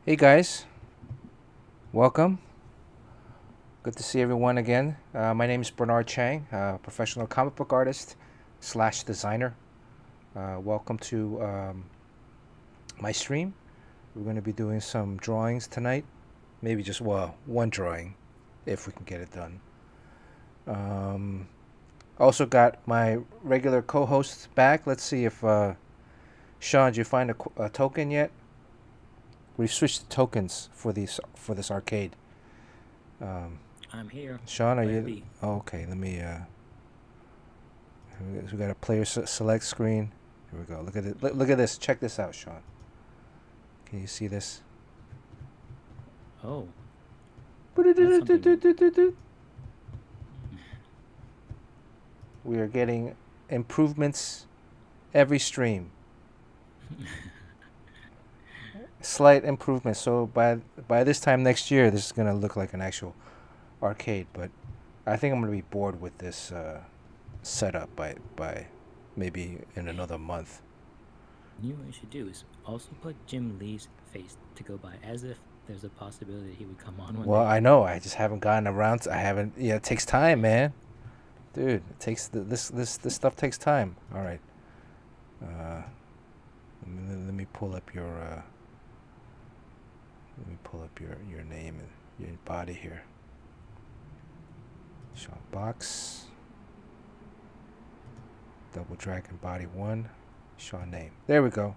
Hey guys, welcome. Good to see everyone again. My name is Bernard Chang, professional comic book artist slash designer. Welcome to my stream. We're going to be doing some drawings tonight. Maybe just, one drawing, if we can get it done. Also got my regular co-hosts back. Let's see if, Sean, did you find a token yet? We've switched the tokens for this arcade. I'm here. Sean, are you? Oh, okay. Let me. We got a player select screen. Here we go. Look at it. Look at this. Check this out, Sean. Can you see this? Oh. We are getting improvements every stream. Slight improvements. So by this time next year, this is gonna look like an actual arcade. But I think I'm gonna be bored with this setup by maybe in another month. You know what you should do is also put Jim Lee's face to go by, as if there's a possibility he would come on one Well, day. I know. I just haven't gotten around. I haven't. Yeah, it takes time, man. Dude, it takes this stuff takes time. All right. Let me pull up your your name and your body here. Sean Box. Double Dragon Body 1. Sean name. There we go.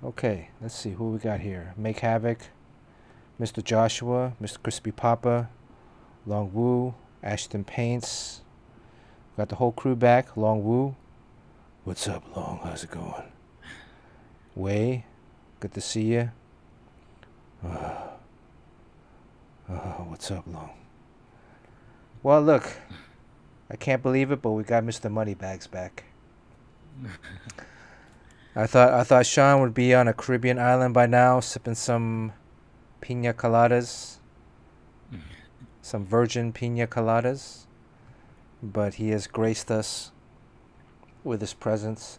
Okay, let's see who we got here. Make Havoc, Mr. Joshua, Mr. Crispy Papa, Long Woo, Ashton Paints. Got the whole crew back. Long Woo. What's up, Long? How's it going? Wei, good to see you. What's up, Long? Well, look, I can't believe it, but we got Mr. Moneybags back. I thought Sean would be on a Caribbean island by now, sipping some pina coladas, some virgin pina coladas, but he has graced us with his presence.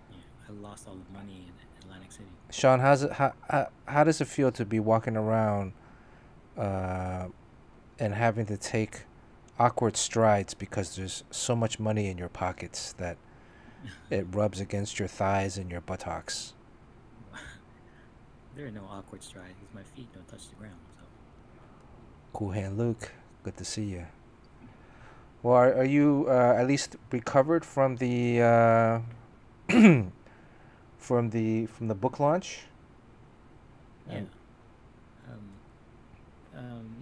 Yeah, I lost all the money in Atlantic City. Sean, how does it feel to be walking around and having to take awkward strides because there's so much money in your pockets that it rubs against your thighs and your buttocks? There are no awkward strides because my feet don't touch the ground. So. Cool Hand Luke, good to see you. Well, are you at least recovered from the from the book launch? Yeah. And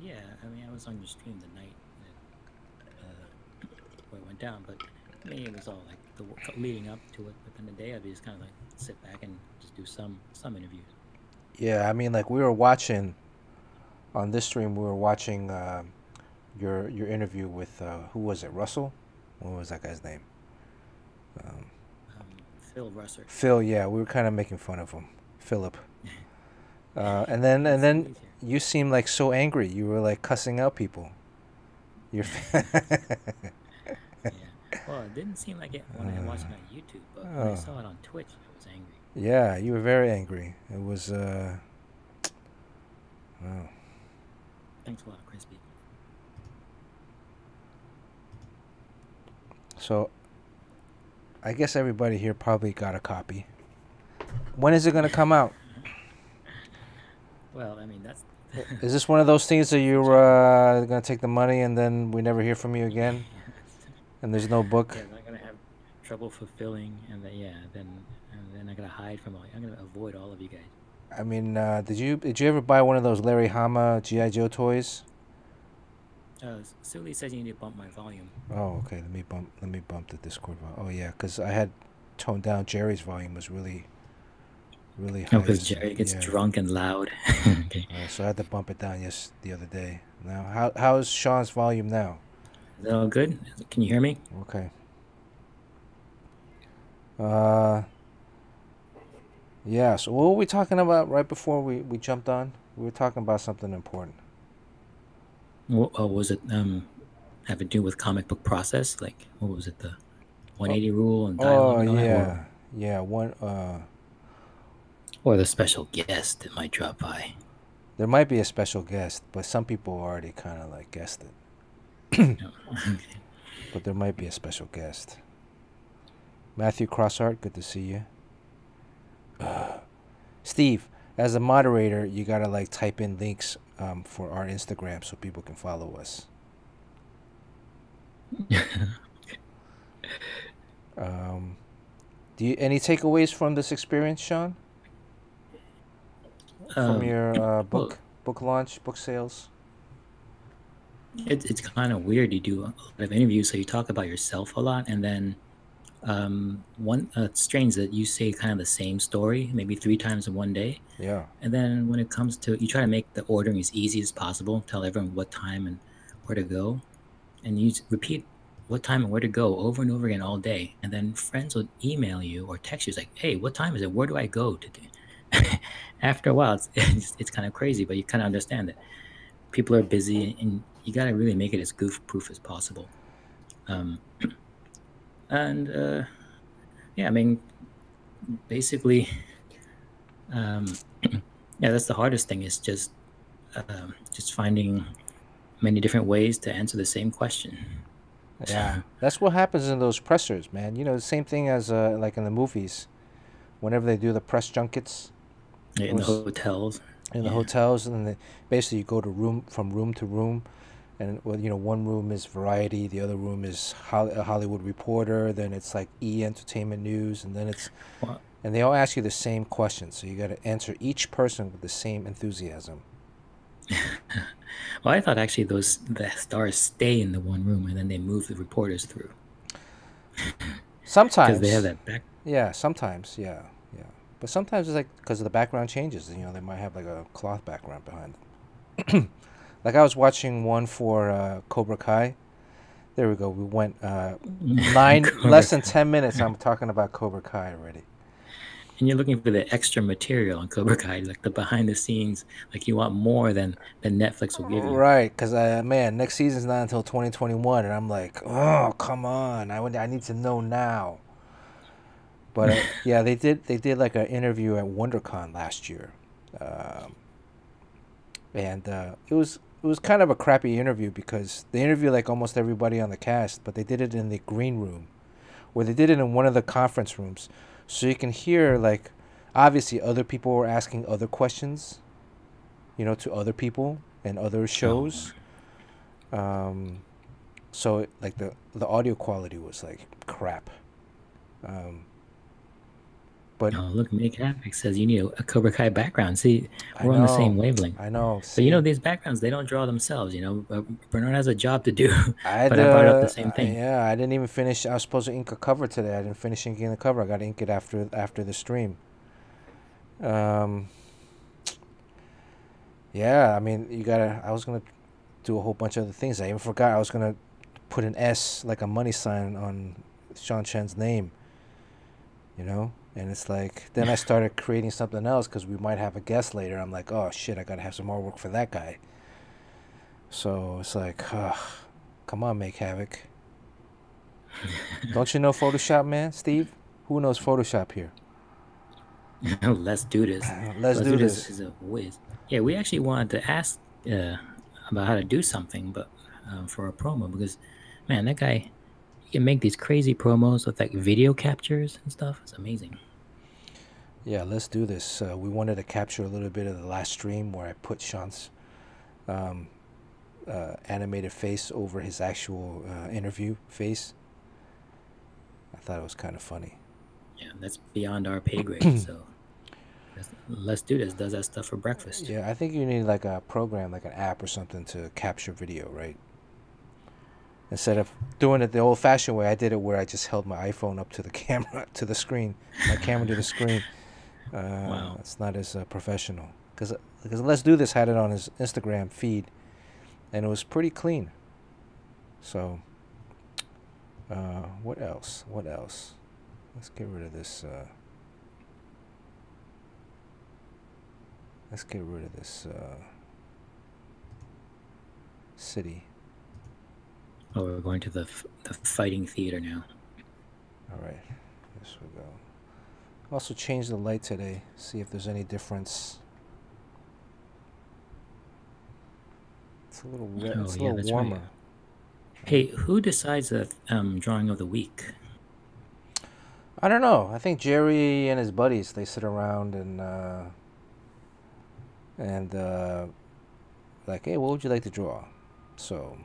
Yeah. I mean, I was on your stream the night where it went down, but I mean, it was all like leading up to it. But then the day of it is kind of like sit back and just do some interviews. yeah, I mean, like we were watching on this stream, we were watching your interview with who was it? Russell? What was that guy's name? Um, Phil Russer. Phil. Yeah, we were kind of making fun of him, Philip. And He's then here. you seemed like so angry. You were like cussing out people. You're Yeah. Well, it didn't seem like it when I watched it on YouTube, but when I oh, saw it on Twitch, I was angry. yeah, you were very angry. It was oh. Thanks a lot, Crispy. So I guess everybody here probably got a copy. When is it gonna come out? Well, I mean, that's Is this one of those things that you're challenge. gonna take the money and then we never hear from you again, and there's no book? Yeah, I'm not gonna have trouble fulfilling, and then yeah, then I'm gonna hide from all. I'm gonna avoid all of you guys. I mean, did you ever buy one of those Larry Hama GI Joe toys? Sully says you need to bump my volume. Oh, okay. Let me bump the Discord volume. Oh yeah, because I had toned down Jerry's volume was really Oh, high. because Jerry gets Yeah. drunk and loud. Okay. So I had to bump it down the other day. Now, how's Sean's volume now? Is that all good? Can you hear me? Okay. Uh, yeah. So what were we talking about right before we jumped on? We were talking about something important. What was it? Have to do with comic book process? Like, what was it? The Oh, 180 rule and oh dialogue and all that? Or yeah, yeah. One. Or the special guest that might drop by. There might be a special guest, but some people already kind of like guessed it. No. Okay. But there might be a special guest. Matthew Crossart, good to see you. Steve, as a moderator, you gotta like type in links for our Instagram so people can follow us. Do you any takeaways from this experience, Sean? From your Well, book launch, book sales? it's kind of weird. You do a lot of interviews, so you talk about yourself a lot, and then one it's strange that you say kind of the same story maybe 3 times in one day, Yeah. and then when it comes to you try to make the ordering as easy as possible, tell everyone what time and where to go, and you repeat what time and where to go over and over again all day, and then friends will email you or text you, it's like, hey, what time is it, where do I go today? After a while it's kind of crazy, but you kind of understand that people are busy and you got to really make it as goof proof as possible. um, and yeah, I mean, basically, um, yeah, that's the hardest thing, is just finding many different ways to answer the same question. Yeah. That's what happens in those pressers, man. You know, the same thing as like in the movies. Whenever they do the press junkets, it In the was hotels. in the Yeah. hotels, and basically you go to room to room, and well, you know, one room is variety, the other room is a Hollywood Reporter, then it's like Entertainment News, and then it's Well, and they all ask you the same question, so you got to answer each person with the same enthusiasm. well, I thought actually the stars stay in the one room and then they move the reporters through because they have Sometimes, that back. yeah, sometimes, yeah, yeah, but sometimes it's like because the background changes. You know, they might have like a cloth background behind them. Like I was watching one for Cobra Kai. There we go. We went less Cobra than Kai. 10 minutes. I'm talking about Cobra Kai already. And you're looking for the extra material on Cobra Kai, like the behind the scenes, like you want more than Netflix will give you. Right, because man, next season's not until 2021, and I'm like, oh, come on, I need to know now. But yeah, they did like an interview at WonderCon last year, um, and it was kind of a crappy interview because they interviewed like almost everybody on the cast, but they did it in the green room, where they did it in one of the conference rooms, so you can hear like, obviously other people were asking other questions, you know, to other people and other Oh, shows. Um, so like the audio quality was like crap. Um, but oh, look, Make Havoc says you need a Cobra Kai background. See, I we're on the same know, wavelength. I know. But you know, See, these backgrounds, they don't draw themselves. Bernard has a job to do, I had but I brought up the same thing. yeah, I didn't even finish. I was supposed to ink a cover today. I didn't finish inking the cover. I got to ink it after the stream. Um, yeah, I mean, you gotta. I was gonna do a whole bunch of other things. I even forgot I was gonna put an S, like a money sign, on Sean Chen's name. You know, and it's like then I started creating something else because we might have a guest later. I'm like, oh shit, I gotta have some more work for that guy. So it's like, come on, Make Havoc. Don't you know Photoshop, man, Steve? Who knows Photoshop here? Let's do this. Let's Let's do do this this. is a whiz. Yeah, we actually wanted to ask uh, about how to do something, but for a promo, because man, that guy, he can make these crazy promos with like video captures and stuff. It's amazing. Yeah, let's do this. We wanted to capture a little bit of the last stream where I put Sean's um, animated face over his actual interview face. I thought it was kind of funny. Yeah, that's beyond our pay grade. So let's do this. Does that stuff for breakfast. Yeah, I think you need like a program, like an app or something to capture video, right? Instead of doing it the old-fashioned way, I did it where I just held my iPhone up to the camera, to the screen, my camera to the screen. Wow. It's not as professional. Because Let's Do This had it on his Instagram feed, and it was pretty clean. So, what else? What else? Let's get rid of this. Let's get rid of this city. Oh, we're going to the fighting theater now. All right, this we go. Also change the light today. See if there's any difference. It's a little red. Oh, It's a yeah, little that's right. warmer. Hey, who decides the drawing of the week? I don't know. I think Jerry and his buddies, they sit around and like, hey, what would you like to draw? So,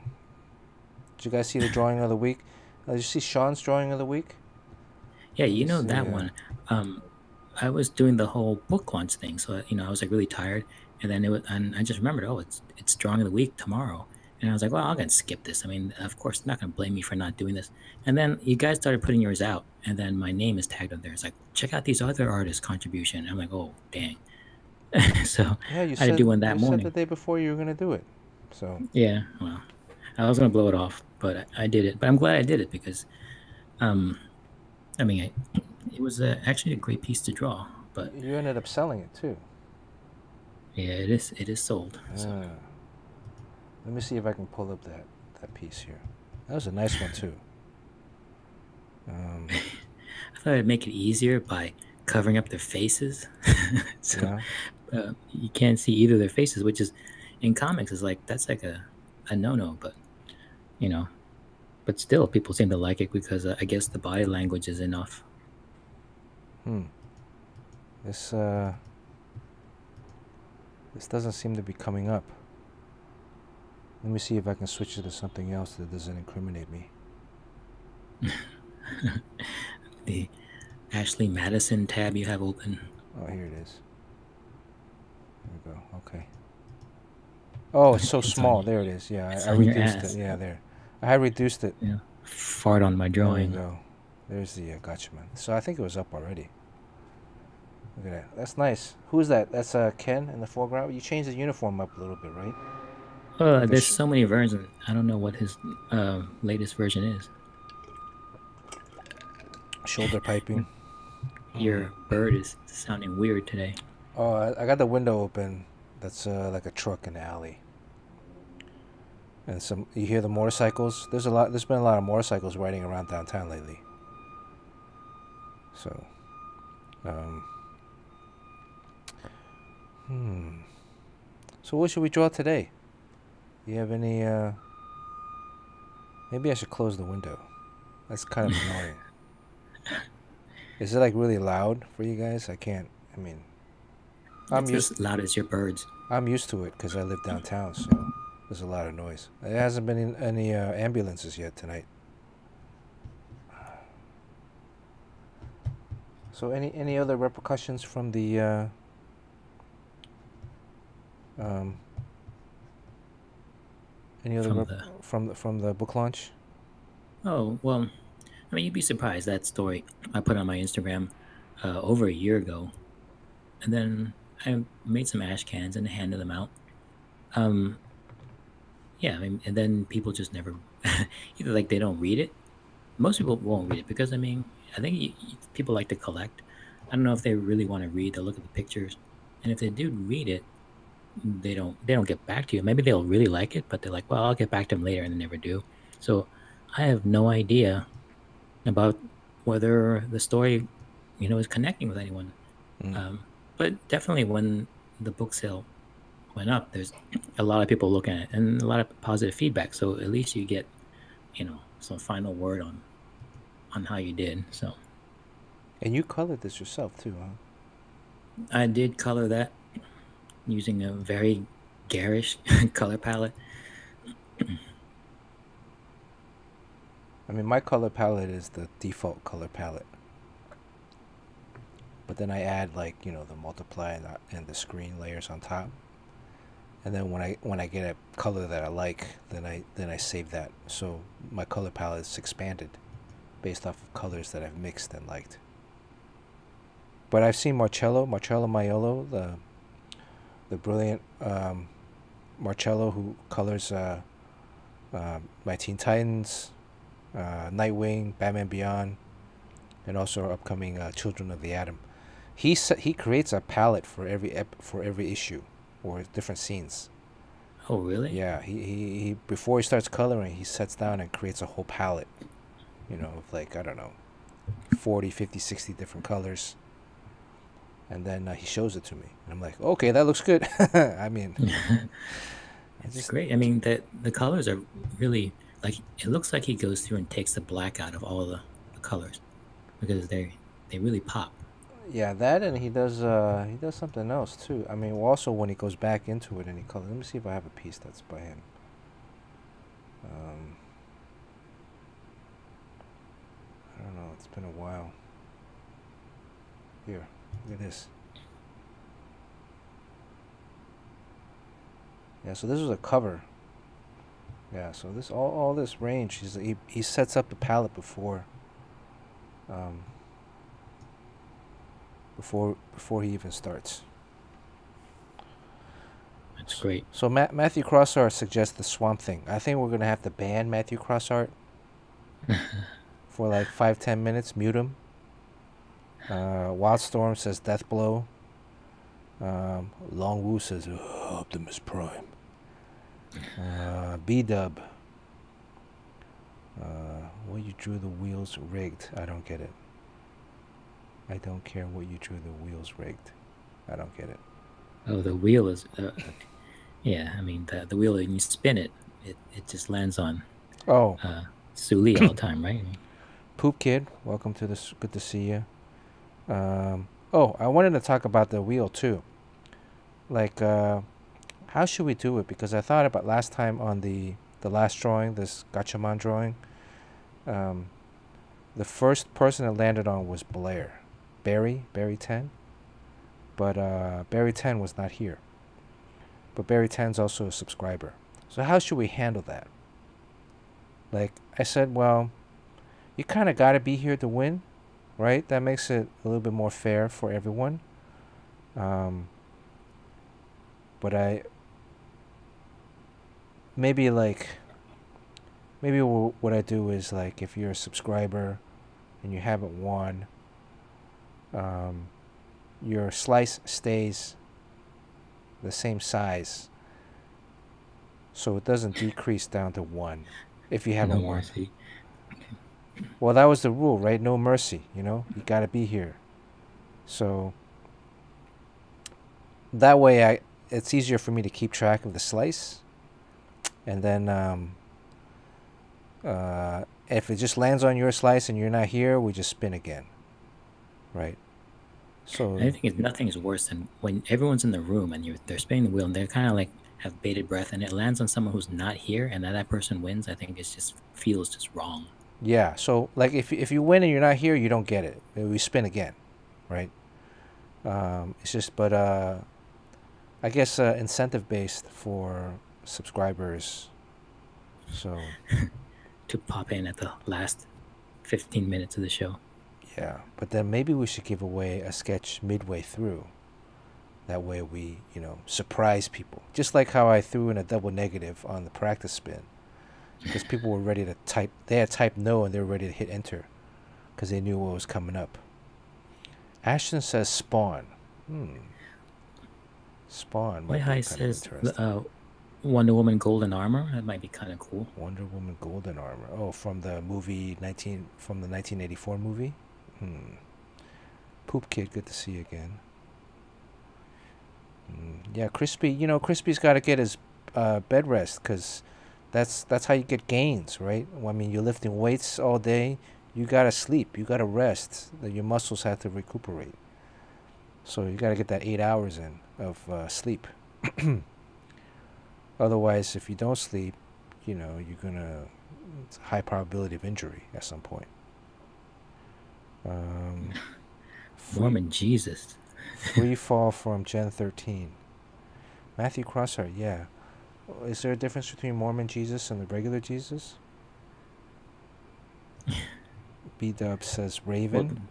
did you guys see the drawing of the week? Did you see Sean's drawing of the week? Yeah, Let you me know see. that one. I was doing the whole book launch thing, so I was like really tired, and then and I just remembered, oh, it's drawing of the week tomorrow, and I was like, well, I'm gonna skip this. I mean, of course, they're not gonna blame me for not doing this. And then you guys started putting yours out, and then my name is tagged on there. It's like, check out these other artists' contribution. I'm like, oh, dang. So Yeah, I had to do one that you said the morning. day before you were gonna do it. So Yeah, well, I was gonna blow it off, but I did it. But I'm glad I did it because, um, I mean, it was actually a great piece to draw. But you ended up selling it too. yeah, it is sold. So. Let me see if I can pull up that piece here. That was a nice one too. I thought I'd make it easier by covering up their faces, so Yeah. you can't see either of their faces, which is in comics is like that's like a no-no. But you know, but still, people seem to like it because I guess the body language is enough. This doesn't seem to be coming up. Let me see if I can switch it to something else that doesn't incriminate me. The Ashley Madison tab you have open. Oh, here it is. There we go. Okay. Oh, it's so small. There it is. Yeah, I reduced it. Yeah, there. I had reduced it. Yeah. Fart on my drawing. There you go. There's the gotcha man. So I think it was up already. Look at that. That's nice. Who's that? That's Ken in the foreground. You changed the uniform up a little bit, right? There's so many versions. I don't know what his latest version is. Shoulder piping. Your bird is sounding weird today. Oh, I got the window open. That's like a truck in the alley. And you hear the motorcycles. There's been a lot of motorcycles riding around downtown lately. So, So what should we draw today? Do you have any? Maybe I should close the window. That's kind of annoying. Is it like really loud for you guys? I can't. I mean, It's as loud as your birds. I'm used to it because I live downtown, so there's a lot of noise. There hasn't been any ambulances yet tonight. So any other repercussions from the from the book launch? Oh, well, I mean, you'd be surprised. That story I put on my Instagram over a year ago, and then I made some ash cans and handed them out. Yeah, I mean, and then people just never either like they don't read it. Most people won't read it because I mean, I think people like to collect. I don't know if they really want to read. They'll look at the pictures, and if they do read it, they don't get back to you. Maybe they'll really like it, but they're like, well, I'll get back to them later, and they never do. So I have no idea about whether the story, is connecting with anyone. But definitely when the book sale went up, there's a lot of people looking at it and a lot of positive feedback. So at least you get, some final word on how you did. So. And you colored this yourself too, huh? I did color that using a very garish color palette. I mean, my color palette is the default color palette. But then I add the multiply and the screen layers on top. And then when I get a color that I like, then I save that. So my color palette is expanded based off of colors that I've mixed and liked. But I've seen Marcello Maiolo, the brilliant Marcello who colors my Teen Titans, Nightwing, Batman Beyond, and also our upcoming Children of the Atom. He creates a palette for every issue or different scenes. Oh, really? Yeah, he before he starts coloring, he sets down and creates a whole palette, of I don't know, 40, 50, 60 different colors. And then he shows it to me. And I'm like, okay, that looks good. I mean, It's great. I mean, the colors are really, like, it looks like he goes through and takes the black out of all the colors because they really pop. yeah, that, and he does something else too. I mean, also when he goes back into it and he colors. Let me see if I have a piece that's by him. I don't know. It's been a while. Here, look at this. Yeah, so this was a cover. Yeah, so this all this range, he sets up the palette before before he even starts. That's great. So Matthew Crossart suggests the Swamp Thing. I think we're gonna have to ban Matthew Crossart for like 5-10 minutes. Mute him. Wildstorm says Death Blow. Long Wu says Optimus Prime. B-Dub. What you drew the wheels rigged. I don't get it. I don't care what you drew the wheels rigged. I don't get it. Oh, the wheel is... yeah, I mean, the wheel, when you spin it, it just lands on Suli all the time, right? Poop Kid, welcome to this. Good to see you. I wanted to talk about the wheel too. Like, how should we do it? Because I thought about last time on the last drawing, this Gatchaman drawing. The first person it landed on was Barry 10. But Barry 10 was not here. But Barry 10's also a subscriber. So how should we handle that? Like, I said, well, you kind of got to be here to win, right? That makes it a little bit more fair for everyone. But maybe what I do is, like, if you're a subscriber and you haven't won, your slice stays the same size, so it doesn't decrease down to 1 if you haven't won. Mercy. Well, that was the rule, right? No mercy, you gotta be here. So that way it's easier for me to keep track of the slice. And then if it just lands on your slice and you're not here, we just spin again, right? So I think nothing is worse than when everyone's in the room and they're spinning the wheel and they're kind of like have bated breath and it lands on someone who's not here and that person wins. I think it feels just wrong. Yeah. So like if you win and you're not here, you don't get it. We spin again, right? It's just, but I guess incentive based for subscribers. So to pop in at the last 15 minutes of the show. Yeah, but then maybe we should give away a sketch midway through. That way we, surprise people. Just like how I threw in a double negative on the practice spin. Because people were ready to type. They had typed no and they were ready to hit enter. Because they knew what was coming up. Ashton says Spawn. Spawn. White High says Wonder Woman Golden Armor. That might be kind of cool. Wonder Woman Golden Armor. Oh, from the movie from the 1984 movie? Poop Kid, good to see you again. Yeah, Crispy, Crispy's got to get his bed rest because that's how you get gains, right? I mean, you're lifting weights all day. You got to sleep. You got to rest. Your muscles have to recuperate. So you got to get that 8 hours in of sleep. Otherwise, if you don't sleep, you're going to... It's a high probability of injury at some point. Mormon Jesus. Free fall from Gen 13. Matthew Crossart, yeah. Is there a difference between Mormon Jesus and the regular Jesus? B-Dub says Raven.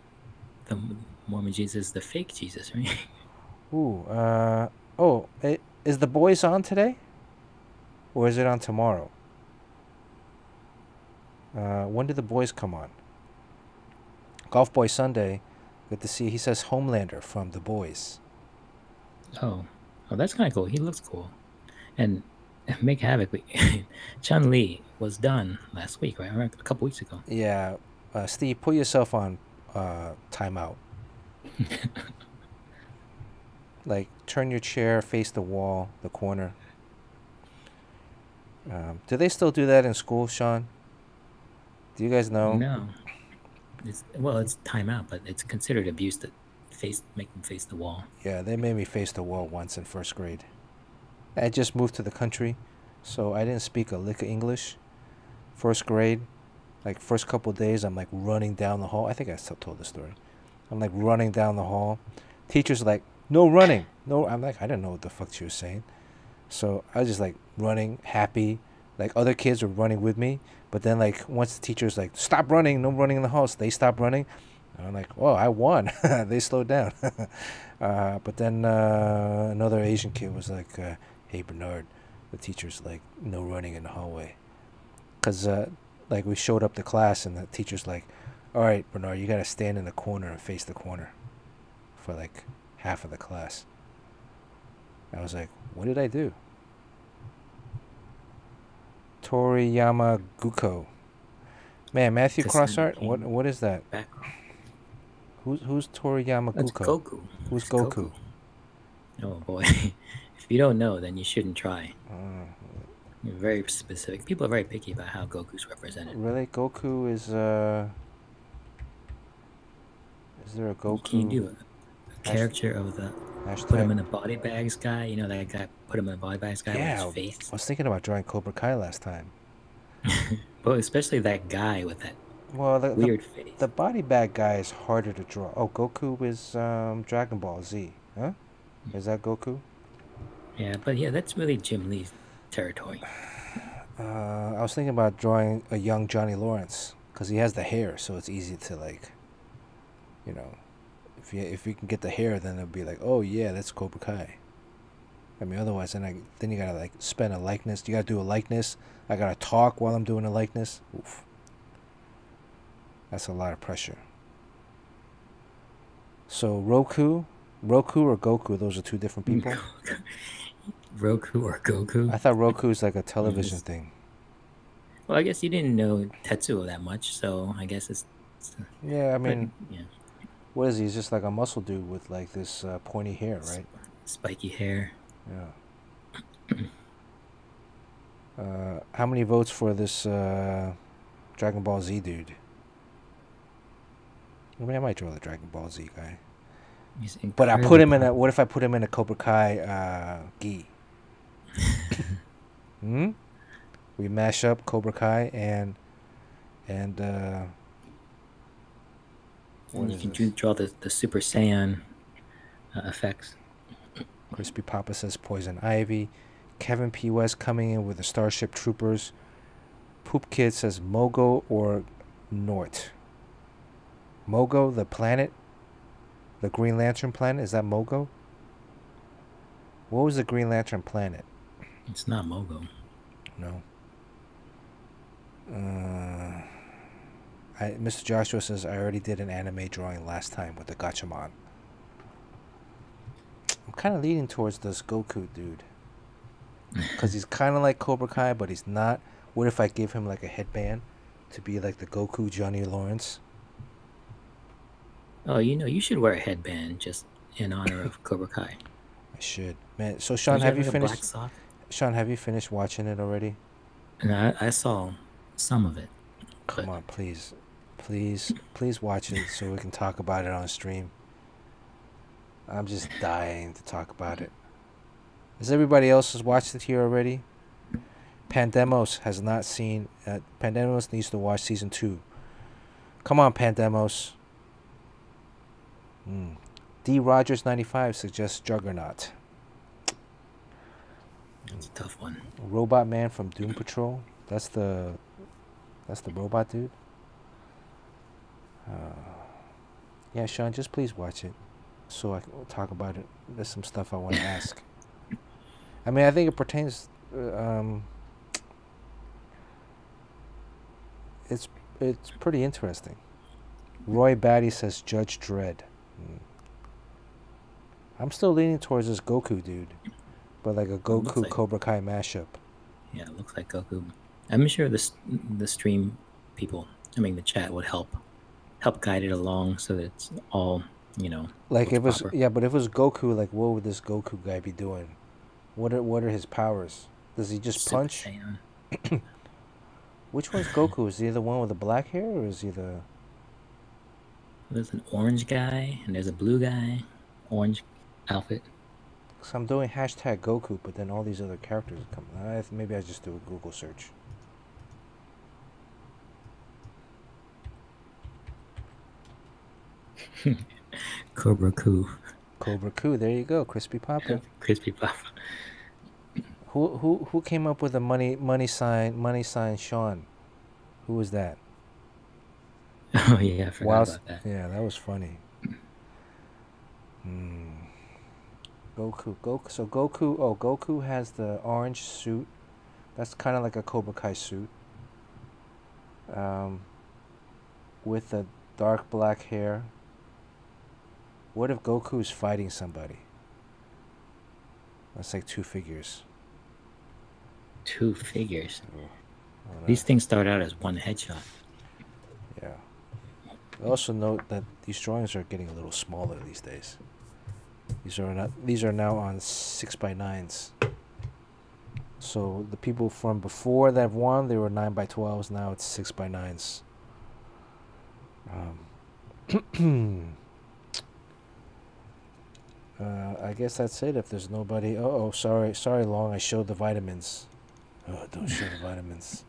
Well, the Mormon Jesus is the fake Jesus, right? Ooh, is The Boys on today? Or is it on tomorrow? When did The Boys come on? Golf Boy Sunday, good to see. He says Homelander from The Boys. Oh, that's kind of cool. He looks cool. And Make Havoc, Chun Li was done last week, right? Or a couple weeks ago. Yeah, Steve, put yourself on timeout. like turn your chair, face the wall, the corner. Do they still do that in school, Sean? Do you guys know? No, it's timeout, but it's considered abuse to make them face the wall. Yeah, they made me face the wall once in first grade. I just moved to the country, so I didn't speak a lick of English. First grade, like first couple of days, I'm like running down the hall. I think I still told the story. I'm like running down the hall. Teacher's like, no running. No, I'm like, I didn't know what the fuck she was saying. So I was just like running, happy. Like other kids were running with me. But then like once the teacher's like, stop running, no running in the house, they stopped running. And I'm like, oh, I won. They slowed down. But then another Asian kid was like, hey, Bernard, the teacher's like, no running in the hallway. Because like we showed up to class and the teacher's like, all right, Bernard, you got to stand in the corner and face the corner for like half of the class. I was like, what did I do? Toriyama Guko. Man, Matthew Crossart, what is that? Background. Who's Toriyama That's Guko? Goku. Who's It's Goku? Oh boy, if you don't know, then you shouldn't try. You're very specific. People are very picky about how Goku's represented. Really? Goku is there a Goku? Can you do a character of the put him in the body bags guy? You know that guy put him in the body bags guy with his face? I was thinking about drawing Cobra Kai last time. Well, especially that guy with that weird face. The body bag guy is harder to draw. Oh, Goku is Dragon Ball Z. Huh? Is that Goku? Yeah, but yeah, that's really Jim Lee's territory. I was thinking about drawing a young Johnny Lawrence because he has the hair, so it's easy to like, you know, if you can get the hair, then it'll be like, oh yeah, that's Cobra Kai. I mean, otherwise, then you gotta like spend a likeness. You gotta do a likeness. I gotta talk while I'm doing a likeness. Oof. That's a lot of pressure. So Roku or Goku, those are two different people. Roku or Goku? I thought Roku is like a television thing. Well, I guess you didn't know Tetsuo that much, so I guess it's yeah, I mean, yeah. What is he? He's just like a muscle dude with like this pointy hair, right? Spiky hair. Yeah. How many votes for this Dragon Ball Z dude? I mean, I might draw the Dragon Ball Z guy. But I put him in a. What if I put him in a Cobra Kai gi? We mash up Cobra Kai and you can draw the Super Saiyan effects. Crispy Papa says Poison Ivy. Kevin P. West coming in with the Starship Troopers. Poop Kid says Mogo or Nort. Mogo, the planet? The Green Lantern planet? Is that Mogo? What was the Green Lantern planet? It's not Mogo. No. Mr. Joshua says, I already did an anime drawing last time with the Gatchaman. I'm kind of leaning towards this Goku dude. Because he's kind of like Cobra Kai, but he's not. What if I give him like a headband to be like the Goku Johnny Lawrence? Oh, you should wear a headband just in honor of Cobra Kai. I should. Man, so Sean, have you finished? Sean, have you finished watching it already? No, I saw some of it. Come on, please watch it so we can talk about it on stream. I'm just dying to talk about it. Has everybody else has watched it here already? Pandemos has not seen. Pandemos needs to watch season 2. Come on, Pandemos. D. Rogers 95 suggests Juggernaut. That's a tough one. Robot Man from Doom Patrol. That's the robot dude. Yeah, Sean, just please watch it so I can talk about it. There's some stuff I want to ask. I mean, I think it pertains. It's pretty interesting. Roy Batty says Judge Dredd. I'm still leaning towards this Goku dude, but like a Goku Cobra Kai mashup. Yeah, it looks like Goku. I'm sure the stream people, the chat would help guide it along so that it's all You know, Like looks if it's proper. yeah, but if it was Goku, like what would this Goku guy be doing? What are his powers? Does he just Super punch? Saiyan. Which one's Goku? Is he the one with the black hair, or is he the? There's an orange guy and there's a blue guy. Orange outfit. Cause I'm doing hashtag Goku, but then all these other characters are coming. Maybe I just do a Google search. Cobra Coo. Cobra Ku. There you go, Crispy Papa. Crispy Papa. Who came up with the money sign Sean? Who was that? Oh yeah, I forgot Whilst about that. yeah, that was funny. Goku. Goku. So Goku. Oh, Goku has the orange suit. That's kind of like a Cobra Kai suit. Um, with the dark black hair. What if Goku's fighting somebody? That's like two figures. Two figures. Oh, These things start out as one headshot. yeah. Also note that these drawings are getting a little smaller these days. These are now on 6x9s. So the people from before that won, they were 9x12s. Now it's 6x9s. I guess that's it. If there's nobody, sorry, Long. I showed the vitamins. Oh, don't show the vitamins.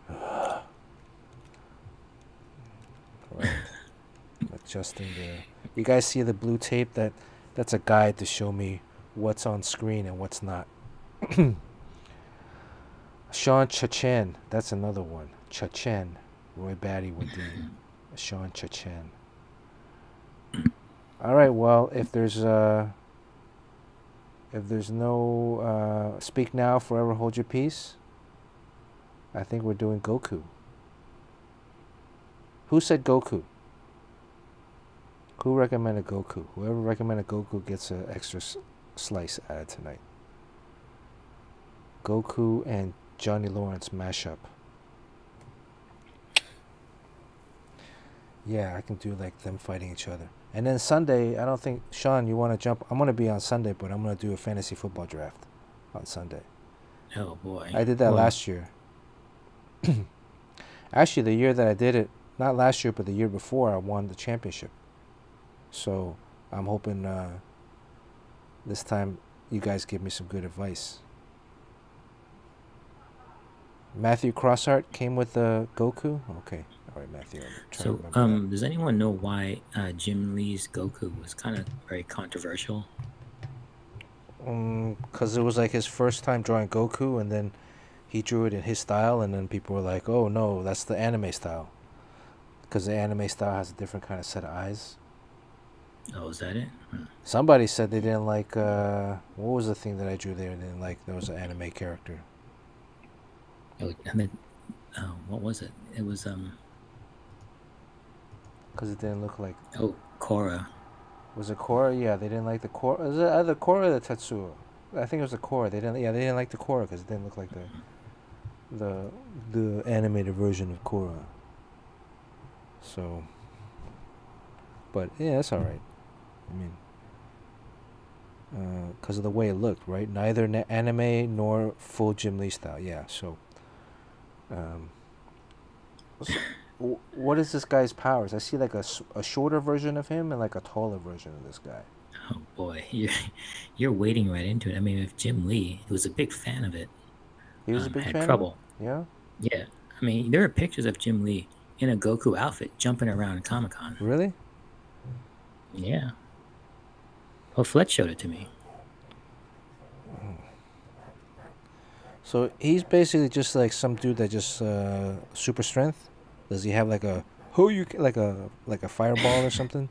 All right. Adjusting the. You guys see the blue tape? That's a guide to show me what's on screen and what's not. Sean Chen. That's another one. Chen. Roy Batty with the Sean Chen. All right. Well, if there's no speak now, forever hold your peace. I think we're doing Goku. Who said Goku? Who recommended Goku? Whoever recommended Goku gets an extra slice added tonight. Goku and Johnny Lawrence mashup. Yeah, I can do like them fighting each other. And then Sunday, I don't think, Sean, you want to jump? I'm going to be on Sunday, but I'm going to do a fantasy football draft on Sunday. Oh boy. I did that last year. Actually, the year that I did it, not last year, but the year before, I won the championship. So I'm hoping this time you guys give me some good advice. Matthew Crosshart came with the Goku? Okay. All right, Matthew. So, does anyone know why Jim Lee's Goku was kind of very controversial? Because it was like his first time drawing Goku, and then he drew it in his style, and then people were like, oh no, that's the anime style. Because the anime style has a different kind of set of eyes. Oh, is that it? Somebody said they didn't like, what was the thing that I drew there? They didn't like, there was an anime character. Oh, and then, what was it? It was, because it didn't look like... Oh, Korra. Was it Korra? Yeah, they didn't like the Korra. Was it either Korra or the Tetsuo? I think it was the Korra. They didn't like the Korra because it didn't look like the animated version of Korra. So, but yeah, that's all right. I mean, because of the way it looked, right? Neither anime nor full Jim Lee style. Yeah. So, what is this guy's powers? I see like a shorter version of him and like a taller version of this guy. Oh boy, you're wading right into it. I mean, if Jim Lee, who was a big fan of it, He was a big had fan trouble. of it? Yeah. Yeah, I mean, there are pictures of Jim Lee in a Goku outfit jumping around at Comic-Con. Really? Yeah. Well, Fletch showed it to me. So he's basically just like some dude that just super strength. Does he have like a like a fireball or something?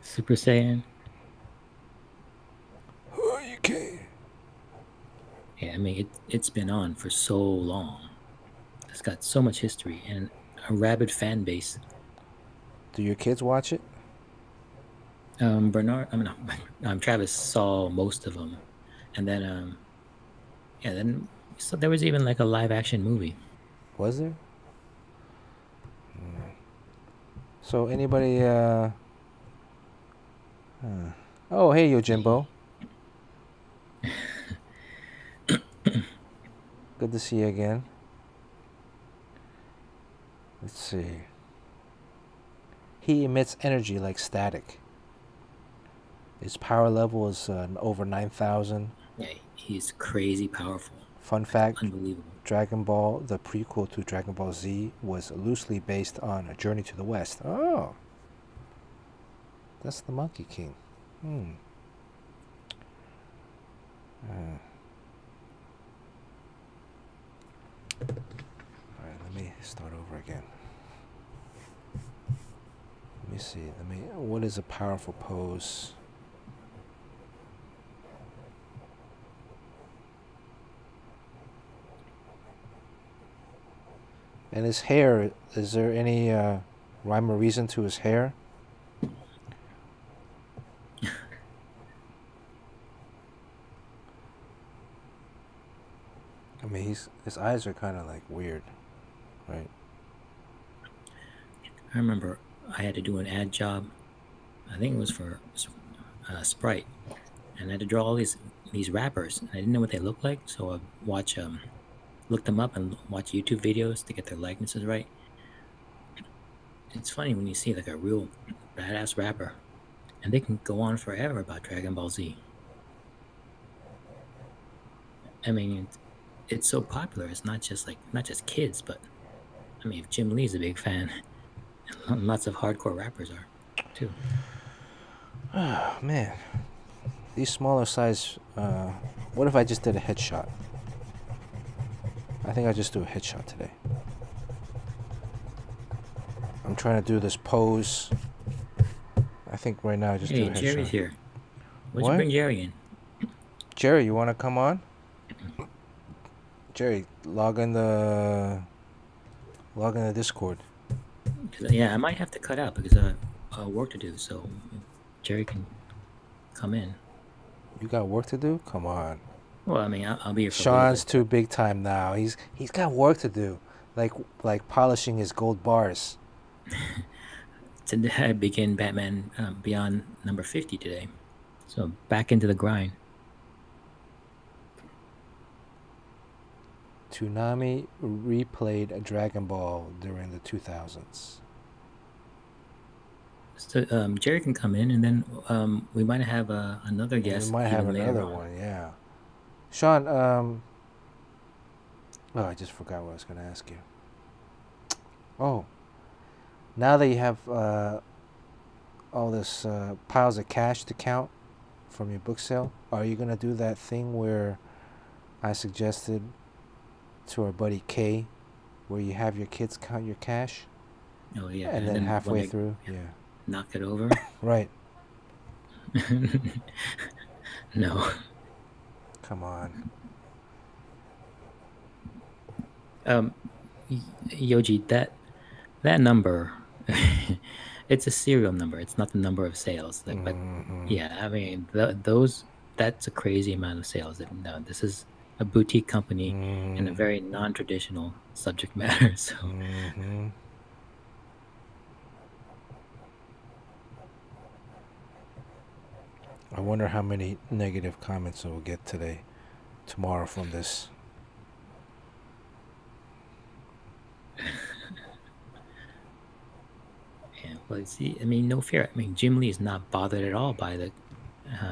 Super Saiyan. Okay. Yeah, I mean, it's been on for so long. It's got so much history and a rabid fan base. Do your kids watch it? Travis saw most of them, and then so there was even like a live action movie. Was there? So anybody Oh, hey, Yojimbo. Good to see you again. Let's see. He emits energy like static. His power level is over 9,000. Yeah, he's crazy powerful. Fun fact, Unbelievable. Dragon Ball, the prequel to Dragon Ball Z, was loosely based on A Journey to the West. Oh. That's the Monkey King. Alright, let me start over again. Let me see. What is a powerful pose? And his hair, is there any rhyme or reason to his hair? I mean, his eyes are kind of like weird, right? I remember I had to do an ad job. I think it was for Sprite, and I had to draw all these rappers. And I didn't know what they looked like, so I watch look them up and watch YouTube videos to get their likenesses right. It's funny when you see like a real badass rapper, and they can go on forever about Dragon Ball Z. I mean, it's so popular. It's not just kids, but I mean, if Jim Lee's a big fan, lots of hardcore rappers are too. Oh, man. These smaller size, what if I just did a headshot? I think I'll just do a headshot today. I'm trying to do this pose. I think right now I just do a headshot. Hey, Jerry's here. What'd What? you bring Jerry in? Jerry, you want to come on? Jerry, log in the Discord. Yeah, I might have to cut out because I have work to do, so Jerry can come in. You got work to do? Come on. Well, I mean, I'll be here for Sean's too big time now. He's got work to do, like polishing his gold bars. Today I begin Batman Beyond number 50 today, so back into the grind. Toonami replayed Dragon Ball during the 2000s. So Jerry can come in, and then we might have another guest. We might have another one, yeah. Sean, oh, I just forgot what I was going to ask you. Oh, now that you have all this piles of cash to count from your book sale, are you going to do that thing where I suggested to our buddy Kay, where you have your kids count your cash? Oh, yeah. And then halfway through, knock it over? Right. No. Come on. Yoji, that number, it's a serial number. It's not the number of sales. Like, but yeah, I mean, that's a crazy amount of sales. No, this is a boutique company and a very non-traditional subject matter. So. I wonder how many negative comments we'll get tomorrow from this. Yeah, well, see, I mean, no fear. I mean, Jim Lee is not bothered at all by the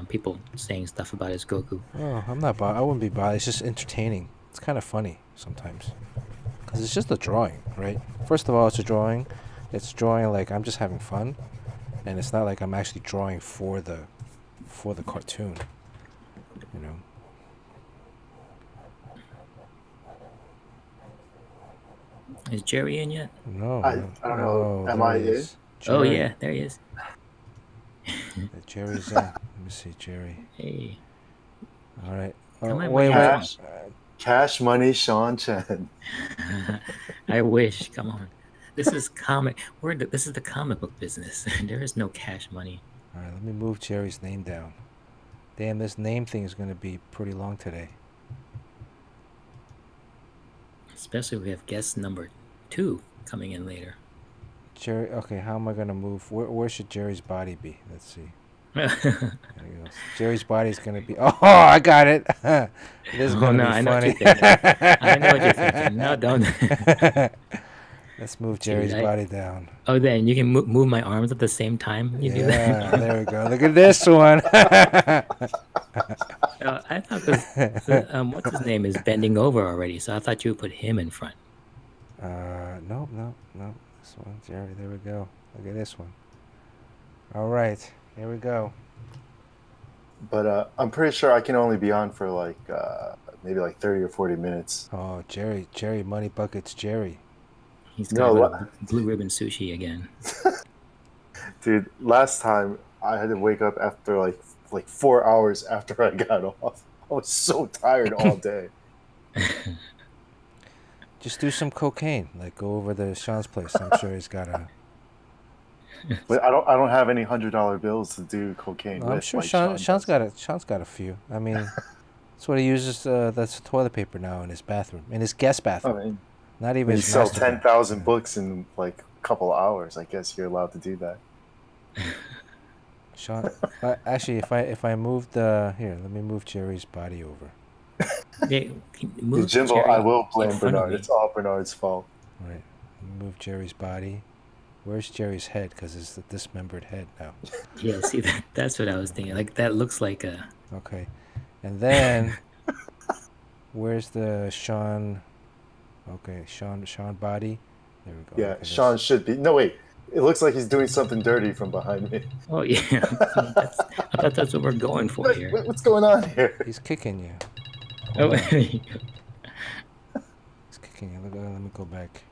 people saying stuff about his Goku. Oh, I'm not bothered. I wouldn't be bothered. It's just entertaining. It's kind of funny sometimes. Because it's just a drawing, right? First of all, it's a drawing. It's drawing like I'm just having fun. And it's not like I'm actually drawing for the cartoon, you know. Is Jerry in yet? No. I don't know. Am I in? Oh yeah, there he is. Jerry's in. Let me see, Jerry. Hey. All right. Wait. Cash money, Sean Chen. I wish. Come on. This is comic. This is the comic book business. There is no cash money. All right, let me move Jerry's name down. Damn, this name thing is going to be pretty long today. Especially if we have guest number 2 coming in later. Jerry, okay, how am I going to move? Where should Jerry's body be? Let's see. There he goes. Jerry's body's gonna be. Oh, I got it. This is Oh gonna no, be I know what you're funny. thinking. I know what you're thinking. No, don't. Let's move Dude, Jerry's body down. oh, then you can move my arms at the same time. You do Yeah, that. there we go. Look at this one. I thought because what's his name is bending over already, so I thought you would put him in front. Nope, nope, nope. This one, Jerry. There we go. Look at this one. All right, here we go. But I'm pretty sure I can only be on for like maybe like 30 or 40 minutes. Oh, Jerry, Money Buckets, Jerry. He's got a blue ribbon sushi again. Dude, last time I had to wake up after like 4 hours after I got off. I was so tired all day. Just do some cocaine. Like go over to Sean's place. I'm sure he's got a. But I don't have any $100 bills to do cocaine No, with. I'm sure like Sean's got a few. I mean, that's what he uses. That's toilet paper now in his bathroom, in his guest bathroom. I mean, Not even. you his sell master 10,000 bathroom. books in like a couple of hours. I guess you're allowed to do that. Sean, actually, if I moved here, let me move Jerry's body over. Yeah, move Jimbo, Jerry I will in blame front of Bernard. me. It's all Bernard's fault. Right. Move Jerry's body. Where's Jerry's head? Because it's the dismembered head now. Yeah, see, that's what I was thinking. Like, that looks like a... Okay. And then, where's the Sean... Okay, Sean body. There we go. Yeah, Sean should be... No, wait. It looks like he's doing something dirty from behind me. Oh, yeah. I thought that's what we're going for here. What's going on here? He's kicking you. Oh, Hold on. there you go. He's kicking you. Let me go back.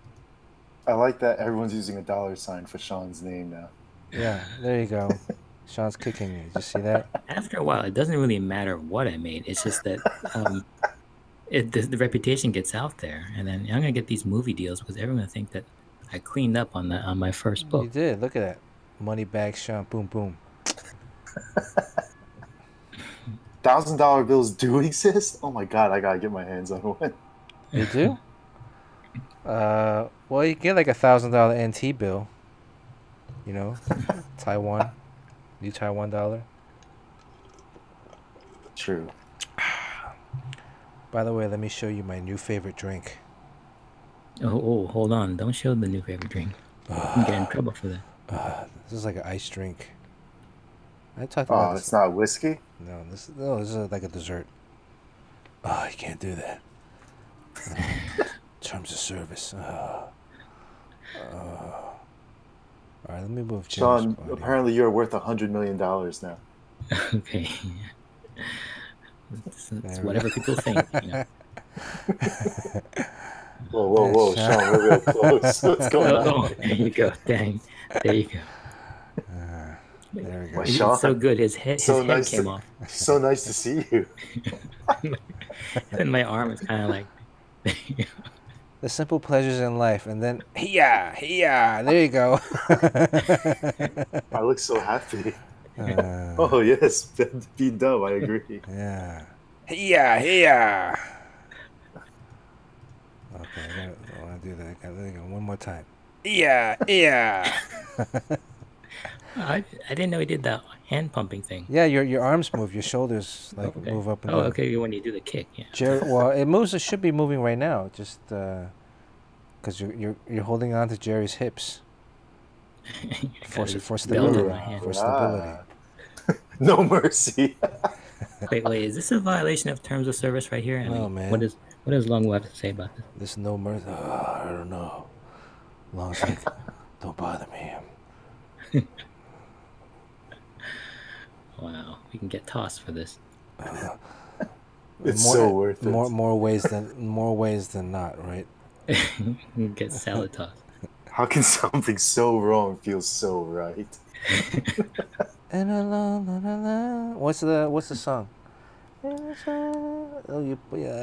I like that everyone's using a $sign for Sean's name now. Yeah, there you go. Sean's kicking you. Did you see that? After a while, it doesn't really matter what I made. It's just that the reputation gets out there. And then I'm going to get these movie deals because everyone will think that I cleaned up on my first book. You did. Look at that. Money bag Sean. Boom, boom. $1,000 bills do exist? Oh my god, I gotta get my hands on one. You do? Well, you get like $1,000 NT bill. You know, Taiwan, new Taiwan dollar. True. By the way, let me show you my new favorite drink. Oh, hold on. Don't show the new favorite drink. You can get in trouble for that. This is like an ice drink. I talked Oh, about it's this. not whiskey? No, this is like a dessert. Oh, you can't do that. Terms of service. All right, let me move. Sean, apparently you're worth $100 million now. Okay. It's whatever people think, you know. Whoa, Sean, we're real close. What's going on? Oh, there you go. Dang. There you go. There we go. Well, Sean, It's so good. His head came off. So nice to see you. And my arm is kind of like... The simple pleasures in life, and then there you go. I look so happy. Oh yes, be dumb. I agree. Yeah. Okay, I want to do that. There you go. One more time. Yeah. I didn't know he did that hand pumping thing. Yeah, your arms move, your shoulders move up and down. Oh, okay. When you do the kick, yeah. Well, it moves. It should be moving right now. Just because you're holding on to Jerry's hips for stability. For stability. No mercy. Wait. Is this a violation of terms of service right here? No, man. What does Long have to say about this? This no mercy. I don't know. Long's like, don't bother me. Wow, we can get tossed for this. It's so worth it. More ways than not, right? We can get salad tossed. How can something so wrong feel so right? What's the song? Oh,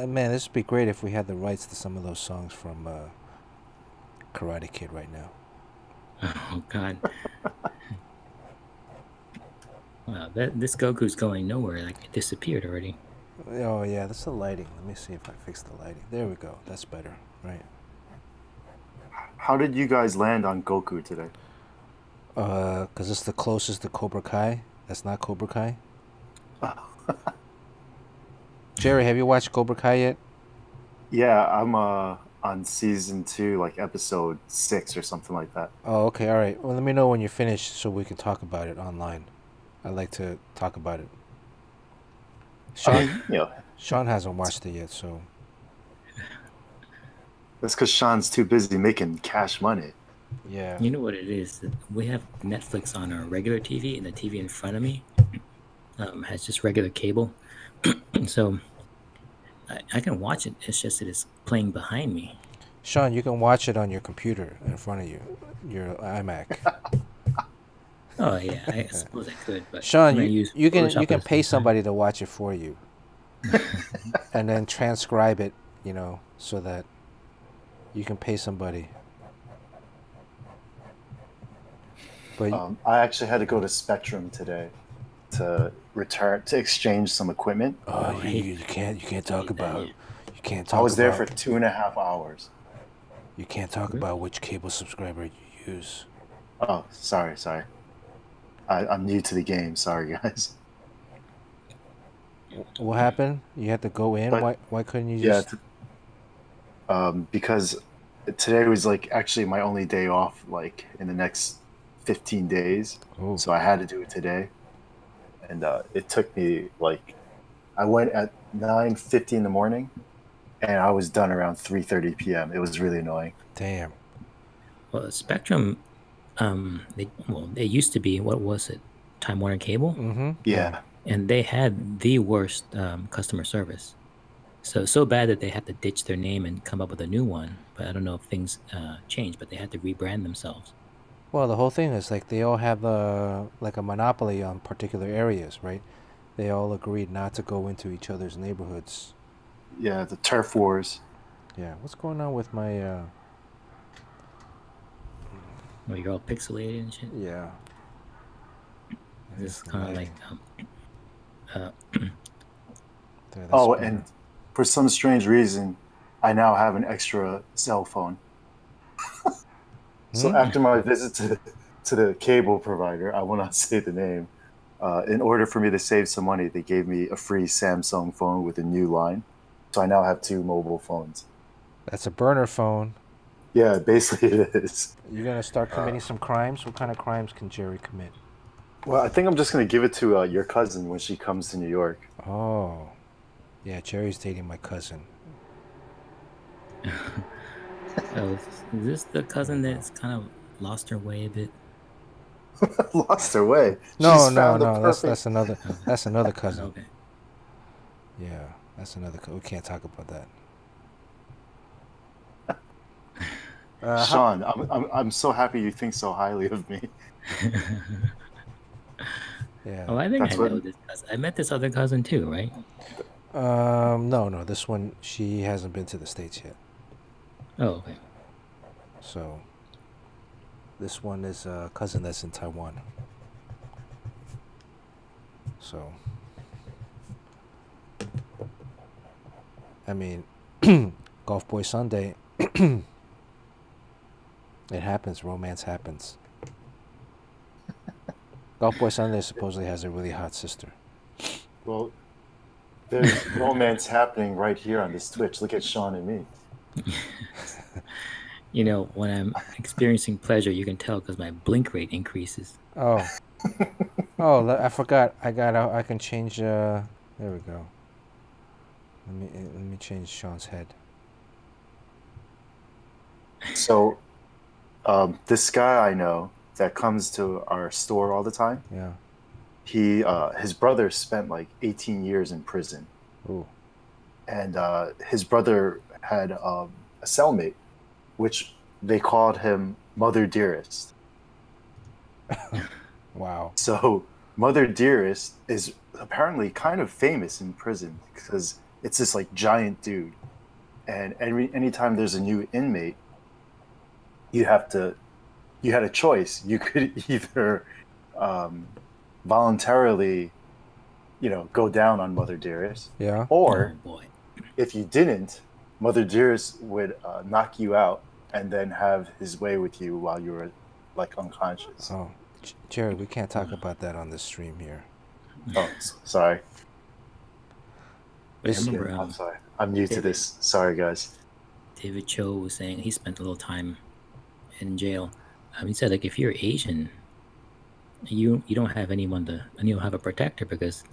man, this would be great if we had the rights to some of those songs from Karate Kid right now. Oh God. Wow, this Goku's going nowhere. Like, it disappeared already. Oh yeah, that's the lighting. Let me see if I fix the lighting. There we go. That's better, right? How did you guys land on Goku today? Because it's the closest to Cobra Kai, That's not Cobra Kai? Jerry, have you watched Cobra Kai yet? Yeah, I'm on season 2, like episode 6 or something like that. Oh, okay, all right. Well, let me know when you're finished so we can talk about it online. I'd like to talk about it. Sean hasn't watched it yet, so... That's because Sean's too busy making cash money. Yeah. You know what it is? We have Netflix on our regular TV, and the TV in front of me has just regular cable. So I can watch it. It's just that it's playing behind me. Sean, you can watch it on your computer in front of you, your iMac. Oh yeah, I suppose I could, but Sean, you can pay somebody to watch it for you, and then transcribe it, you know, so that you can pay somebody. But I actually had to go to Spectrum today to exchange some equipment. Oh, you can't talk about. You can't talk. I was there for 2.5 hours. You can't talk about which cable subscriber you use. Oh, sorry. I'm new to the game. Sorry, guys. What happened? You had to go in. Why couldn't you just? Yeah, because today was like actually my only day off, like in the next 15 days. Oh. So I had to do it today, and it took me like I went at 9:50 in the morning, and I was done around 3:30 p.m. It was really annoying. Damn. Well, Spectrum, they used to be, what was it, Time Warner Cable? Mm-hmm. Yeah. And they had the worst customer service. So bad that they had to ditch their name and come up with a new one. But I don't know if things changed, but they had to rebrand themselves. Well, the whole thing is like they all have like a monopoly on particular areas, right? They all agreed not to go into each other's neighborhoods. Yeah, the turf wars. Yeah, what's going on with my... Well, you're all pixelated and shit? Yeah. This is kind of like... Oh, and for some strange reason, I now have an extra cell phone. So after my visit to the cable provider, I will not say the name, in order for me to save some money, they gave me a free Samsung phone with a new line. So I now have 2 mobile phones. That's a burner phone. Yeah, basically it is. You're going to start committing some crimes? What kind of crimes can Jerry commit? Well, I think I'm just going to give it to your cousin when she comes to New York. Oh. Yeah, Jerry's dating my cousin. Oh, is this the cousin that's kind of lost her way a bit? Lost her way? No. That's another cousin. Okay. Yeah, that's another cousin. We can't talk about that. Sean, I'm so happy you think so highly of me. Yeah. Oh, I think I know this cousin. I met this other cousin too, right? No. This one, she hasn't been to the States yet. Oh, okay. So, this one is a cousin that's in Taiwan. So, I mean, Golf Boy Sunday, it happens. Romance happens. Golf Boy Sunday supposedly has a really hot sister. Well, there's romance happening right here on this Twitch. Look at Sean and me. You know, when I'm experiencing pleasure, you can tell because my blink rate increases. Oh. Oh, I forgot. I can change. There we go. Let me change Sean's head. So, this guy I know that comes to our store all the time. Yeah. His brother spent like 18 years in prison. Ooh. And his brother had a cellmate, which they called him Mother Dearest. Wow. So Mother Dearest is apparently kind of famous in prison because it's this like giant dude, and anytime there's a new inmate, you had a choice. You could either voluntarily, go down on Mother Dearest, Yeah. or Oh boy. if you didn't, Mother Dearest would knock you out and then have his way with you while you were like unconscious. Oh, Jerry, we can't talk about that on this stream here. Oh, sorry. But I remember, I'm sorry. I'm new to this. Sorry, guys. David Cho was saying he spent a little time in jail. He said, like, if you're Asian, you don't have anyone to, and you don't have a protector because,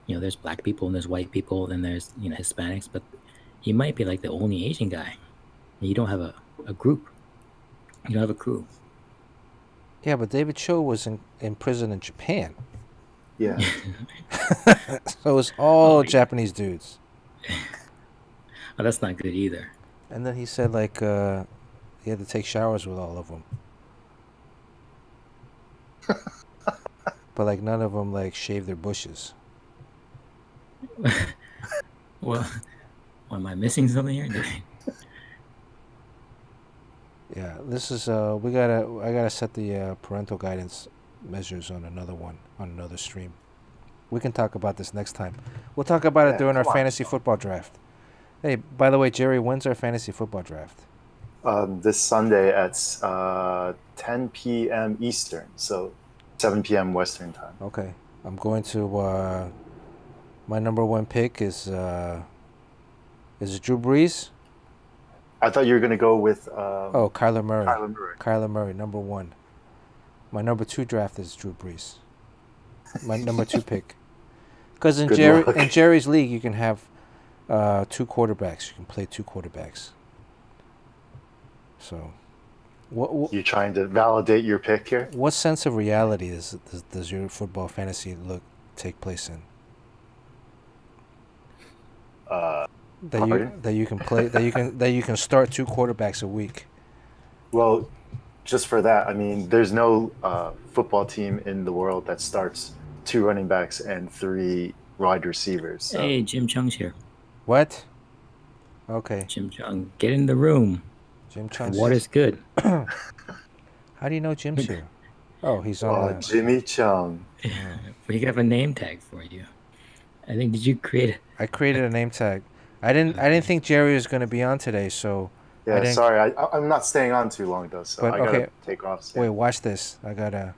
there's black people and there's white people and there's, Hispanics, but you might be like the only Asian guy. And you don't have a group. You don't have a crew. Yeah, but David Cho was in prison in Japan. Yeah. So it's all Japanese dudes. Oh, that's not good either. And then he said, like, he had to take showers with all of them. But, like, none of them, like, shaved their bushes. Well, am I missing something here? Yeah, this is, I gotta set the parental guidance measures on another stream. We can talk about this next time. We'll talk about it during our fantasy football draft. Hey, by the way, Jerry, when's our fantasy football draft? This Sunday at 10 p.m. Eastern, so 7 p.m. Western time. Okay. I'm going to, my number one pick is it Drew Brees? I thought you were going to go with... Kyler Murray. Kyler Murray, number one. My number two draft is Drew Brees. My number two pick. Because in Jerry's league, you can have two quarterbacks. You can play two quarterbacks. So, what you trying to validate your pick here? What sense of reality does your football fantasy take place in? That you can play that you can start two quarterbacks a week. Well, just for that, I mean, there's no football team in the world that starts two running backs and three wide receivers. So. Hey, Jim Cheung's here. What? Okay. Jim Cheung, get in the room. Jim Cheung. Water's good. How do you know Jim's here? Oh, he's on. Jimmy Cheung. We have a name tag for you. I think did you create it? I created a name tag. I didn't think Jerry was going to be on today, so. Yeah, sorry. I'm not staying on too long though, so I gotta take off soon. Wait, watch this. I gotta.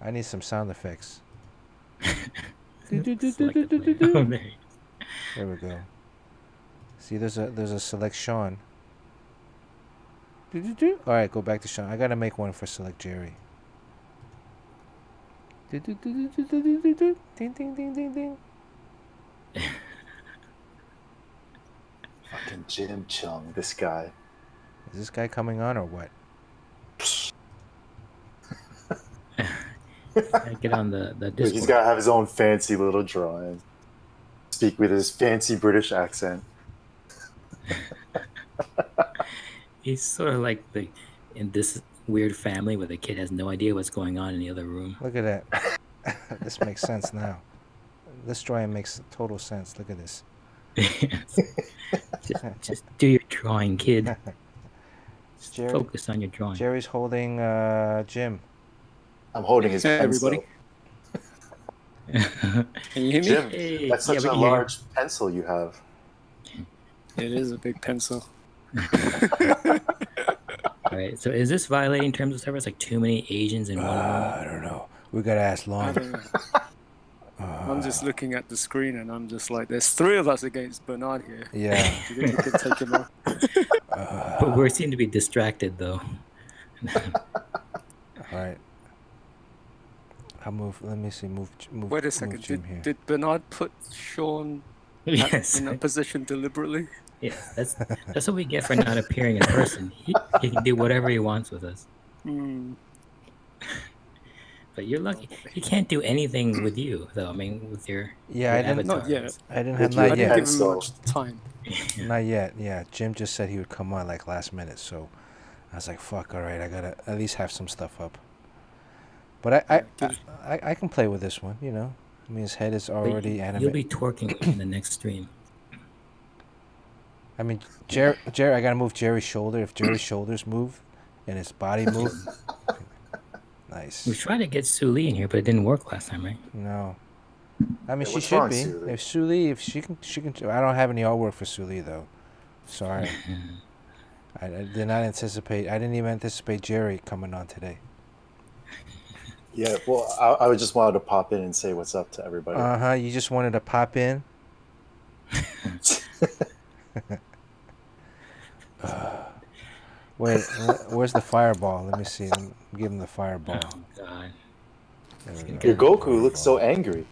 I need some sound effects. There we go. See, there's a select Sean. All right, go back to Sean. I gotta make one for select Jerry. Ding ding ding ding ding. Fucking Jim Cheung, this guy. Is this guy coming on or what? Get on the Discord. He's gotta have his own fancy little drawing. Speak with his fancy British accent. He's sort of like in this weird family where the kid has no idea what's going on in the other room. Look at that. This makes sense now. This drawing makes total sense. Look at this. just do your drawing, kid. Jerry, focus on your drawing. Jerry's holding Jim. I'm holding his pencil. Everybody. Can you hear me? Jim, Hey, that's such a large pencil you have. It is a big pencil. All right, so is this violating terms of service? Like too many Asians in one room? I don't know. We gotta ask Long. I don't know. I'm just looking at the screen and I'm just like, there's three of us against Bernard here. Yeah. Do you think we can take him on? But we seem to be distracted though. All right. I'll move. Let me see. Move. Wait a second. Jim here. Did Bernard put Sean Yes. in that position deliberately? Yeah, that's what we get for not appearing in person. He can do whatever he wants with us. But you're lucky. He can't do anything with you, though. I mean, with your I didn't. Not yet. I didn't have With not your yet. Give him much time. Not yet. Yeah, Jim just said he would come on like last minute, so I was like, "Fuck, all right, I gotta at least have some stuff up." But I can play with this one, you know. I mean, his head is already animated. You'll be twerking in the next stream. I mean, Jerry, I gotta move Jerry's shoulder. If Jerry's shoulders move, and his body move, nice. We tried to get Sue Lee in here, but it didn't work last time, right? No, I mean she what's should wrong, be. Sue Lee? If Sue Lee, if she can. I don't have any artwork for Sue Lee though. Sorry. I did not anticipate. I didn't even anticipate Jerry coming on today. Yeah, well, I just wanted to pop in and say what's up to everybody. You just wanted to pop in. Wait, where's the fireball? Let me see. Let me give him the fireball. Oh God. Your Goku looks so angry.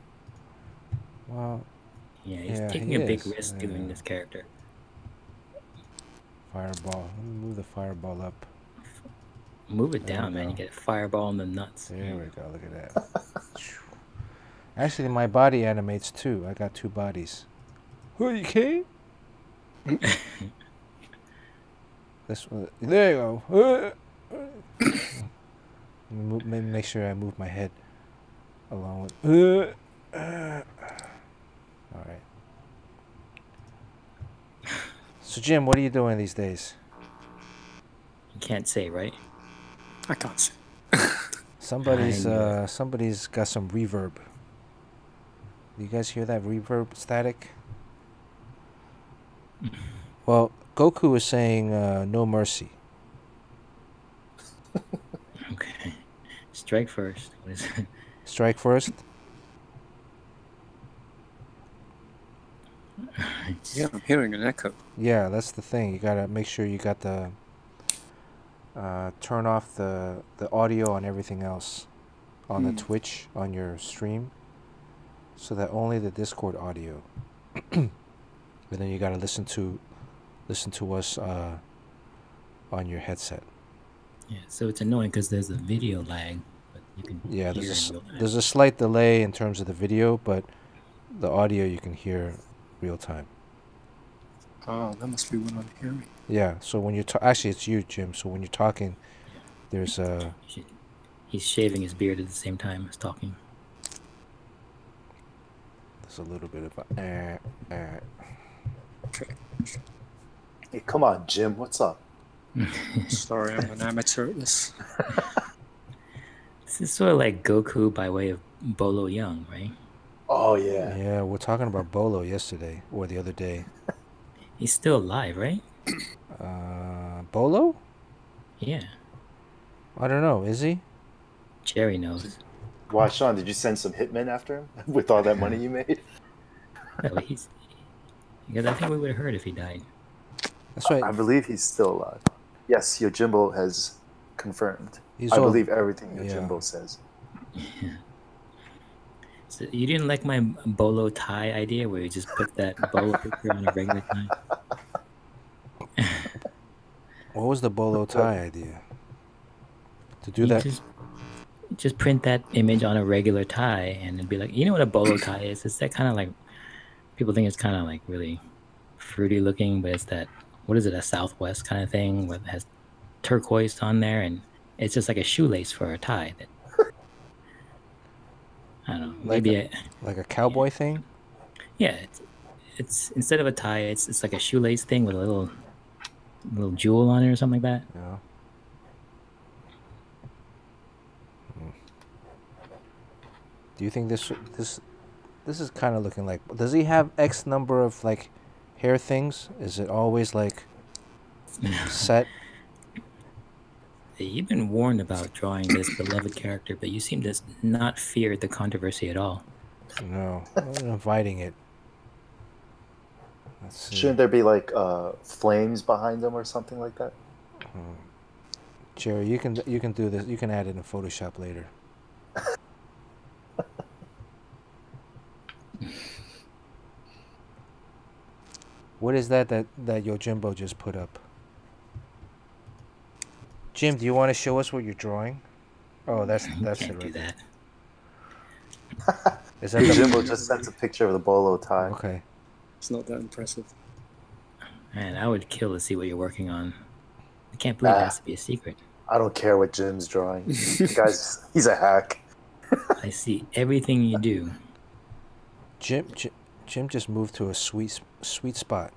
Well, Yeah, he's yeah, taking he a big is. risk Yeah. doing this character. Fireball. Let me move the fireball up. Move it There we down, man. go. You get a fireball in the nuts. There we go. Look at that. Actually, my body animates too. I got two bodies. Who are you kidding? This one. There you go. Let me make sure I move my head along with. All right. So Jim, what are you doing these days? You can't say, right? I can't see. Somebody's I knew somebody's got some reverb. You guys hear that reverb static? Well, Goku is saying no mercy. Okay. Strike first. What is it? Strike first. Yeah, I'm hearing an echo. Yeah, that's the thing. You gotta make sure you got the turn off the audio on everything else on the Twitch on your stream, so that only the Discord audio. And then you gotta listen to us on your headset. Yeah, so it's annoying because there's a video lag, but you can Yeah, hear in real time. there's a slight delay in terms of the video, but the audio you can hear real time. Oh, that must be when I'm hearing. Yeah, so when you're actually it's you, Jim. So when you're talking, there's He's shaving his beard at the same time as talking. there's a little bit of Okay. Hey, come on, Jim. What's up? Sorry, I'm an amateur at this. This is sort of like Goku by way of Bolo Young, right? Oh, yeah. Yeah, we're talking about Bolo yesterday or the other day. He's still alive, right? Bolo? Yeah. I don't know. Is he? Jerry knows. Why, Sean, did you send some hitmen after him with all that money you made? No, because I think we would have heard if he died. That's right. I believe he's still alive. Yes, Yojimbo has confirmed. He's I all- believe everything yeah. Yojimbo says. So you didn't like my bolo tie idea where you just put that bolo picture on a regular tie? What was the bolo tie idea? To do You that? just print that image on a regular tie and it'd be like, you know what a bolo tie is? It's that kind of like, people think it's kind of like really fruity looking, but it's that, what is it, a Southwest kind of thing where it has turquoise on there, and it's just like a shoelace for a tie. That I don't know, maybe like a cowboy thing? yeah, it's instead of a tie, it's like a shoelace thing with a little jewel on it or something like that. Yeah. Do you think this is kind of looking like? Does he have X number of like hair things? Is it always like set? You've been warned about drawing this beloved character, but you seem to not fear the controversy at all. No, I'm not inviting it. Let's see. Shouldn't there be like flames behind him or something like that? Jerry, you can do this. You can add it in Photoshop later. What is that Yojimbo just put up? Jim, do you want to show us what you're drawing? Oh, that's You it can't do right there. that. Is that the, Yojimbo just sent a picture of the bolo tie. okay? It's not that impressive. Man, I would kill to see what you're working on. I can't believe it has to be a secret. I don't care what Jim's drawing. The guy's he's a hack. I see everything you do. Jim just moved to a sweet spot.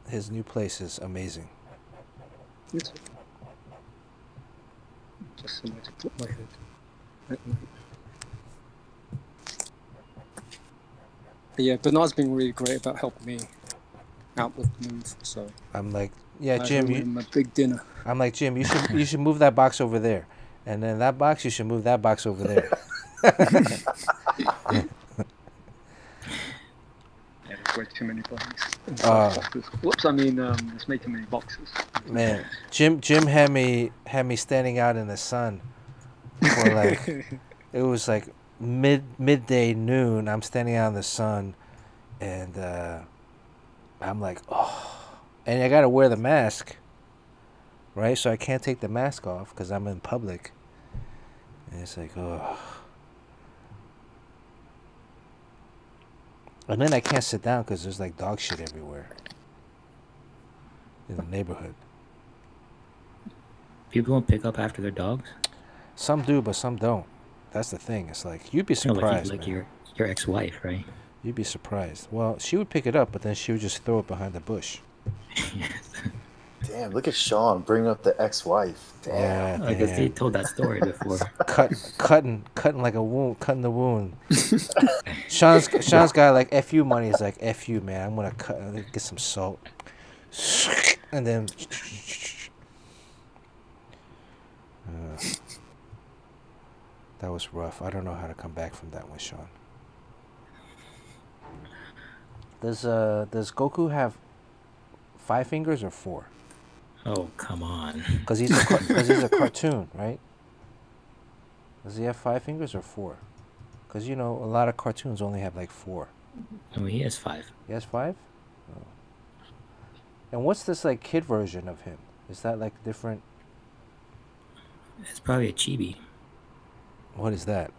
His new place is amazing. It's okay. Just somewhere to put my head. But yeah, Bernard's been really great about helping me out with the move. So I'm like Yeah, I Jim. owe him a big dinner. I'm like, Jim, you should move that box over there, and then that box you should move that box over there. Yeah, there's way too many boxes. Boxes. Whoops, I mean, there's way too many boxes. Man, Jim had me standing out in the sun for like it was like midday noon. I'm standing out in the sun, and I'm like, oh, and I gotta wear the mask, right? So I can't take the mask off because I'm in public, and it's like, oh. And then I can't sit down because there's like dog shit everywhere in the neighborhood. People don't pick up after their dogs. Some do, but some don't. That's the thing. It's like you'd be surprised. Like your ex-wife, right? You'd be surprised. Well, she would pick it up, but then she would just throw it behind the bush. Damn, look at Sean bringing up the ex-wife. Damn. Yeah, I guess he told that story before. cutting like a wound, cutting the wound. Sean's got like FU money. He's like, FU, man. I'm gonna get some salt, and then. That was rough. I don't know how to come back from that one, Sean. Does Goku have 5 fingers or 4? Oh, come on. Because he's a cartoon, right? Does he have 5 fingers or 4? Because a lot of cartoons only have like 4. Oh, he has 5. He has 5? Oh. And what's this like kid version of him? Is that like different? It's probably a chibi. What is that?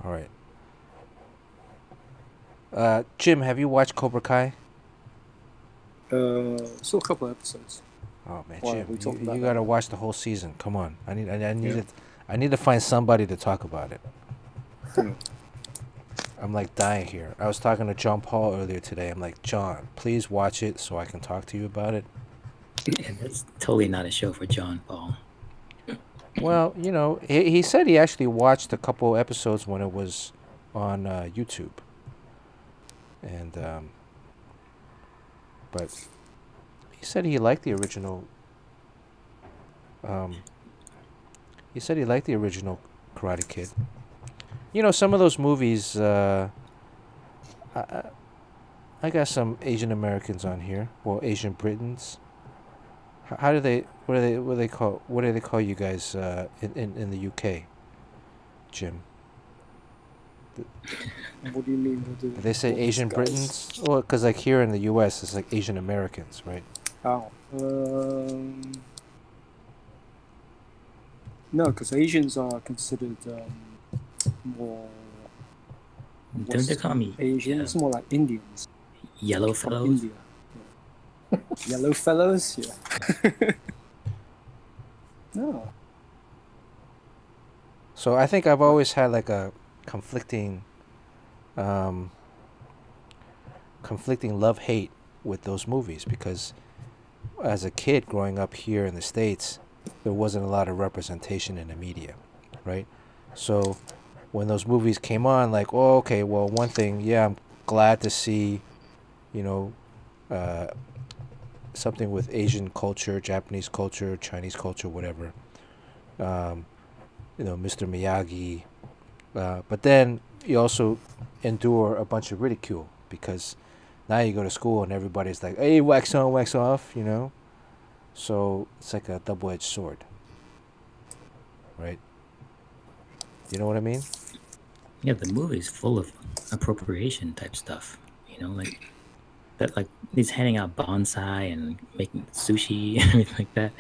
All right. Jim, have you watched Cobra Kai? Saw a couple episodes. Oh man, Why, Jim, we talked about you that. gotta watch the whole season. Come on, I need to find somebody to talk about it. I'm like dying here. I was talking to John Paul earlier today. I'm like, John, please watch it so I can talk to you about it. And that's totally not a show for John Paul. Well, he said he actually watched a couple episodes when it was on YouTube. And but he said he liked the original. He said he liked the original Karate Kid. Some of those movies. I got some Asian Americans on here. Well, Asian Britons. How do they? What do they call you guys in the UK, Jim? What do you mean? They say Asian Britons? Well, because like here in the U.S., it's like Asian Americans, right? Oh. No, because Asians are considered more. Don't they call me Asian? It's more like Indians. Yellow From fellows? India. Yeah. Yellow fellows? Yeah. No. So I think I've always had like a conflicting love-hate with those movies because as a kid growing up here in the States, there wasn't a lot of representation in the media, right? So when those movies came on, like, oh, okay, well, one thing, yeah, I'm glad to see, something with Asian culture, Japanese culture, Chinese culture, whatever. Mr. Miyagi. But then you also endure a bunch of ridicule because now you go to school and everybody's like, hey, wax on, wax off, So it's like a double-edged sword. Right? You know what I mean? Yeah, the movie's full of appropriation type stuff. Like that, like he's handing out bonsai and making sushi and everything like that.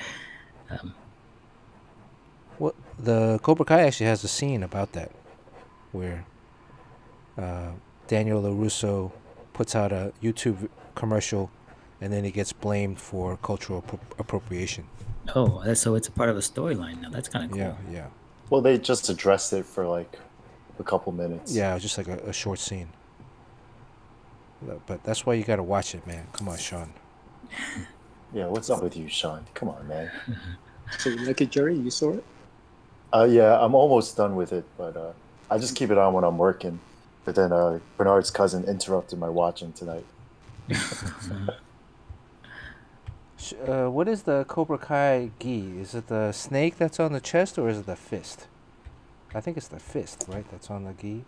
Well, the Cobra Kai actually has a scene about that, where Daniel LaRusso puts out a YouTube commercial, and then he gets blamed for cultural appropriation. Oh, so it's a part of a storyline now. That's kind of cool. Yeah. Well, they just addressed it for like a couple minutes. Yeah, it was just like a short scene. But that's why you gotta watch it, man. Come on, Sean. Yeah, what's up with you, Sean? Come on, man. So you like it, Jerry? You saw it? Yeah, I'm almost done with it, but I just keep it on when I'm working. But then Bernard's cousin interrupted my watching tonight. What is the Cobra Kai gi? Is it the snake that's on the chest, or is it the fist? I think it's the fist, right? That's on the gi.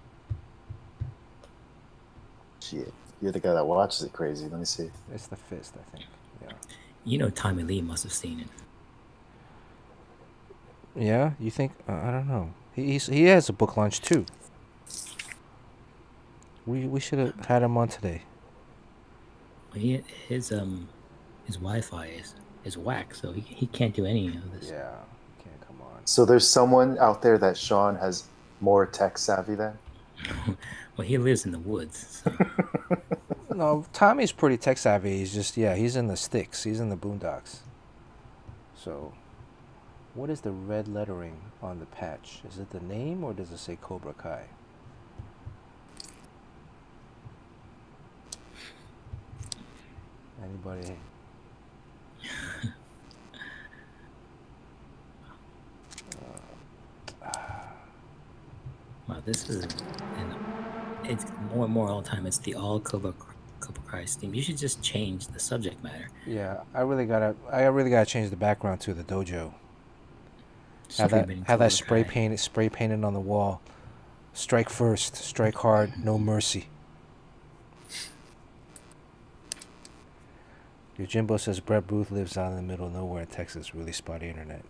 Shit, you're the guy that watches it crazy. Let me see. It's the fist, I think. Yeah. You know, Tommy Lee must have seen it. Yeah, you think? I don't know. He has a book launch too. We should have had him on today. His Wi-Fi is whack, so he can't do any of this. Yeah, can't come on. So there's someone out there that Sean has more tech savvy than? Well, he lives in the woods. So. No, Tommy's pretty tech savvy. He's just, he's in the sticks. He's in the boondocks. So, what is the red lettering on the patch? Is it the name, or does it say Cobra Kai? Anybody? Wow, this is, and it's more and more all the time. It's the all Cobra Kai Steam. You should just change the subject matter. Yeah, I really gotta change the background to the dojo. Have that spray painted on the wall. Strike first, strike hard, no mercy. Your Jimbo says Brett Booth lives out in the middle of nowhere in Texas. Really spotty internet.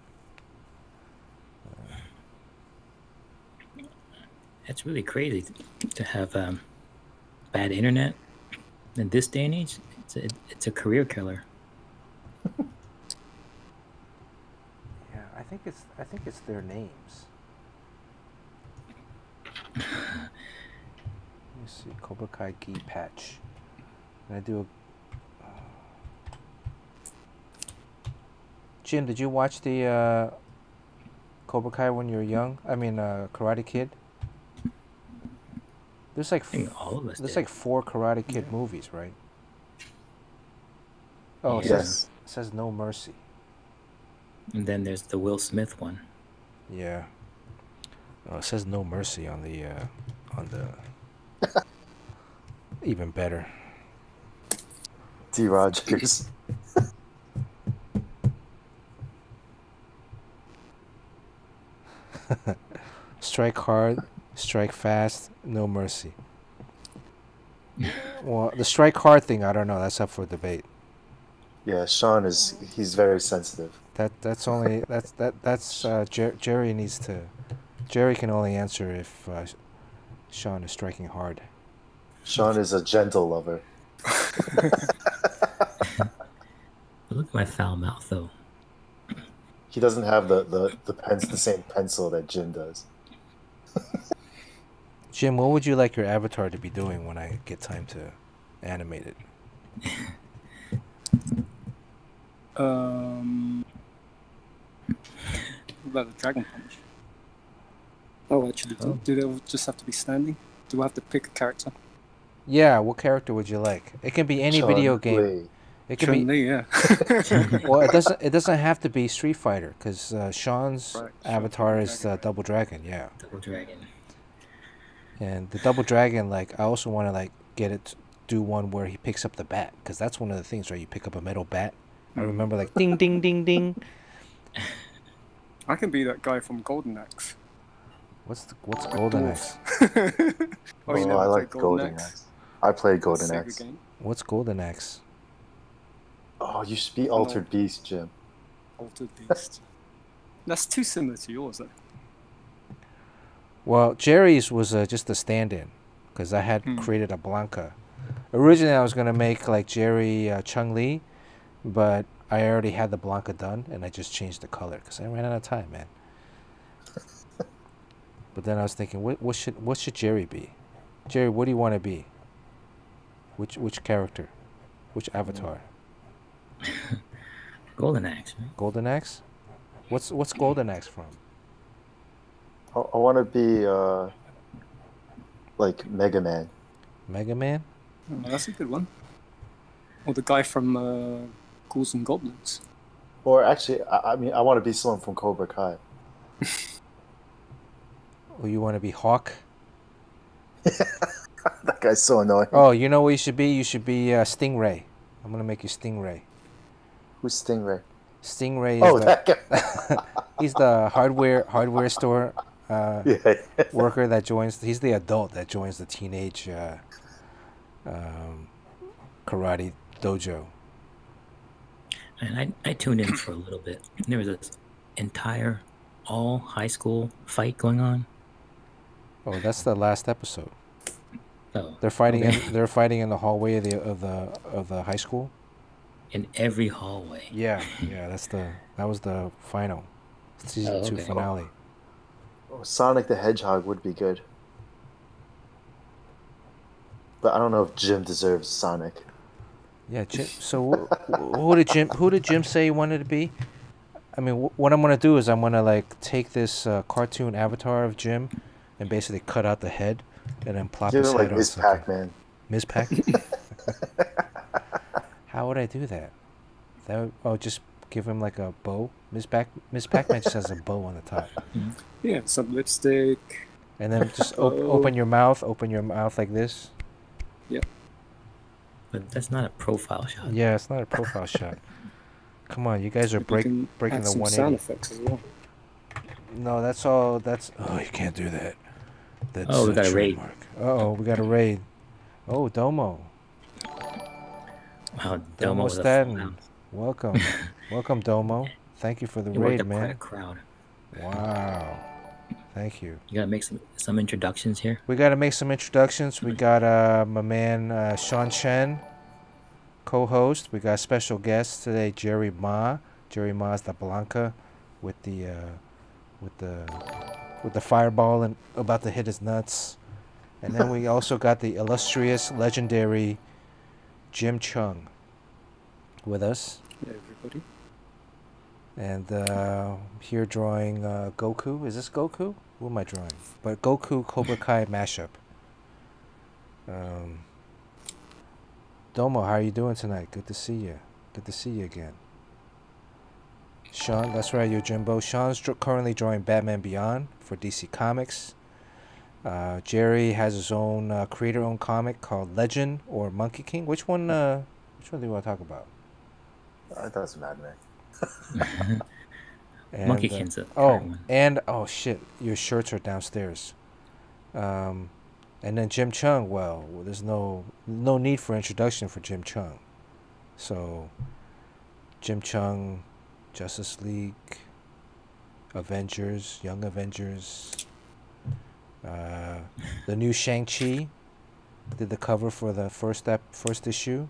It's really crazy to have bad internet in this day and age. It's a career killer. Yeah, I think it's their names. Let me see, Cobra Kai gi patch. Can I do a? Jim, did you watch the Cobra Kai when you were young? I mean, Karate Kid. There's like all of us there's did. like 4 Karate Kid movies, right? Oh, Yes. It says No Mercy. And then there's the Will Smith one. Yeah. Oh, it says No Mercy on the even better. D. Rogers. Strike hard, strike fast, no mercy. Well, the strike hard thing, I don't know. That's up for debate. Yeah, Sean he's very sensitive. Jerry needs to. Jerry can only answer if Sean is striking hard. Sean is a gentle lover. Look at my foul mouth, though. He doesn't have the same pencil that Jim does. Jim, what would you like your avatar to be doing when I get time to animate it? What about the Dragon Punch? Oh, actually, do they just have to be standing? Do I have to pick a character? Yeah, what character would you like? It can be any video game. Lee. It can be. Chun-Li, yeah. Well, it doesn't have to be Street Fighter, because Sean's avatar is Double Dragon. Yeah. Double Dragon. And the Double Dragon, like, I also want to like get it to do one where he picks up the bat, because that's one of the things, right? You pick up a metal bat. I remember like ding ding ding ding. I can be that guy from Golden Axe. What's Golden Axe? Oh, you I never like played Golden Axe. I played Golden Sega Axe. game? What's Golden Axe? Oh, you should be Altered Beast, Jim. Altered Beast. That's too similar to yours, though. Well, Jerry's was just a stand-in, because I had created a Blanca. Originally, I was gonna make like Jerry Chung Lee, but I already had the Blanca done, and I just changed the color because I ran out of time, man. But then I was thinking, what should Jerry be? Jerry, what do you want to be? Which character? Which avatar? Golden Axe, right? Golden Axe? What's Golden Axe from? I want to be like Mega Man. Mega Man? Oh, that's a good one. Or the guy from Ghouls and Goblins. Or actually, I mean, I want to be someone from Cobra Kai. Or you want to be Hawk? That guy's so annoying. Oh, you know what you should be? You should be Stingray. I'm gonna make you Stingray. Who's Stingray? Stingray is That guy. he's the hardware store Yeah. worker that joins. He's the adult that joins the teenage karate dojo. And I tuned in for a little bit. There was this entire all high school fight going on. Oh, that's the last episode. Oh, They're fighting okay. they're fighting in the hallway of the high school. In every hallway. Yeah, that was the final season 2 okay. finale. Oh, Sonic the Hedgehog would be good. But I don't know if Jim deserves Sonic. Yeah, Jim, so who did Jim say he wanted to be? I mean, what I'm gonna do is I'm gonna like take this cartoon avatar of Jim, and basically cut out the head, and then plop Give his him head like on Miss something. Pac-Man. Miss Pac. How would I do that? Just give him like a bow. Miss Pac-Man just has a bow on the top, Yeah, some lipstick. and then just open your mouth like this. Yep. But that's not a profile shot. Yeah, it's not a profile shot. Come on, you guys are breaking add the some 180. sound effects as well. No, that's all. You can't do that. That's Oh, we got a raid. Oh, we got a raid. Oh, Domo. Wow, Domo Domo was a full Staten. house. Welcome. Welcome, Domo. Thank you for the You worked raid, up quite a man. crowd. Wow. Thank you. You gotta make some introductions here. We got to make some introductions. We got my man Chen, co-host. We got special guest today, Jerry Ma. Jerry Ma is the Blanca with the fireball and about to hit his nuts. And then we also got the illustrious, legendary Jim Cheung with us. Yeah, everybody. And here drawing Goku. Is this Goku? Who am I drawing? But Goku Cobra Kai mashup. Domo, how are you doing tonight? Good to see you. Good to see you again. Sean, that's right, you're Jimbo. Sean's currently drawing Batman Beyond for DC Comics. Jerry has his own creator-owned comic called Legend or Monkey King. Which one do you want to talk about? It doesn't matter. And, Monkey King's a current one. and oh shit, your shirts are downstairs. And then Jim Cheung. Well, there's no need for introduction for Jim Cheung. So, Jim Cheung, Justice League, Avengers, Young Avengers, the new Shang-Chi, did the cover for the first issue.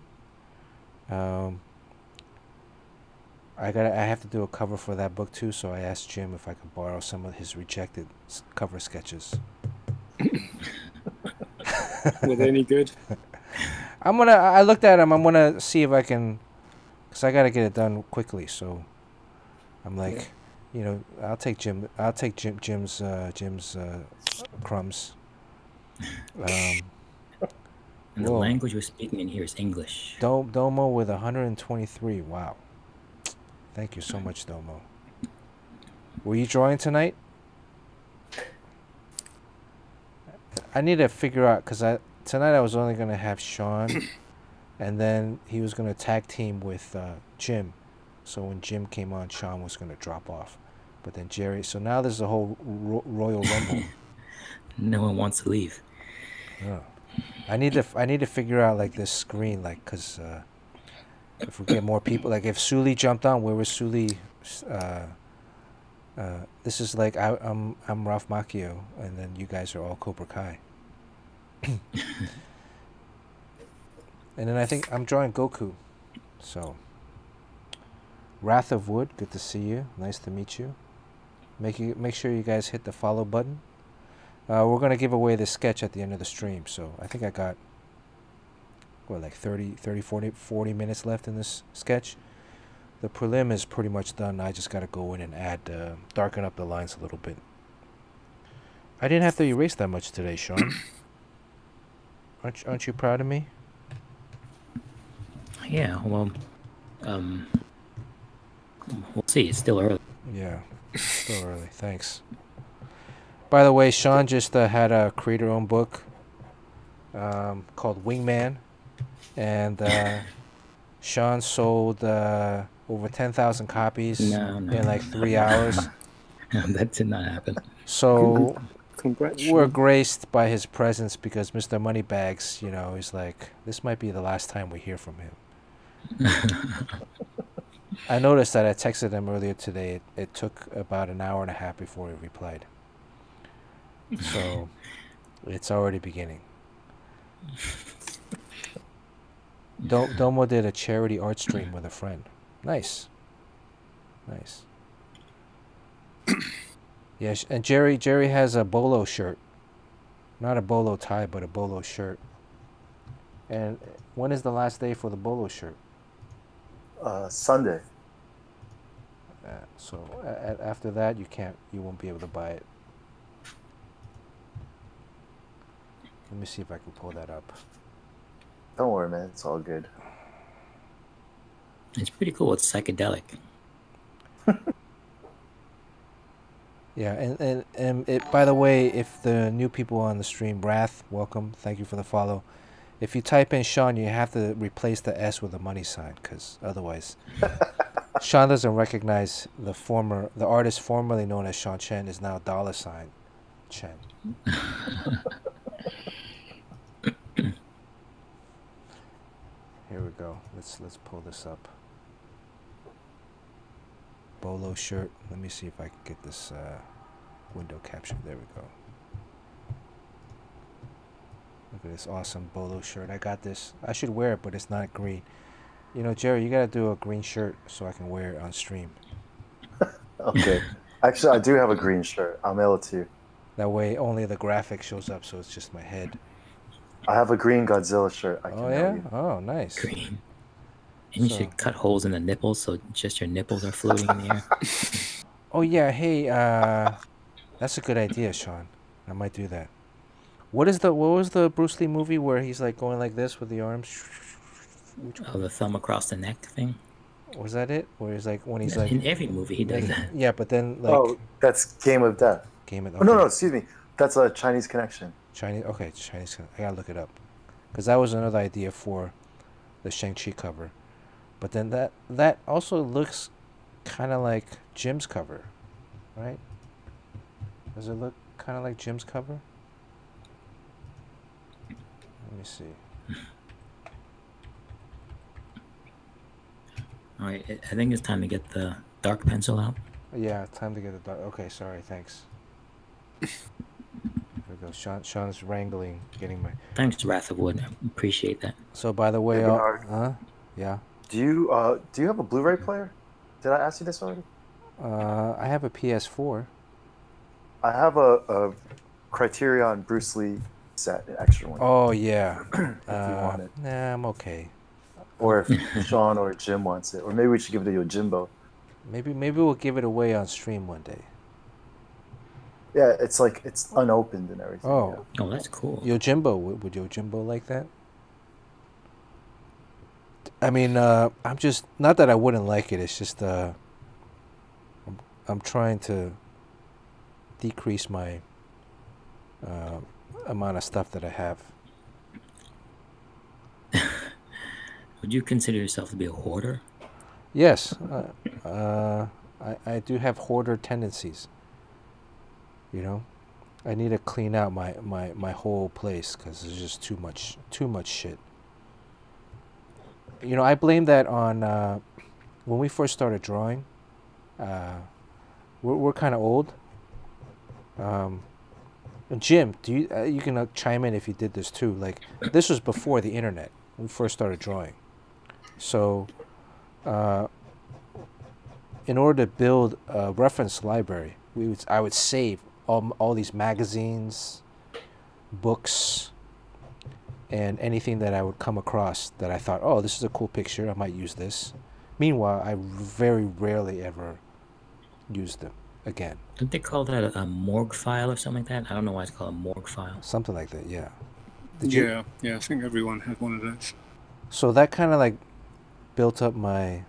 I have to do a cover for that book too, so I asked Jim if I could borrow some of his rejected cover sketches. Were they any good? I looked at them. I'm gonna see if I can, cause I gotta get it done quickly. So, I'm like, I'll take Jim's crumbs. And the language we're speaking in here is English. Domo with 123. Wow. Thank you so much, Domo. Were you drawing tonight? I need to figure out, because tonight I was only going to have Sean, and then he was going to tag team with Jim. So when Jim came on, Sean was going to drop off. But then Jerry, so now there's a whole Royal Rumble. No one wants to leave. Oh. I need to figure out like this screen, like, because if we get more people, like if Sully jumped on, where was Sully? This is like I'm Ralph Macchio, and then you guys are all Cobra Kai. And then I think I'm drawing Goku. So, Wrath of Wood, good to see you. Nice to meet you. Make sure you guys hit the follow button. We're gonna give away this sketch at the end of the stream, so I think I got like 40 minutes left in this sketch. The prelim is pretty much done. I just gotta go in and add darken up the lines a little bit. I didn't have to erase that much today, Sean. Aren't you proud of me? Yeah, well, we'll see. It's still early. Yeah, still early. Thanks. By the way, Sean just had a creator-owned book called Wingman, and Sean sold over 10,000 copies in like 3 hours. That did not happen. So Congrats, we're Sean. graced by his presence because Mr. Moneybags, you know, he's like, this might be the last time we hear from him. I noticed that I texted him earlier today. It took about an hour and a half before he replied. So it's already beginning. Domo did a charity art stream with a friend. Nice. Nice. Yeah, and Jerry has a bolo shirt. Not a bolo tie, but a bolo shirt. And when is the last day for the bolo shirt? Sunday. So after that, you won't be able to buy it. Let me see if I can pull that up. Don't worry, man. It's all good. It's pretty cool. It's psychedelic. Yeah, and by the way, if the new people on the stream, Wrath, welcome. Thank you for the follow. If you type in Sean, you have to replace the S with a money sign, because otherwise, Sean doesn't recognize the artist formerly known as Sean Chen is now $ Chen. Here we go. Let's pull this up. Bolo shirt. Let me see if I can get this window capture. There we go. Look at this awesome bolo shirt. I got this. I should wear it, but it's not green. You know, Jerry, you gotta do a green shirt so I can wear it on stream. Okay. Actually, I do have a green shirt. I'll mail it to you. That way, only the graphic shows up, so it's just my head. I have a green Godzilla shirt. I can mail you. Oh, nice. Green. And you should cut holes in the nipples so just your nipples are floating in the air. Oh yeah, hey, that's a good idea, Sean. I might do that. What was the Bruce Lee movie where he's like going like this with the arms? Oh, the thumb across the neck thing? Was that it? Where he's like when he's like in every movie he does that. Yeah, but then like Oh, that's Game of Death. Game of Oh, no, excuse me. That's a Chinese Connection. Chinese. Okay, Chinese. I gotta look it up, because that was another idea for the Shang-Chi cover. But then that also looks kind of like Jim's cover, right? Does it look kind of like Jim's cover? Let me see. All right, I think it's time to get the dark pencil out. Yeah, time to get the dark. Okay, sorry, thanks. There we go. Sean's wrangling, getting my. Thanks, Wrath of Wood. I appreciate that. So by the way, yeah. Do you have a Blu-ray player? Did I ask you this already? I have a PS4. I have a Criterion Bruce Lee set, an extra one. Oh yeah. If you want it. Nah, I'm okay. Or if Sean or Jim wants it, or maybe we should give it to you, Jimbo. Maybe we'll give it away on stream one day. Yeah, it's unopened and everything. Oh, Oh, that's cool. Yojimbo, would Yojimbo like that? I mean, I'm just not that I wouldn't like it. It's just I'm trying to decrease my amount of stuff that I have. Would you consider yourself to be a hoarder? Yes, I do have hoarder tendencies. You know, I need to clean out my whole place because there's just too much shit. You know, I blame that on when we first started drawing. We're kind of old. And Jim, do you can chime in if you did this too. Like this was before the internet. When we first started drawing, so in order to build a reference library, I would save all these magazines, books, and anything that I would come across that I thought, oh, this is a cool picture, I might use this. Meanwhile, I very rarely ever used them again. Don't they call that a morgue file or something like that? I don't know why it's called a morgue file. Something like that, yeah. Yeah, I think everyone had one of those. So that kind of like built up my...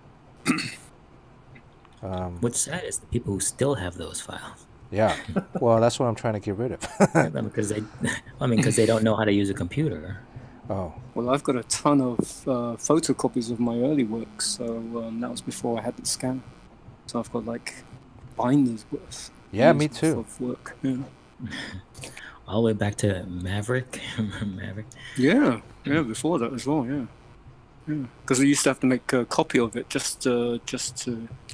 What's sad is the people who still have those files. Yeah. Well, that's what I'm trying to get rid of. Because because they don't know how to use a computer. Oh. Well, I've got a ton of photocopies of my early work, so that was before I had the scanner. So I've got like binders worth. Yeah, me worth too. Of work. Yeah. All the way back to Maverick. Maverick. Yeah, before that as well. Yeah. Because I used to have to make a copy of it just to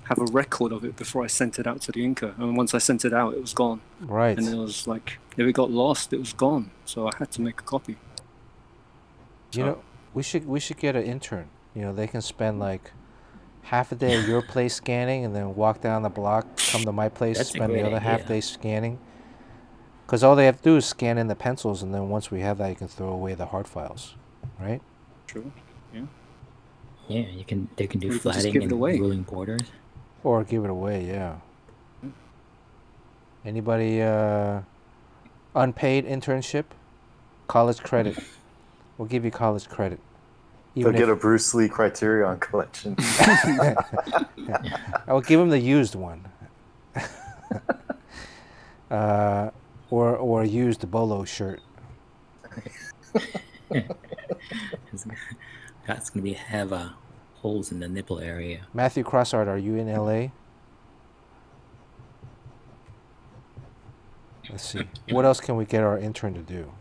have a record of it before I sent it out to the inker. And once I sent it out, it was gone. Right. And it was like, if it got lost, it was gone. So I had to make a copy. You know, we should get an intern. You know, they can spend like half a day at your place scanning, and then walk down the block, come to my place, That's a spend the great other half idea. day scanning. Because all they have to do is scan in the pencils, and then once we have that, you can throw away the hard files, right? True. Yeah. Yeah, they can do Or you can just flatting give it and away. ruling borders. Or give it away, yeah. Anybody unpaid internship? College credit. We'll give you college credit. They'll get a Bruce Lee Criterion collection. I will give him the used one. Or a used Bolo shirt. It's gonna have holes in the nipple area. Matthew Crossart, are you in LA? Let's see. What else can we get our intern to do?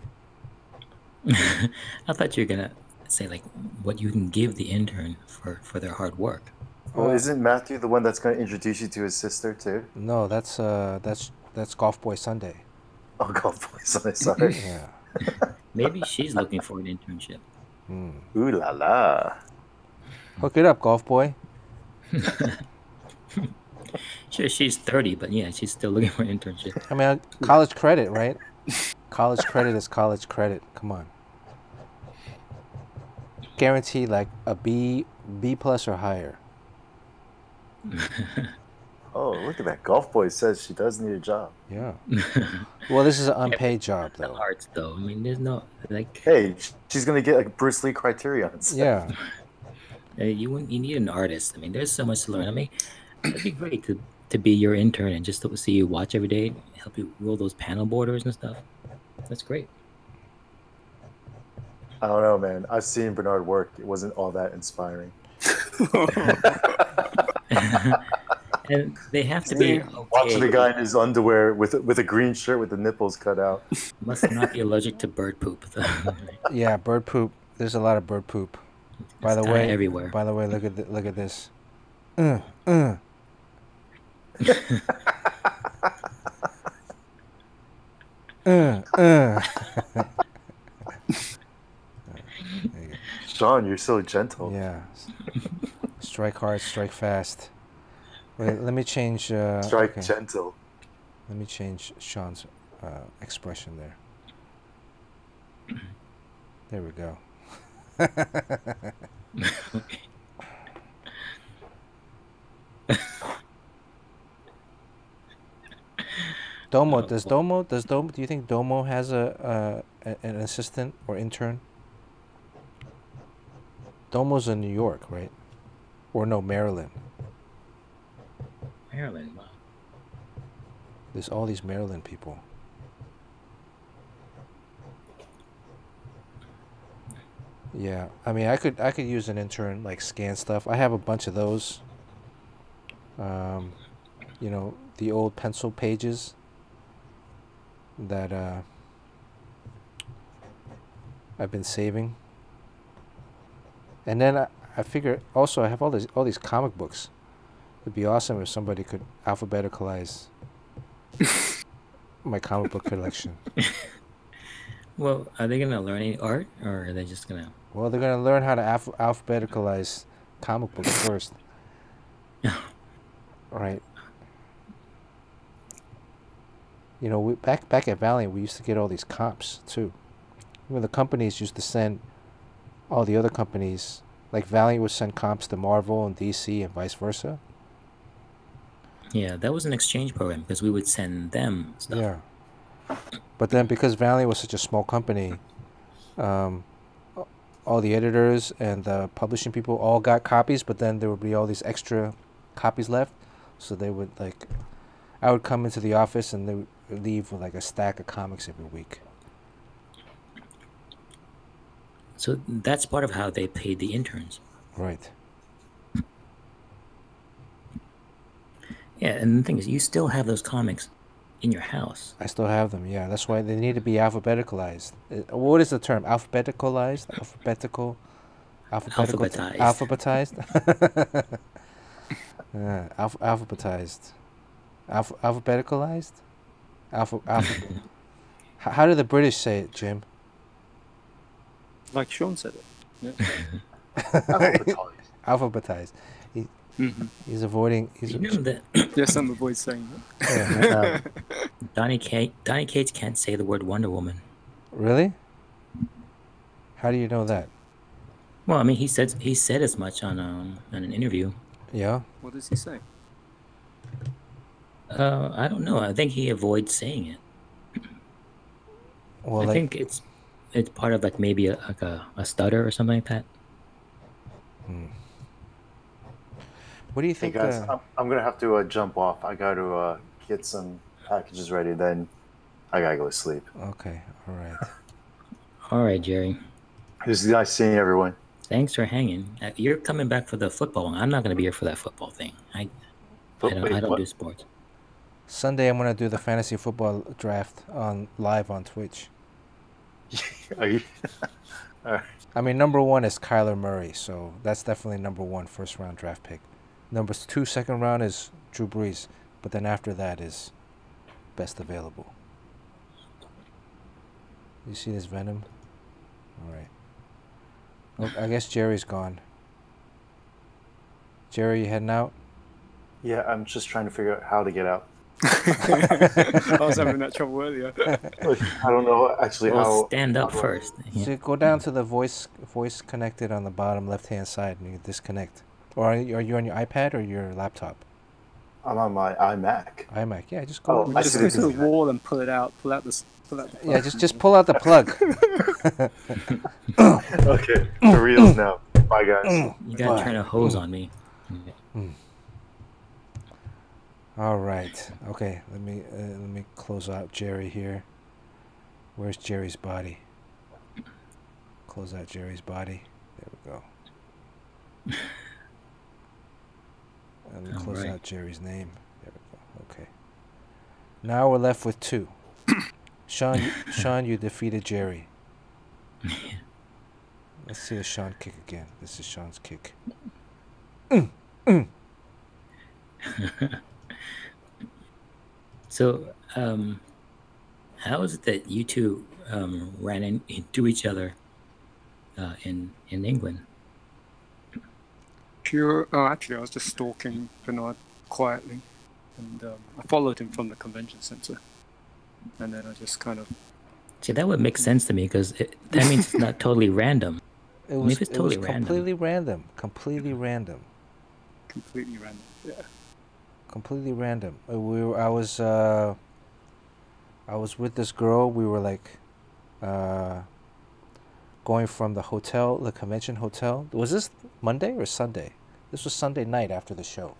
I thought you were gonna say like what you can give the intern for their hard work. Well, isn't Matthew the one that's going to introduce you to his sister too? No, that's Golf Boy Sunday. Oh, Golf Boy Sunday, sorry. Yeah. Maybe she's looking for an internship. Ooh la la. Hook it up, Golf Boy. Sure, she's 30, but yeah, she's still looking for an internship. I mean, college credit, right? College credit is college credit. Come on. Guaranteed like a B plus or higher. Oh, look at that. Golf Boy says she does need a job. Yeah. Well, this is an unpaid job, The though. arts, though. I mean, there's no like. Hey, she's going to get like Bruce Lee Criterions. Yeah. You need an artist. I mean, there's so much to learn. I mean, it'd be great to be your intern and just to see you watch every day, help you roll those panel borders and stuff. That's great. I don't know, man. I've seen Bernard work. It wasn't all that inspiring. And they have to be okay. Watching the guy in his underwear with a green shirt with the nipples cut out. Must not be allergic to bird poop. Yeah, bird poop. There's a lot of bird poop. By the It's way, everywhere. By the way, look at this. Sean, you're so gentle. Yeah. Strike hard, strike fast. Wait, let me change. Strike okay. gentle. Let me change Sean's expression there. There we go. Domo, do you think Domo has an assistant or intern? Domo's in New York, right? Or no, Maryland. Maryland, wow. There's all these Maryland people. Yeah, I mean, I could use an intern, like scan stuff. I have a bunch of those. You know, the old pencil pages that I've been saving. And then I figure also I have all these comic books. It'd be awesome if somebody could alphabeticalize my comic book collection. Well, are they gonna learn any art, or are they just gonna? Well, they're gonna learn how to alphabeticalize comic books first. Right. You know, back at Valiant, we used to get all these comps too. You know, the companies used to send all the other companies, like Valiant would send comps to Marvel and DC and vice versa. Yeah, that was an exchange program because we would send them stuff. Yeah. But then because Valiant was such a small company, all the editors and the publishing people all got copies, but then there would be all these extra copies left. So they would like, I would come into the office and they would leave with like a stack of comics every week. So that's part of how they paid the interns. Right. Yeah, and the thing is, you still have those comics in your house. I still have them, yeah. That's why they need to be alphabeticalized. What is the term? Alphabeticalized? Alphabetized. Alphabetized? Alphabetized. Alphabeticalized? How do the British say it, Jim? Like Sean said it. Yeah. Alphabetized. He's avoiding. You know that Yes, I'm avoid saying that. Donny Cates can't say the word Wonder Woman. Really? How do you know that? Well, I mean, he said as much on an interview. Yeah. What does he say? I don't know. I think he avoids saying it. Well, I think it's part of like maybe a stutter or something like that. What do you Hey think? guys, I'm gonna have to jump off. I got to get some packages ready. Then I gotta go to sleep. Okay. All right. All right, Jerry. It was nice seeing everyone. Thanks for hanging. You're coming back for the football. I'm not going to be here for that football thing. I don't do sports. Sunday, I'm gonna do the fantasy football draft live on Twitch. Are you? All right. I mean, number 1 is Kyler Murray, so that's definitely number 1 first round draft pick. Number 2 second round is Drew Brees, but then after that is best available. You see this Venom? All right. Oh, I guess Jerry's gone. Jerry, you heading out? Yeah, I'm just trying to figure out how to get out. I was having that trouble earlier. I don't know actually Well, how. stand up first. Yeah. So go down to the voice connected on the bottom left-hand side and you disconnect. Or are you on your iPad or your laptop? I'm on my iMac. iMac, yeah, just go. Oh, I Just see go the to the disconnect. wall and pull it out. Pull out the plug. Yeah, just pull out the plug. Okay, for reals now. Bye, guys. You got to turn a hose on me. All right. Okay. Let me close out Jerry here. Where's Jerry's body? Close out Jerry's body. There we go. And we close out Jerry's name. There we go. Okay. Now we're left with 2. Sean, you defeated Jerry. Let's see a Sean kick again. This is Sean's kick. So, how is it that you two ran into each other in England? Actually, I was just stalking Bernard quietly, and I followed him from the convention center, and then I just kind of. See, that would make sense to me because that means it's not totally random. It was totally completely random. Completely random. Completely random. Yeah. Completely random. I was with this girl. We were like going from the convention hotel. Was this Monday or Sunday? This was Sunday night after the show.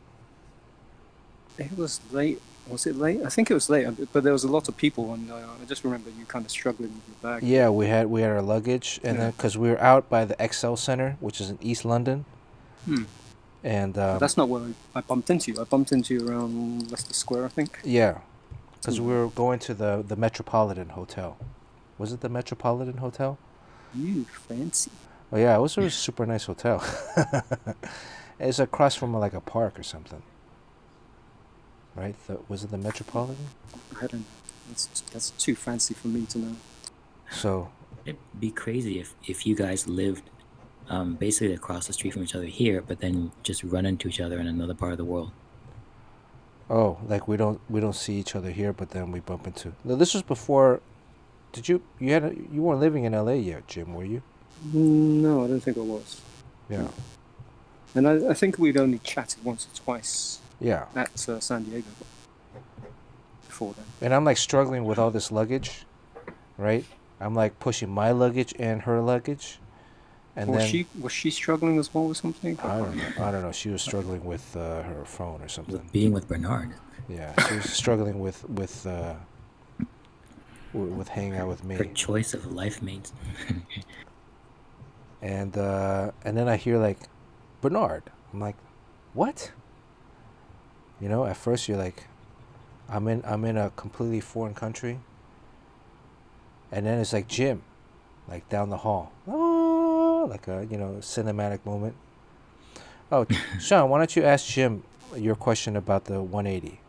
It was late. Was it late? I think it was late, but there was a lot of people, and I just remember you kind of struggling with your bag. Yeah, we had our luggage, and then because we were out by the XL Center, which is in East London. And that's not where I bumped into you. I bumped into you around Leicester Square, I think. Yeah, because we were going to the Metropolitan Hotel. Was it the Metropolitan Hotel? You fancy. Oh yeah, it was a super nice hotel. It's across from like a park or something. Right? Was it the Metropolitan? I don't know. That's too fancy for me to know. So It'd be crazy if you guys lived basically across the street from each other here, but then just run into each other in another part of the world. oh, like we don't see each other here, but then we bump into. No, this was before. Did you weren't living in LA yet, Jim? Were you? No, I don't think I was. Yeah. And I think we'd only chatted once or twice Yeah. at San Diego before then. And I'm like struggling with all this luggage, right? I'm like pushing my luggage and her luggage, And was then she struggling as well with something? I don't know. I don't know. She was struggling with her phone or something. With being with Bernard. Yeah, she was struggling with hanging out with Her me. choice of life mates. And then I hear like, Bernard. I'm like, what? You know, at first you're like, I'm in a completely foreign country. And then it's like Jim, like down the hall. Oh, like a, you know, cinematic moment. Oh, Sean, why don't you ask Jim your question about the 180?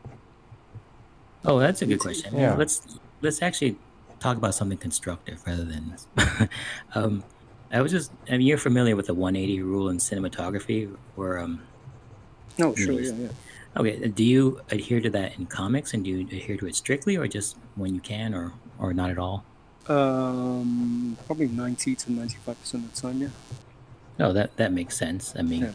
Oh, that's a good question. Yeah. Let's actually talk about something constructive rather than this. I mean, you're familiar with the 180 rule in cinematography, where No, sure, yeah. Okay, do you adhere to that in comics, and do you adhere to it strictly, or just when you can, or not at all? Probably 90 to 95% of the time, yeah. No, that makes sense. I mean,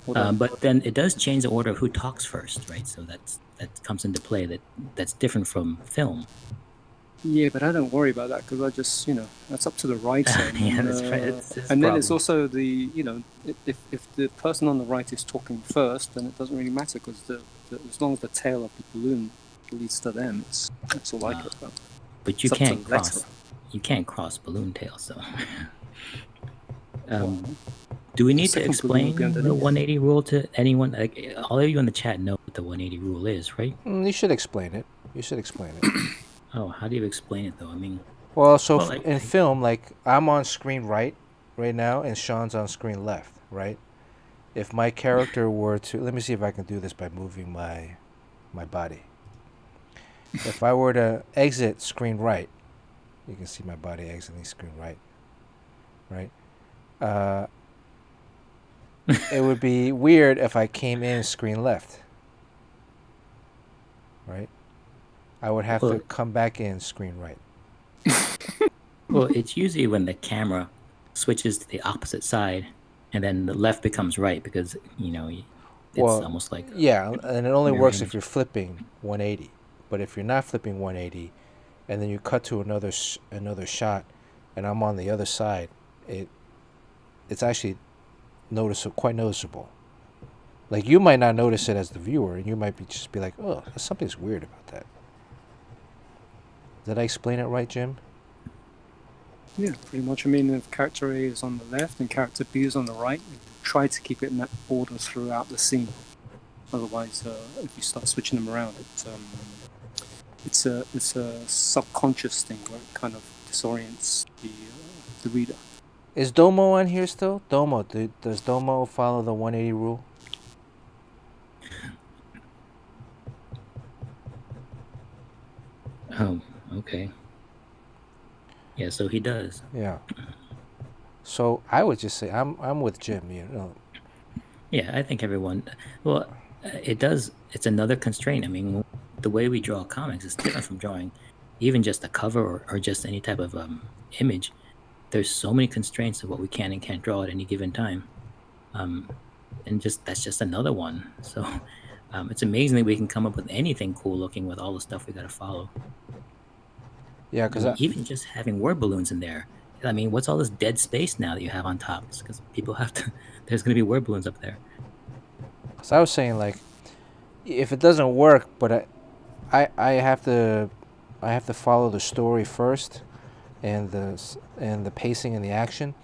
Yeah. but then it does change the order of who talks first, right? So that comes into play. That's different from film. Yeah, but I don't worry about that because I just, you know, that's up to the writer. Yeah, that's right. It's his and then it's problem. also the, you know, if the person on the right is talking first, then it doesn't really matter because as long as the tail of the balloon leads to them, that's all I care about. But you It's up to can't the cross. letter. You can't cross balloon tails, so. Do we need to second balloon will explain be the underneath. 180 rule to anyone? Like, all of you in the chat know what the 180 rule is, right? You should explain it. You should explain it. Oh, how do you explain it though? I mean, Well, so Well, in film, like I'm on screen right now, and Sean's on screen left, right? If my character were to, let me see if I can do this by moving my body. If I were to exit screen right, you can see my body exiting screen right, right? It would be weird if I came in screen left, right? I would have to come back in screen right. well, it's usually when the camera switches to the opposite side, and then the left becomes right because, you know, it's almost like yeah, and it only mirror works image. if you're flipping 180. But if you're not flipping 180, and then you cut to another shot, and I'm on the other side, it's actually quite noticeable. Like you might not notice it as the viewer, and you might just be like, "Oh, something's weird about that." Did I explain it right, Jim? Yeah, pretty much. I mean, if character A is on the left and character B is on the right, try to keep it in that order throughout the scene. Otherwise, if you start switching them around, it's a subconscious thing where it kind of disorients the reader. Is Domo on here still? Domo, does Domo follow the 180 rule? Oh, okay. Yeah, so he does. Yeah. So I would just say I'm with Jim. You know. Yeah, I think everyone. Well, it does. It's another constraint. I mean, the way we draw comics is different from drawing even just a cover or just any type of image. There's so many constraints of what we can and can't draw at any given time, and that's just another one. So it's amazing that we can come up with anything cool looking with all the stuff we got to follow. Yeah, because even just having word balloons in there. I mean, what's all this dead space now that you have on top? It's because people have to. There's going to be word balloons up there. So I was saying, like, if it doesn't work, but I have to follow the story first, and the pacing and the action,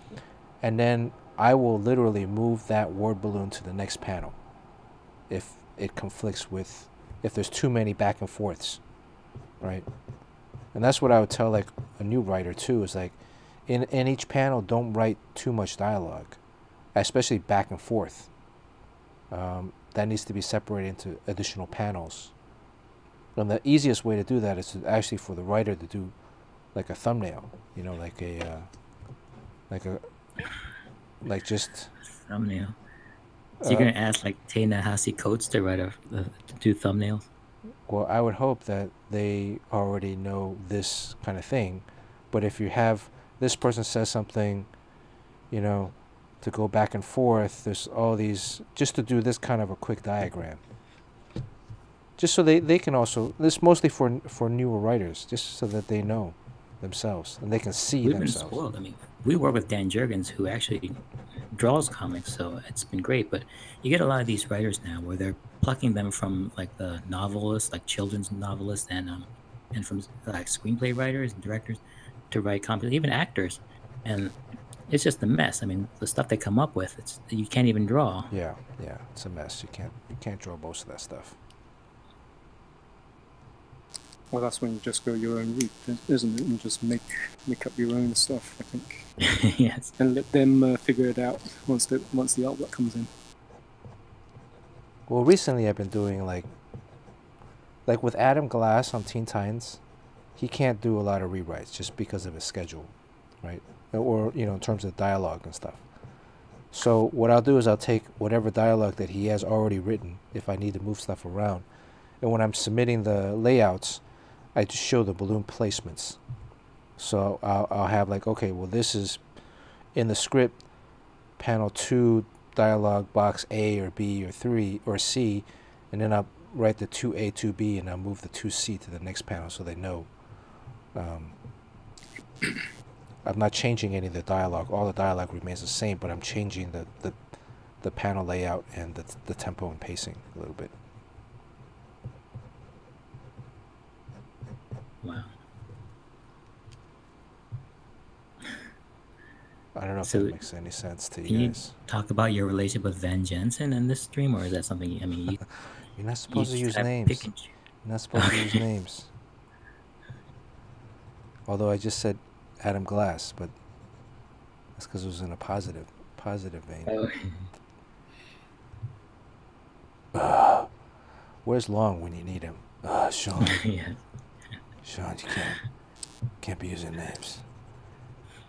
and then I will literally move that word balloon to the next panel if it conflicts with, if there's too many back and forths, right? And that's what I would tell like a new writer too, is like in each panel don't write too much dialogue, especially back and forth. That needs to be separated into additional panels. And the easiest way to do that is to actually for the writer to do like a thumbnail, you know, like just thumbnail. So you're gonna ask like Ta-Nehisi Coates to write to do thumbnails? Well, I would hope that they already know this kind of thing, but if you have this person says something, you know, to go back and forth, there's all these, just to do this kind of a quick diagram. Just so they can also, this mostly for newer writers, just so that they know. themselves, and they can see We've been themselves. spoiled. I mean, we work with Dan Jurgens, who actually draws comics, so it's been great. But you get a lot of these writers now where they're plucking them from like the novelists, like children's novelists, and from like screenplay writers and directors to write comics, even actors, and it's just a mess. I mean, the stuff they come up with, it's you can't even draw. Yeah, yeah, it's a mess. You can't draw most of that stuff. Well, that's when you just go your own route, isn't it? And just make up your own stuff, I think. Yes. And let them figure it out once the artwork comes in. Well, recently I've been doing like with Adam Glass on Teen Titans, he can't do a lot of rewrites just because of his schedule, right? Or in terms of dialogue and stuff. So what I'll do is I'll take whatever dialogue that he has already written if I need to move stuff around, and when I'm submitting the layouts, I just show the balloon placements. So I'll have like, okay, well, this is in the script, panel 2, dialogue box A or B or 3 or C, and then I'll write the 2A, 2B, and I'll move the 2C to the next panel so they know. I'm not changing any of the dialogue. All the dialogue remains the same, but I'm changing the panel layout and the tempo and pacing a little bit. Wow. I don't know if So, that makes any sense to Can you you guys. talk about your relationship with Van Jensen in this stream, or is that something? I mean, You're not you supposed to use kind of names. pick and choose. You're not supposed to use Okay. names. Although I just said Adam Glass, but that's because it was in a positive vein. Oh, Where's Long when you need him? Sean. yeah. Sean, you can't be using names.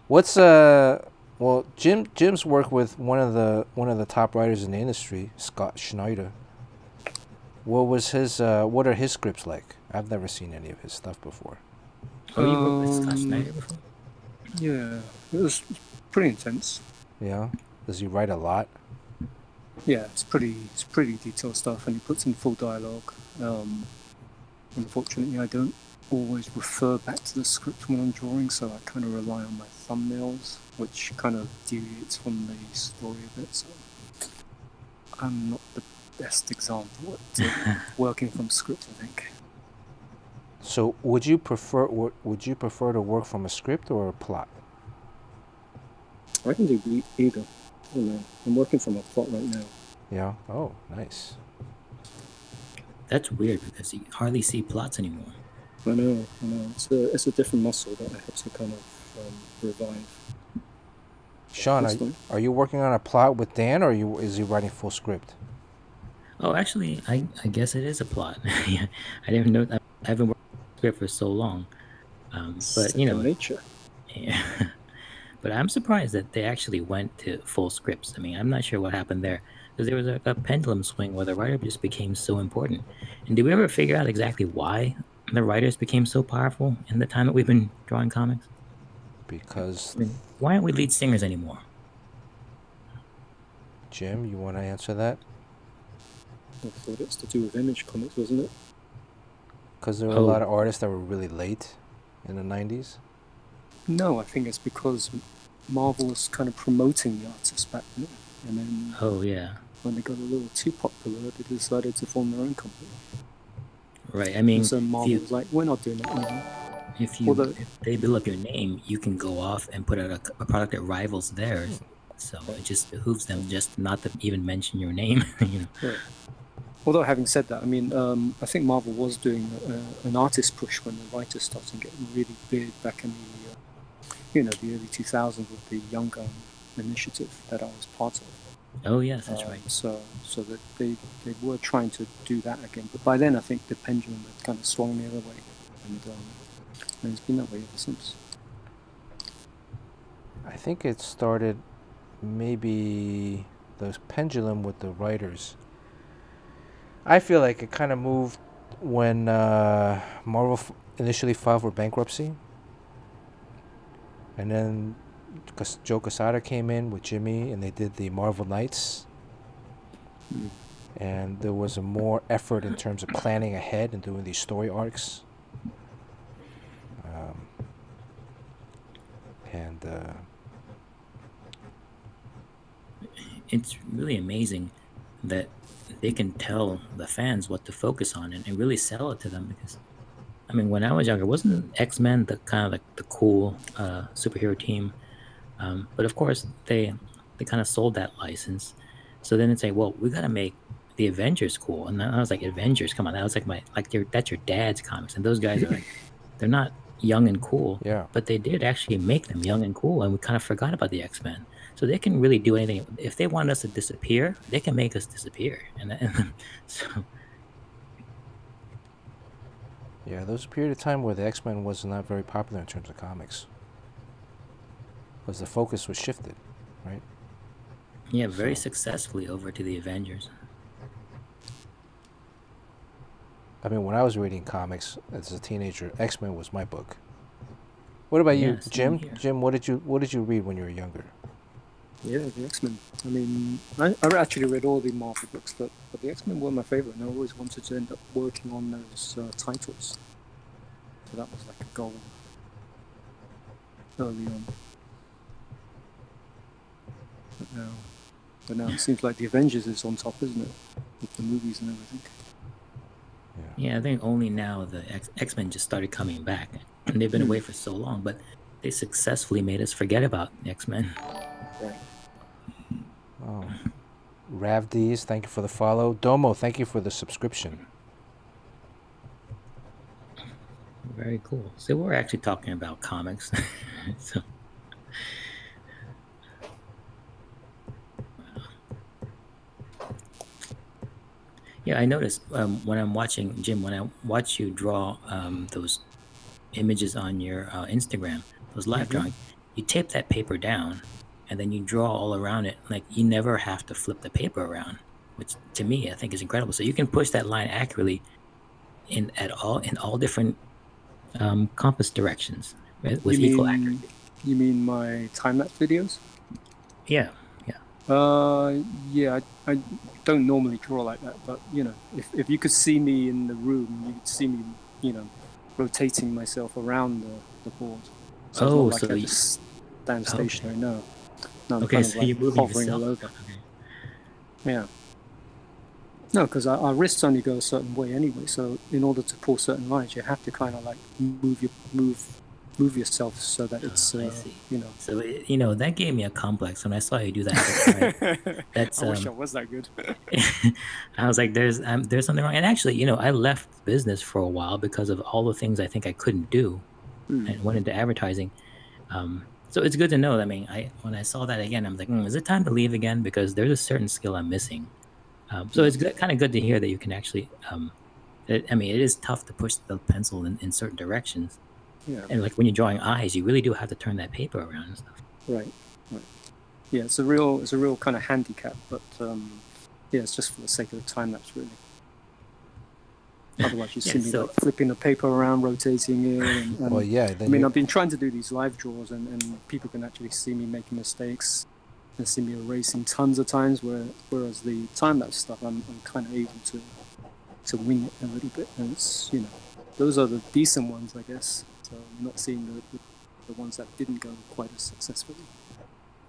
What's well, Jim's worked with one of the top writers in the industry, Scott Schneider. What are his scripts like? I've never seen any of his stuff before. Oh, you worked with Scott Snyder before? Yeah, it was pretty intense. Yeah? Does he write a lot? Yeah, it's pretty detailed stuff, and he puts in full dialogue. Unfortunately, I don't always refer back to the script when I'm drawing, so I kind of rely on my thumbnails, which kind of deviates from the story a bit. So I'm not the best example at working from script, I think. So would you prefer to work from a script or a plot? I can do either. I don't know. I'm working from a plot right now. Yeah. Oh, nice. That's weird because you hardly see plots anymore. I know. It's a different muscle that I have to kind of revive. Sean, are you working on a plot with Dan, or is he writing full script? Oh, actually, I guess it is a plot. Yeah, I didn't know. I haven't worked on a script for so long. But nature. Yeah. But I'm surprised that they actually went to full scripts. I mean, I'm not sure what happened there, because there was a pendulum swing where the writer just became so important. And did we ever figure out exactly why the writers became so powerful in the time that we've been drawing comics? Because I mean, why aren't we lead singers anymore? Jim, you want to answer that? I thought it's to do with Image Comics, wasn't it? Because there were a lot of artists that were really late in the 90s? No, I think it's because Marvel was kind of promoting the artists back then. And then when they got a little too popular, they decided to form their own company. Right, I mean... And so Marvel was like, we're not doing that anymore. If they build up your name, you can go off and put out a product that rivals theirs. So it just behooves them just not to even mention your name, you know. Right. Although having said that, I mean, I think Marvel was doing an artist push when the writers started getting really big back in the early 2000s with the Young Gun initiative that I was part of. Oh yes, that's right. So that they were trying to do that again, but by then I think the pendulum had kind of swung the other way, and it's been that way ever since. I think it started maybe the pendulum with the writers. I feel like it kind of moved when Marvel initially filed for bankruptcy, and then Joe Quesada came in with Jimmy, and they did the Marvel Knights. And there was a more effort in terms of planning ahead and doing these story arcs. And It's really amazing that they can tell the fans what to focus on and really sell it to them. Because I mean, when I was younger, wasn't X-Men the kind of like the cool superhero team? But of course, they kind of sold that license. So then it's like, well, we got to make the Avengers cool. And I was like, Avengers, come on, that was like that's your dad's comics, and those guys are like, they're not young and cool. yeah, But they did actually make them young and cool, and we kind of forgot about the X-Men. So they can really do anything. If they want us to disappear, they can make us disappear. And so yeah, there was a period of time where the X-Men was not very popular in terms of comics. Because the focus was shifted, right? yeah, very So- successfully over to the Avengers. I mean, when I was reading comics as a teenager, X-Men was my book. What about you, Yeah, same Jim? here. Jim, what did you read when you were younger? Yeah, the X-Men. I mean, I actually read all the Marvel books, but the X-Men were my favorite, and I always wanted to end up working on those titles. So that was like a goal early on. But now it seems like the Avengers is on top, isn't it? With the movies and everything. Yeah, I think only now the X-Men just started coming back. And they've been away for so long, but they successfully made us forget about the X-Men. Right. Oh, Ravdees, thank you for the follow. Domo, thank you for the subscription. Very cool. So we're actually talking about comics. So yeah, I noticed when I'm watching Jim, when I watch you draw those images on your Instagram, those live drawings, you tape that paper down, and then you draw all around it. Like you never have to flip the paper around, which to me I think is incredible. So you can push that line accurately in all different compass directions, right, with equal accuracy. You mean my time-lapse videos? Yeah. Yeah, I don't normally draw like that, but you know, if you could see me in the room, you could see me, you know, rotating myself around the board. So it's not like I just stand stationary. No, I'm Okay, kind so of like you're moving hovering all yourself. over. Okay. Yeah. No, because our wrists only go a certain way anyway. So in order to pull certain lines, you have to kind of like move yourself so that it's I see. you know. So you know that gave me a complex when I saw you do that. That's right. That's I wish I was that good. I was like, there's something wrong. And actually, you know, I left business for a while because of all the things I think I couldn't do, and went into advertising. So it's good to know. I mean, when I saw that again, I'm like, is it time to leave again? Because there's a certain skill I'm missing. So it's kind of good to hear that you can actually. I mean, it is tough to push the pencil in certain directions. Yeah. And like when you're drawing eyes, you really do have to turn that paper around and stuff. Right. Yeah, it's a real kind of handicap, but yeah, it's just for the sake of the time lapse, really. Otherwise, you see me like flipping the paper around, rotating it. And Well, yeah. I mean, I've been trying to do these live draws, and people can actually see me making mistakes and see me erasing tons of times. Whereas the time lapse stuff, I'm kind of able to wing it a little bit, and it's, you know, those are the decent ones, I guess. So I'm not seeing the ones that didn't go quite as successfully.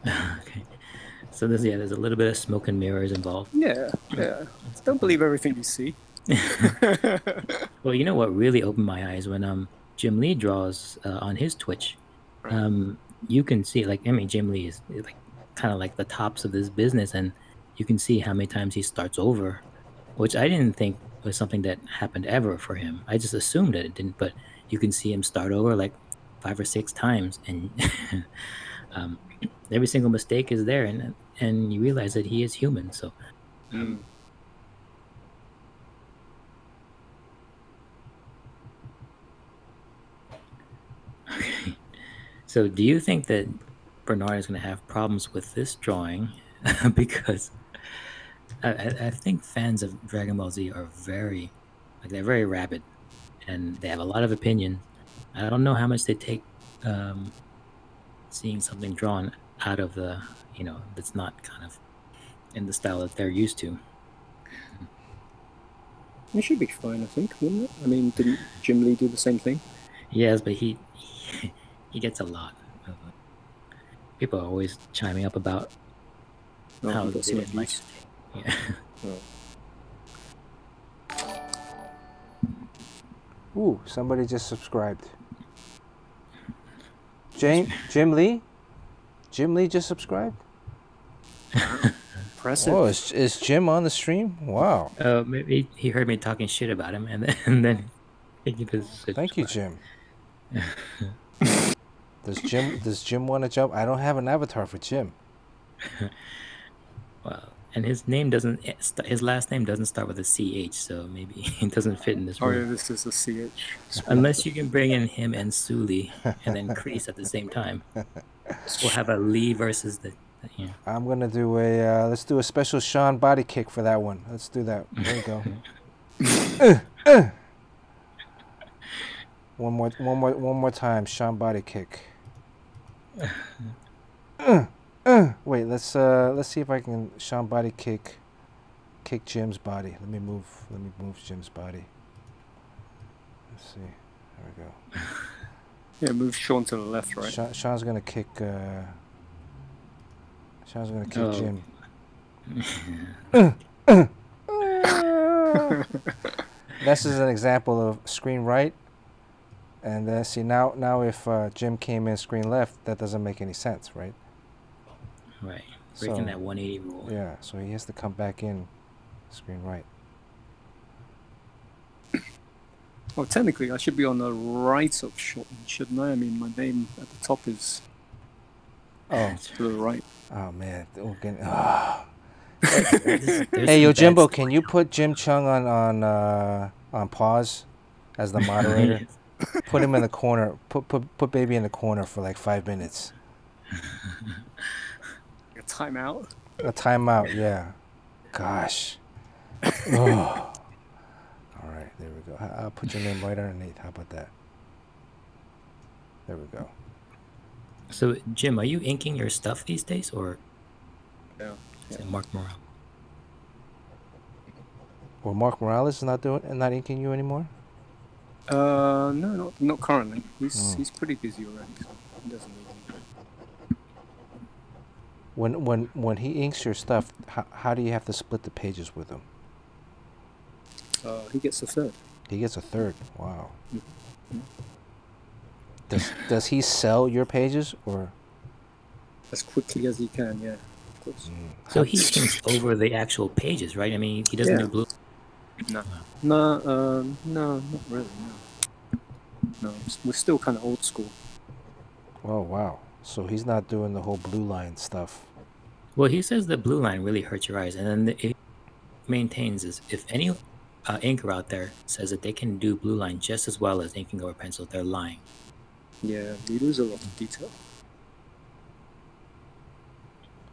Okay. So there's a little bit of smoke and mirrors involved. Yeah. Don't believe everything you see. Well, you know what really opened my eyes when Jim Lee draws on his Twitch. You can see, like, I mean, Jim Lee is like kind of like the tops of this business, and you can see how many times he starts over, which I didn't think was something that happened ever for him. I just assumed that it didn't, but you can see him start over like 5 or 6 times, and every single mistake is there, and you realize that he is human. So okay. So do you think that Bernard is going to have problems with this drawing? Because I think fans of Dragon Ball Z are they're very rabid, and they have a lot of opinions. I don't know how much they take seeing something drawn out of the, you know, that's not kind of in the style that they're used to. It should be fine, I think, wouldn't it? I mean, didn't Jim Lee do the same thing? Yes, but he gets a lot of People are always chiming up about No, how you they got some didn't like abuse. it. Yeah. Oh. Ooh, somebody just subscribed. Jim Lee? Jim Lee just subscribed? Impressive. Oh, is Jim on the stream? Wow. Maybe he heard me talking shit about him, and then he just Thank you, Jim. Does Jim want to jump? I don't have an avatar for Jim. Well, and his last name doesn't start with a CH, so maybe it doesn't fit in this Oh room. yeah, this is a CH. Unless you can bring in him and Suli, and then Kreese at the same time. We'll have a Lee versus the. Yeah. I'm gonna do a let's do a special Sean body kick for that one. Let's do that. There you go. One more time, Sean body kick. Wait, let's see if I can Sean body kick Jim's body. Let me move Jim's body. Let's see. There we go. Yeah, move Sean to the left, right? Sean's gonna kick Jim. This is an example of screen right. And see now if Jim came in screen left, that doesn't make any sense, right? Right. Breaking that 180 rule. Yeah, so he has to come back in screen right. Well, technically, I should be on the right of Sean, shouldn't I? I mean, my name at the top is to the right. Oh man. There's Hey, yo, some Jimbo, bad can you put Jim Cheung on pause as the moderator? Put him in the corner. Put baby in the corner for like 5 minutes. A timeout. A timeout, yeah. Gosh. Oh. All right, there we go. I'll put your name right underneath. How about that? There we go. So, Jim, are you inking your stuff these days, or Yeah. is it Mark Morale? Well, Mark Morales is not inking you anymore? No, not currently. He's pretty busy already, so he doesn't need me. When he inks your stuff, how do you have to split the pages with him? He gets a third. He gets a third. Wow. Does he sell your pages or? As quickly as he can, yeah, of course. So he inks over the actual pages, right? I mean, he doesn't do blue. No, not really. No, we're still kind of old school. Oh wow! So he's not doing the whole blue line stuff. Well, he says the blue line really hurts your eyes, and then it maintains is if any inker out there says that they can do blue line just as well as inking over pencil, they're lying. Yeah, we lose a lot of detail.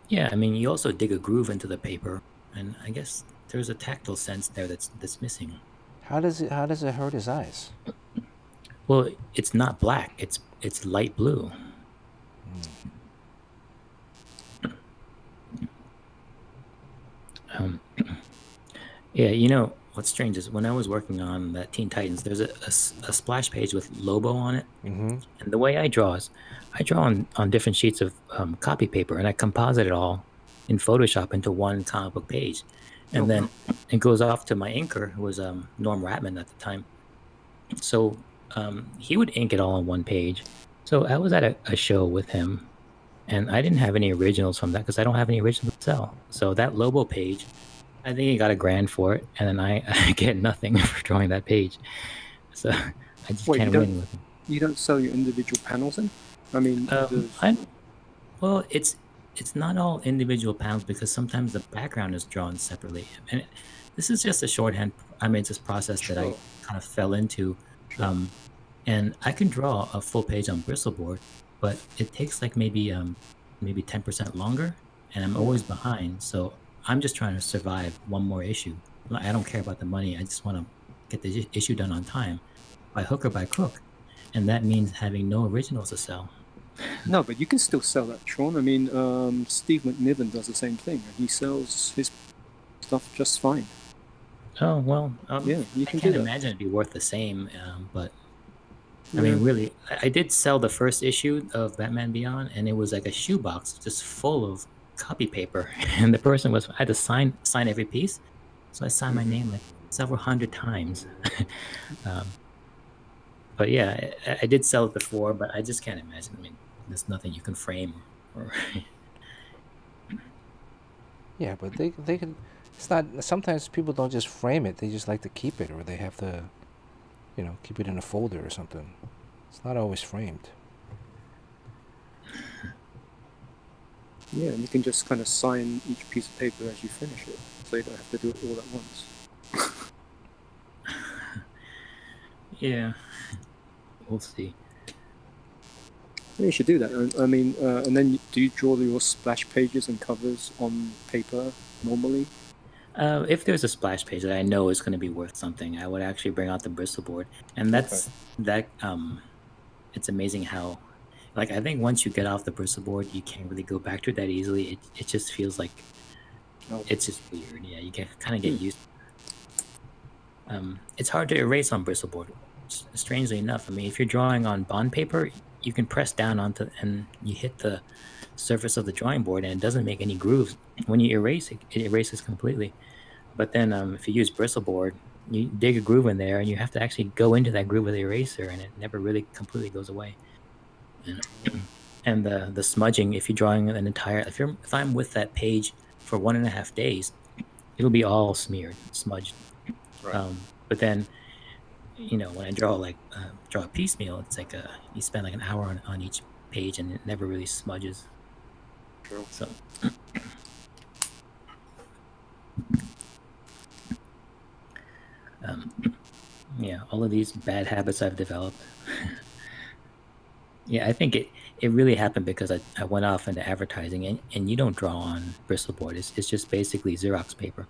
Yeah, I mean, you also dig a groove into the paper, and I guess there's a tactile sense there that's missing. How does it hurt his eyes? Well, it's not black; it's light blue. Yeah, you know what's strange is when I was working on that Teen Titans, there's a splash page with Lobo on it, and the way I draw is I draw on different sheets of copy paper, and I composite it all in Photoshop into one comic book page, and then it goes off to my inker, who was Norm Ratman at the time. So he would ink it all on one page. So I was at a show with him, and I didn't have any originals from that because I don't have any originals to sell. So that Lobo page, I think he got $1,000 for it, and then I get nothing for drawing that page. So I just can't win with him. You don't sell your individual panels in? I mean, well, it's not all individual panels because sometimes the background is drawn separately, and this is just a shorthand. I mean, it's this process that I kind of fell into, and I can draw a full page on Bristolboard, but it takes like maybe 10% longer, and I'm always behind. So I'm just trying to survive one more issue. I don't care about the money. I just want to get the issue done on time, by hook or by crook, and that means having no originals to sell. No, but you can still sell that, Sean. I mean, Steve McNiven does the same thing, and he sells his stuff just fine. Oh well, yeah, you can I can't imagine it'd be worth the same, but I mean, really, I did sell the first issue of Batman Beyond, and it was like a shoebox just full of copy paper, and the person I had to sign every piece, so I signed my name like several hundred times. um, but yeah, I did sell it before, but I just can't imagine. I mean, there's nothing you can frame or Yeah, but they can. It's not. Sometimes people don't just frame it; they just like to keep it, or they have to, keep it in a folder or something. It's not always framed. Yeah, and you can just kind of sign each piece of paper as you finish it, so you don't have to do it all at once. yeah, we'll see. Yeah, you should do that. I mean, and then do you draw your splash pages and covers on paper normally? If there's a splash page that I know is going to be worth something, I would actually bring out the bristle board, and that's that. It's amazing how, like, I think once you get off the bristle board, you can't really go back to it that easily. It just feels like it's just weird. Yeah, you can kind of get used. It's hard to erase on bristle board. Strangely enough, I mean, if you're drawing on bond paper, you can press down onto and you hit the surface of the drawing board, and it doesn't make any grooves. When you erase it, it erases completely. But then if you use bristle board, you dig a groove in there, and you have to actually go into that groove with the eraser, and it never really completely goes away. And the smudging, if you're drawing an entire, if I'm with that page for 1.5 days, it'll be all smeared, smudged. Right. But then, when I draw a piecemeal, it's like you spend like an hour on each page, and it never really smudges. True. So. Yeah, all of these bad habits I've developed. Yeah, I think it really happened because I went off into advertising, and you don't draw on bristle board. It's just basically Xerox paper.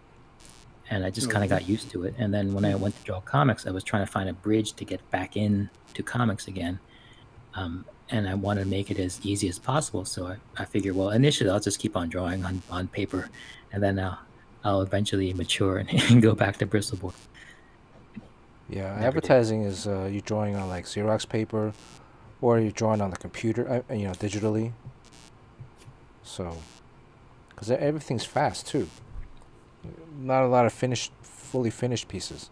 And I just kind of got used to it. And then when I went to draw comics, I was trying to find a bridge to get back into comics again. And I wanted to make it as easy as possible. So I figured, well, initially I'll just keep on drawing on paper, and then I'll eventually mature and go back to bristle board. Yeah, advertising is you're drawing on like Xerox paper, or you're drawing on the computer, digitally. So, because everything's fast too. Not a lot of fully finished pieces.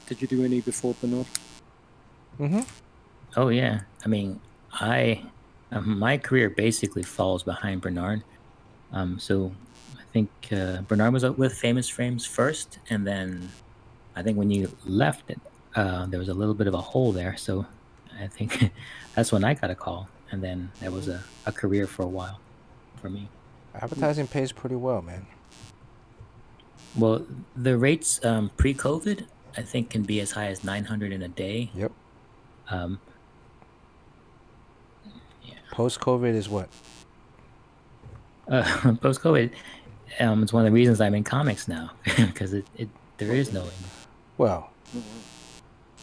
Did you do any before Bernard? Mm-hmm. Oh yeah, I mean, my career basically falls behind Bernard. So I think Bernard was up with Famous Frames first, and then I think when you left it, there was a little bit of a hole there. So I think that's when I got a call, and then that was a career for a while for me. Advertising pays pretty well, man. Well, the rates pre-COVID, I think, can be as high as 900 in a day. Yep. Yeah. Post-COVID is what? Post-COVID, it's one of the reasons I'm in comics now, because there is no. Well,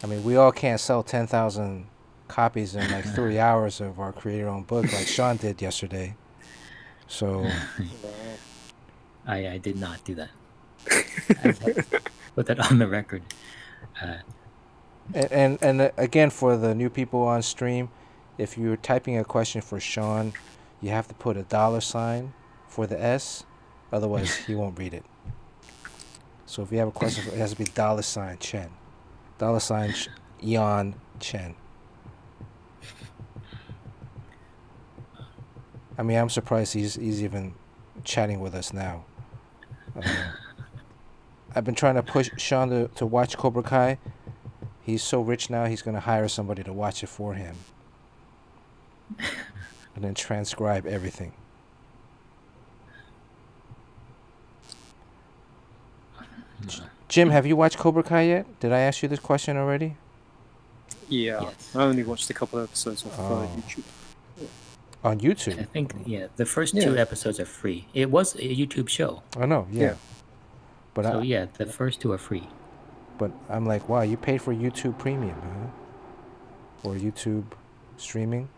I mean, we all can't sell 10,000 copies in like 3 hours of our creator-owned book like Sean did yesterday. So I did not do that. Put that on the record. And again, for the new people on stream, if you're typing a question for Sean, you have to put a $sign for the S, otherwise he won't read it. So if you have a question, it has to be $, Chen, $Eon Chen. I mean, I'm surprised he's even chatting with us now. I've been trying to push Sean to watch Cobra Kai. He's so rich now, he's going to hire somebody to watch it for him. And then transcribe everything. Jim, have you watched Cobra Kai yet? Did I ask you this question already? Yeah, yes. I only watched a couple of episodes of YouTube. On YouTube? I think, yeah, the first 2 episodes are free. It was a YouTube show. I know, yeah. But so, yeah, the first 2 are free. But I'm like, wow, you paid for YouTube Premium, huh? Or YouTube streaming?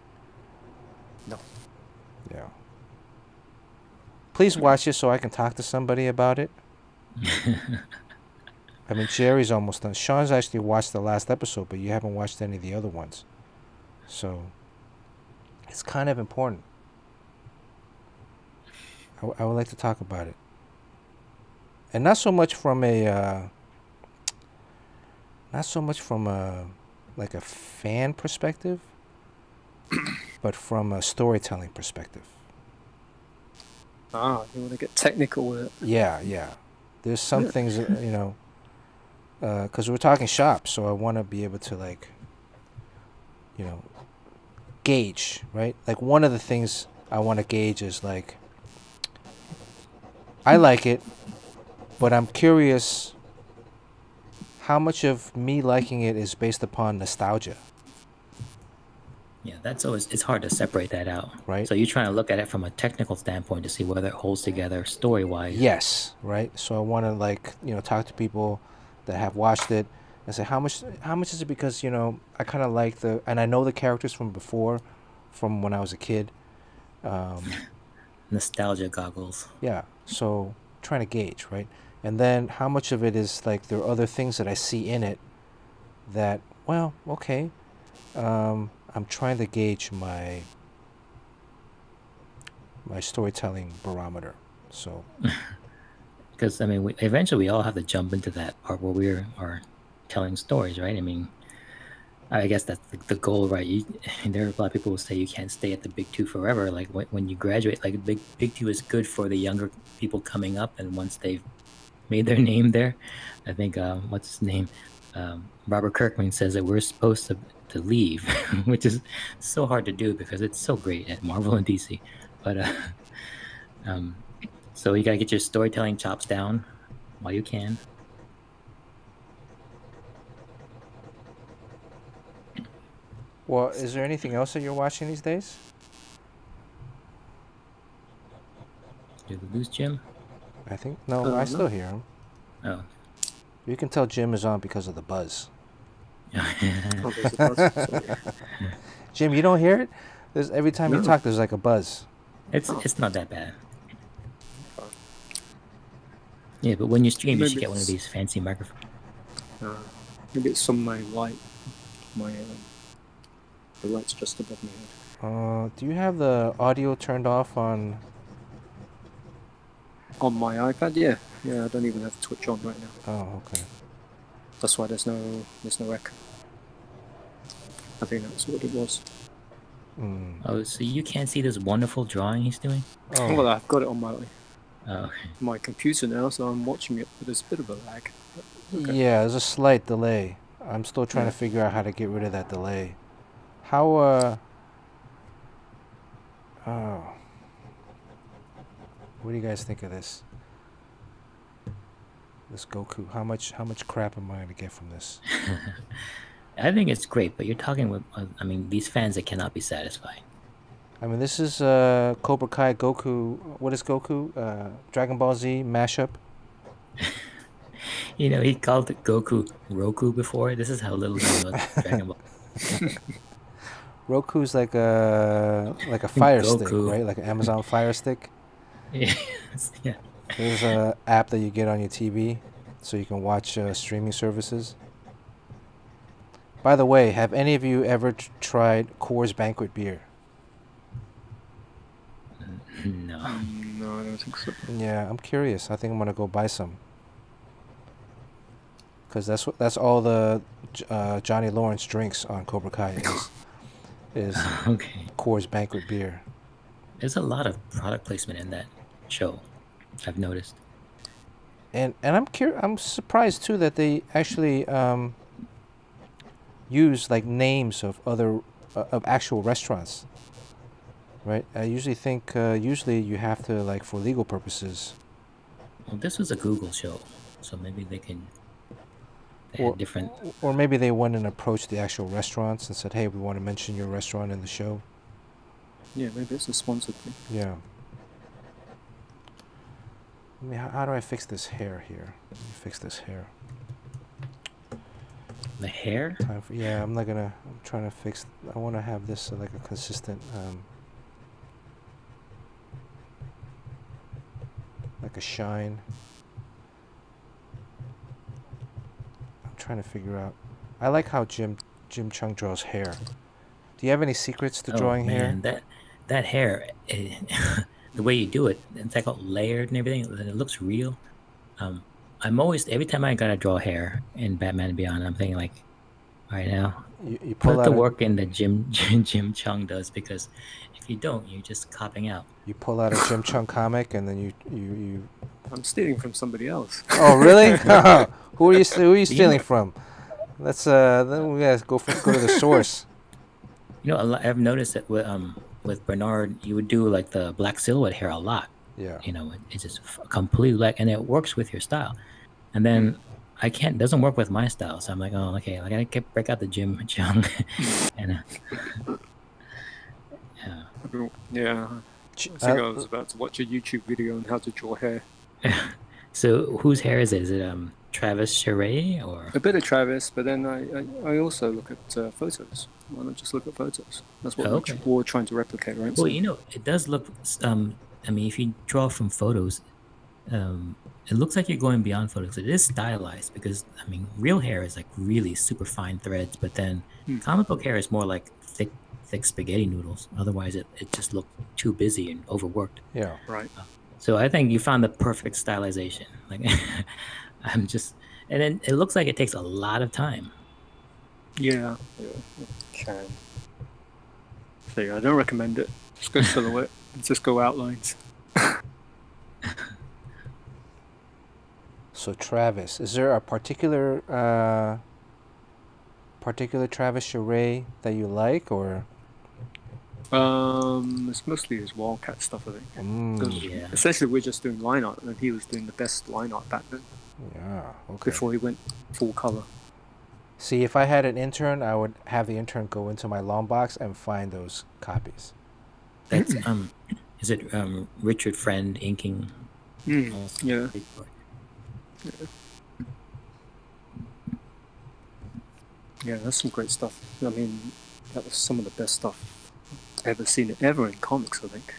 No. Yeah. Please watch it so I can talk to somebody about it. I mean, Jerry's almost done. Sean's actually watched the last episode, but you haven't watched any of the other ones. So it's kind of important. I would like to talk about it. And not so much from a like a fan perspective, but from a storytelling perspective. Ah, you want to get technical with it? Yeah, yeah. There's some things that, you know, because we're talking shop, so I want to be able to, like, you know, gauge, right? Like, one of the things I want to gauge is, like, I like it, but I'm curious how much of me liking it is based upon nostalgia. Yeah, that's always, it's hard to separate that out. Right. So you're trying to look at it from a technical standpoint to see whether it holds together story-wise. Yes, right. So I want to, like, you know, talk to people that have watched it and say how much is it, because, you know, I kind of like and I know the characters from before, from when I was a kid. Nostalgia goggles. Yeah. So trying to gauge, right? And then how much of it is like there are other things that I see in it that, well, okay. I'm trying to gauge my storytelling barometer. So, because I mean, eventually we all have to jump into that part where we are telling stories, right? I mean, I guess that's the goal, right? There are a lot of people who say you can't stay at the big two forever. Like when you graduate, like big two is good for the younger people coming up, and once they've made their name there, I think what's his name, Robert Kirkman says that we're supposed to leave, which is so hard to do because it's so great at Marvel and DC. But so you gotta get your storytelling chops down while you can. well, is there anything else that you're watching these days? Did we lose Jim? I think no. I still No. hear him. Oh. You can tell Jim is on because of the buzz. Oh, there's a buzz, so- Jim, you don't hear it? There's every time you No. talk, there's like a buzz. It's not that bad. Yeah, but when you stream, you Maybe should get one of it's- these fancy microphones. Maybe it's on my light. My the light's just above my head. Do you have the audio turned off on? On my iPad, yeah. Yeah, I don't even have Twitch on right now. Oh, okay. That's why there's no echo. I think that's what it was. Mm. Oh, so you can't see this wonderful drawing he's doing? Oh, Well, I've got it on Oh, my computer now, so I'm watching it, but there's a bit of a lag. Okay. yeah. There's a slight delay. I'm still trying to figure out how to get rid of that delay. How? Oh. What do you guys think of this? This Goku. How much crap am I gonna get from this? I think it's great, but you're talking with, I mean, these fans that cannot be satisfied. I mean, this is Cobra Kai Goku. What is Goku? Dragon Ball Z mashup. You know, he called it Goku Roku before. This is how little he knows Dragon Ball. Roku's like a Fire Stick, Goku. right? Like an Amazon Fire Stick. Yes, yeah. There's a app that you get on your TV, so you can watch streaming services. By the way, have any of you ever tried Coors Banquet beer? No. No, I don't think so. Yeah, I'm curious. I think I'm gonna go buy some. Cause that's all the Johnny Lawrence drinks on Cobra Kai is Okay. Coors Banquet beer. There's a lot of product placement in that show, I've noticed. And I'm surprised too that they actually use like names of other of actual restaurants. Right? I usually think usually you have to, like, for legal purposes. Well, this was a Google show, so maybe they can. They Or- had different. Or maybe they went and approached the actual restaurants and said, "Hey, we want to mention your restaurant in the show." Yeah, maybe it's a sponsored thing. Yeah. I mean, how do I fix this hair here? Let me fix this hair. The hair? Time for, yeah, I'm trying to fix. I want to have this like a consistent, like a shine. trying to figure out. I like how Jim Cheung draws hair. Do you have any secrets to drawing man, hair? that hair, the way you do it, it's like all layered and everything. It looks real. I'm always, every time I gotta draw hair in Batman and Beyond, I'm thinking like, all right now, You pull put out the a, work in that Jim Cheung does, because if you don't, you're just copping out. you pull out a Jim Cheung comic and then you I'm stealing from somebody else. Oh, really? Who are you stealing from? Let's then we gotta go to the source. You know, I've noticed that with Bernard, you would do like the black silhouette hair a lot. Yeah. You know, it's just completely black, and it works with your style. And then it doesn't work with my style, so I'm like, oh, okay, I gotta break out the Jim Cheung, and yeah. Yeah. I think I was about to watch a YouTube video on how to draw hair. So whose hair is it? Is it Travis Charest or? A bit of Travis, but then I also look at photos. Why not just look at photos? That's what we're trying to replicate, right? Well, you know, it does look. I mean, if you draw from photos, it looks like you're going beyond photos. It is stylized because, I mean, real hair is like really super fine threads, but then comic book hair is more like thick spaghetti noodles. Otherwise, it just looked too busy and overworked. Yeah. Right. So I think you found the perfect stylization. Like, and then it looks like it takes a lot of time. Yeah. Okay. So yeah, I don't recommend it. Just go silhouette. Just go outlines. So Travis, is there a particular Travis Charest that you like, or? It's mostly his Wildcat stuff, I think. 'Cause Yeah. essentially, we're just doing line art, and he was doing the best line art back then. Yeah. Okay. Before he went full color. See, if I had an intern, I would have the intern go into my long box and find those copies. That's is it Richard Friend inking? Yeah. Yeah, that's some great stuff. I mean, that was some of the best stuff I've ever seen ever in comics, I think.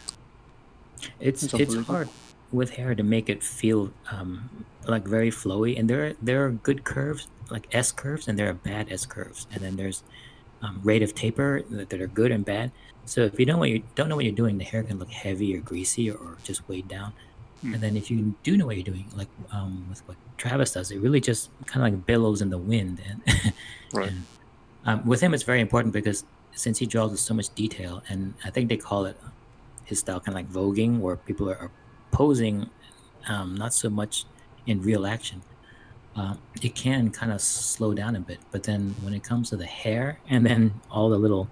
It's hard with hair to make it feel like very flowy, and there are good curves, like S curves, and there are bad S curves, and then there's rate of taper that are good and bad. So if you don't know what you're doing, the hair can look heavy or greasy or just weighed down. And then if you do know what you're doing, like with what Travis does, it really just kind of like billows in the wind. And, Right. and with him, it's very important because since he draws with so much detail, and I think they call it his style kind of like voguing, where people are posing, not so much in real action. It can kind of slow down a bit, but then when it comes to the hair and then all the little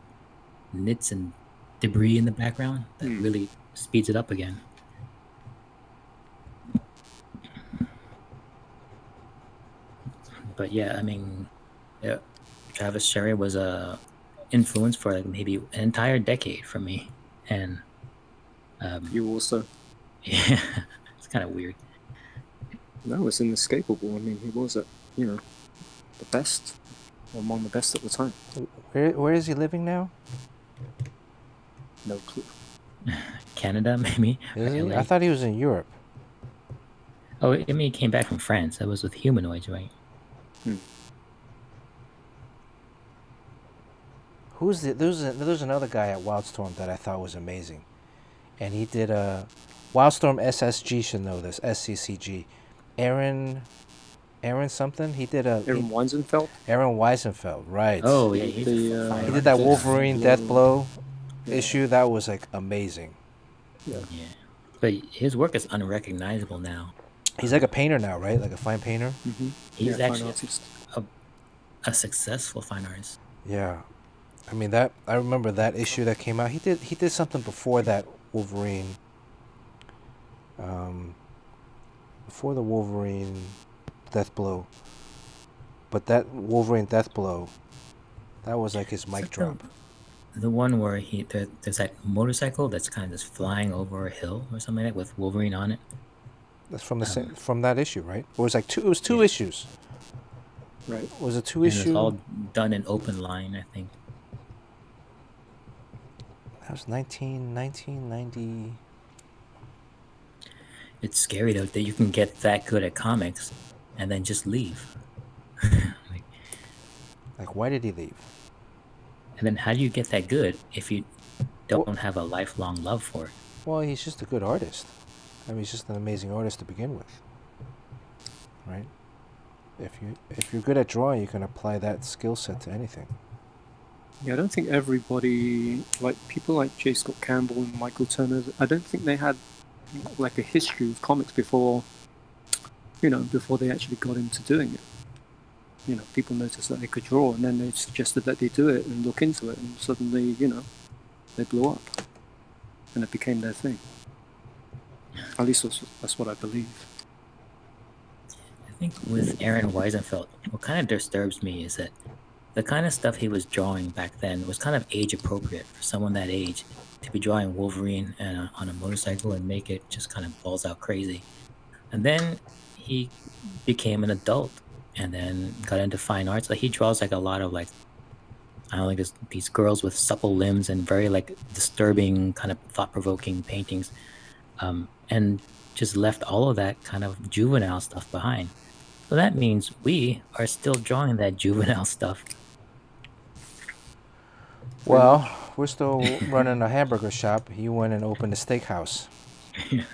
nits and debris in the background, that really speeds it up again. But yeah, I mean, yeah, Travis Charest was a influence for like maybe an entire decade for me, and You also. yeah, it's kind of weird. No, it's inescapable. I mean, he was the best, or among the best at the time. Where is he living now? No clue. Canada, maybe. Is he? LA. I thought he was in Europe. Oh, I mean, he came back from France. That was with Humanoids, right? There's another guy at Wildstorm that I thought was amazing, and he did a Wildstorm SSG should know this SCCG. Aaron something. He did a Aaron Weisenfeld? Aaron Weisenfeld, right? Oh, yeah. He did that Wolverine Death Blow issue. That was like amazing. Yeah, but his work is unrecognizable now. He's like a painter now, right? Like a fine painter. He's actually fine artist. a successful fine artist. Yeah, I mean I remember that issue that came out. He did something before that Wolverine. Before the Wolverine Death Blow. But that Wolverine Death Blow, that was like his mic drop. The one where there's that motorcycle that's kind of just flying over a hill or something like that with Wolverine on it. That's from from that issue, right? Or it was like two issues. Right. Was it two And issue? it's all done in open line, I think. That was 1990. It's scary though that you can get that good at comics and then just leave. Like, Like, why did he leave? And then how do you get that good if you don't Well- have a lifelong love for it? Well, he's just a good artist. I mean, he's just an amazing artist to begin with, right? If you're good at drawing, you can apply that skill set to anything. Yeah, I don't think everybody, like people like J. Scott Campbell and Michael Turner, I don't think they had like a history of comics before, before they actually got into doing it. People noticed that they could draw, and then they suggested that they do it and look into it, and suddenly, they blew up, and it became their thing. At least that's what I believe. I think with Aaron Weisenfeld, what kind of disturbs me is that the kind of stuff he was drawing back then was kind of age appropriate for someone that age to be drawing Wolverine on a motorcycle and make it just kind of balls out crazy. And then he became an adult and then got into fine arts. Like he draws like a lot of like, I don't know, like these girls with supple limbs and very like disturbing kind of thought-provoking paintings, and just left all of that kind of juvenile stuff behind. So that means we are still drawing that juvenile stuff. Well, we're still running a hamburger shop. He went and opened a steakhouse. Yeah.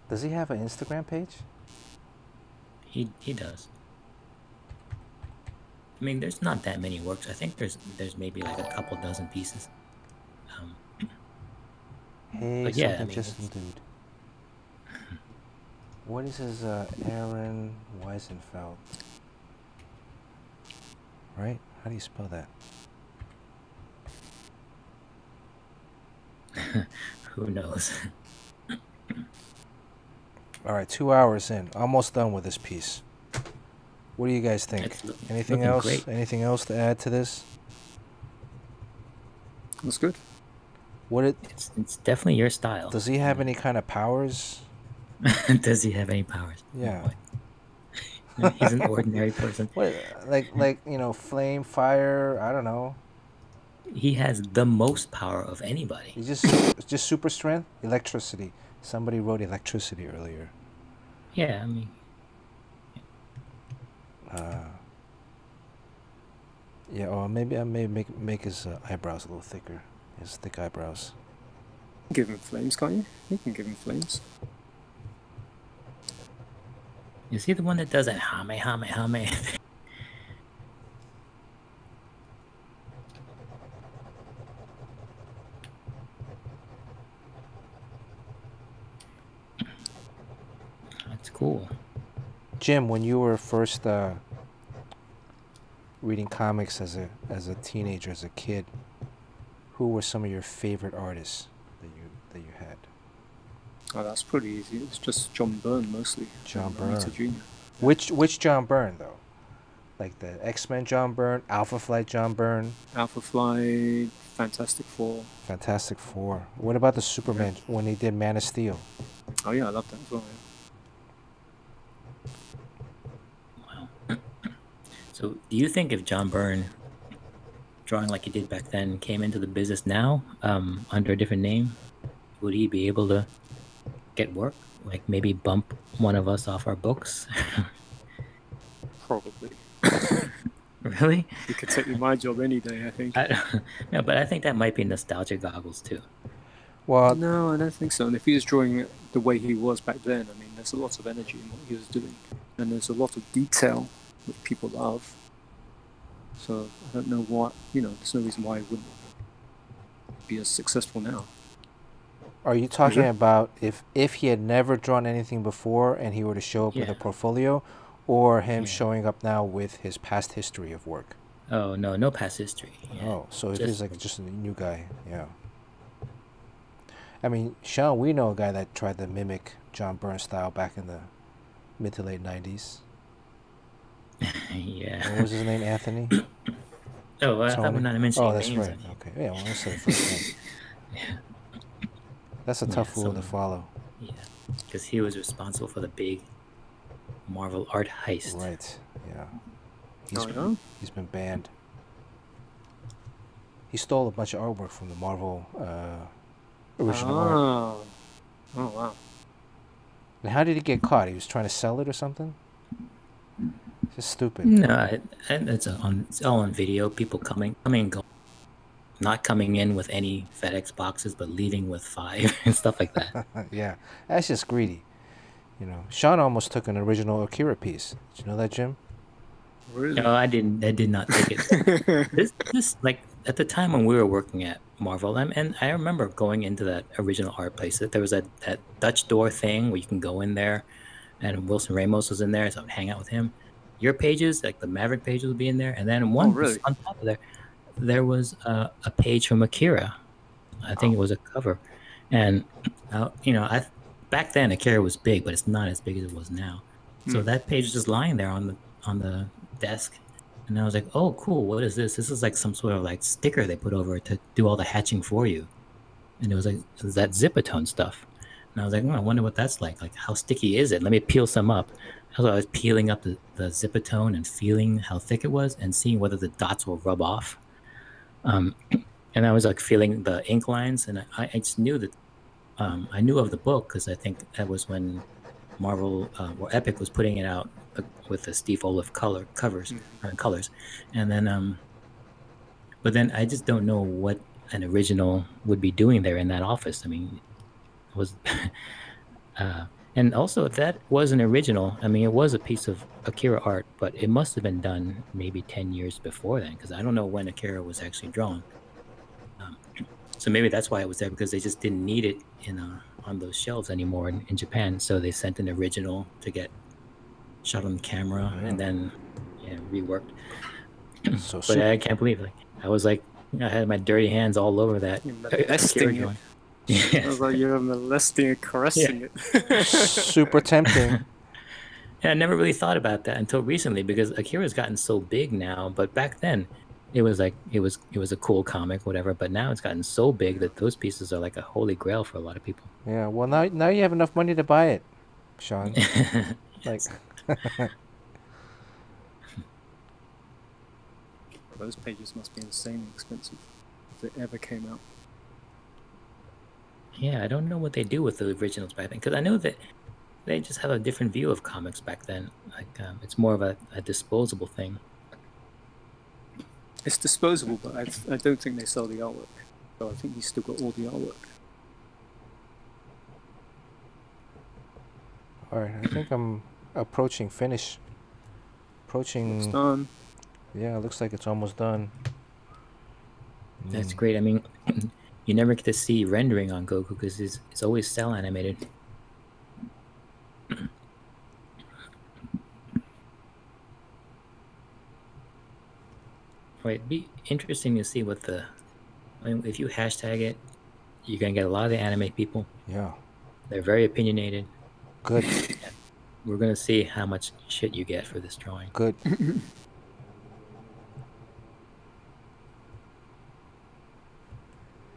Does he have an Instagram page? He does. I mean, there's not that many works. I think there's maybe like a couple dozen pieces. Hey, But yeah, something I mean, just dude. What is his Aaron Weisenfeld? Right? How do you spell that? Who knows? All right, 2 hours in, almost done with this piece. What do you guys think? Anything looking else? great. Anything else to add to this? That's good. It's definitely your style. Does he have any kind of powers? Does he have any powers? Yeah. No, he's an ordinary person. What, like flame, fire? I don't know. He has the most power of anybody. He's just super strength, electricity. Somebody wrote electricity earlier. Yeah, I mean, Yeah, or maybe I may make his eyebrows a little thicker. His thick eyebrows. Give him flames, can't you? You can give him flames. is he the one that does that hame? That's cool. Jim, when you were first reading comics as a teenager, as a kid, who were some of your favorite artists that you had? Oh, that's pretty easy. It's just John Byrne mostly. John Romita Byrne. Jr. Which John Byrne though? Like the X-Men John Byrne, Alpha Flight John Byrne, Alpha Flight, Fantastic Four. Fantastic Four. What about the Superman when he did Man of Steel? Oh yeah, I love that as well. Yeah. Wow. So, do you think if John Byrne, drawing like he did back then, came into the business now under a different name, would he be able to get work? Like maybe bump one of us off our books? Probably. Really? You could take my job any day, I think. No, but I think that might be nostalgia goggles too. Well, No, I don't think so. And if he was drawing it the way he was back then, I mean, there's a lot of energy in what he was doing. And there's a lot of detail which people love. So I don't know what, there's no reason why he wouldn't be as successful now. are you talking Mhm. about if he had never drawn anything before and he were to show up with a Yeah. portfolio, or him Yeah. showing up now with his past history of work? Oh no past history. Yeah. Oh, so if Just- he's like just a new guy, yeah. I mean, Cheung, we know a guy that tried to mimic John Byrne style back in the mid to late 90s. Yeah. What was his name? Anthony? Oh, I thought we're Tony? not mentioning Oh, that's names. right. Okay. Yeah, well, let's say the first name. Yeah. That's a tough rule to so- follow. Yeah, because he was responsible for the big Marvel art heist. Right. Yeah. Oh, yeah? He's been banned. He stole a bunch of artwork from the Marvel original art. Oh. Oh, wow. And how did he get caught? He was trying to sell it or something? Just stupid. No, and it's all on video. People coming and going, not coming in with any FedEx boxes, but leaving with 5 and stuff like that. Yeah, that's just greedy. You know, Sean almost took an original Akira piece. Did you know that, Jim? Really? No, I didn't. I did not take it. This like at the time when we were working at Marvel, and I remember going into that original art place. That there was that Dutch door thing where you can go in there, and Wilson Ramos was in there, so I would hang out with him. Your pages, like the Maverick pages, would be in there, and then really? on top of there was a page from Akira. I think it was a cover, and you know, back then Akira was big, but it's not as big as it was now. So that page was just lying there on the desk, and I was like, "Oh, cool! What is this? This is like some sort of like sticker they put over it to do all the hatching for you." And it was that Zipatone stuff, and I was like, "I wonder what that's like. Like, how sticky is it? Let me peel some up." So I was peeling up the Zipatone and feeling how thick it was, and seeing whether the dots will rub off. And I was like feeling the ink lines, and I just knew that I knew of the book because I think that was when Marvel or Epic was putting it out with the Steve Olive colors, and then but then I just don't know what an original would be doing there in that office. I mean, it was and also if that was an original, I mean, it was a piece of Akira art, but it must have been done maybe 10 years before then, because I don't know when Akira was actually drawn. So maybe that's why it was there, because they just didn't need it on those shelves anymore in Japan. So they sent an original to get shot on camera and then reworked. So But I can't believe, like, I was like, I had my dirty hands all over that. Molesting it. Yeah. I was like, you're molesting and caressing it. super tempting. Yeah, I never really thought about that until recently, because Akira's gotten so big now. But back then, it was like it was a cool comic, whatever. But now it's gotten so big that those pieces are like a holy grail for a lot of people. Yeah. Well, now you have enough money to buy it, Sean. Like. Those pages must be insanely expensive if it ever came out. Yeah, I don't know what they do with the originals back then, because I know that they just have a different view of comics back then. Like it's more of a disposable thing. It's disposable, but I don't think they sell the artwork. So I think he's still got all the artwork. All right, I think I'm approaching finish. It's done. Yeah, it looks like it's almost done. That's great. I mean, you never get to see rendering on Goku because it's always cell animated. Right, it'd be interesting to see what if you hashtag it, you're gonna get a lot of the anime people. Yeah. They're very opinionated. Good. We're gonna see how much shit you get for this drawing. Good.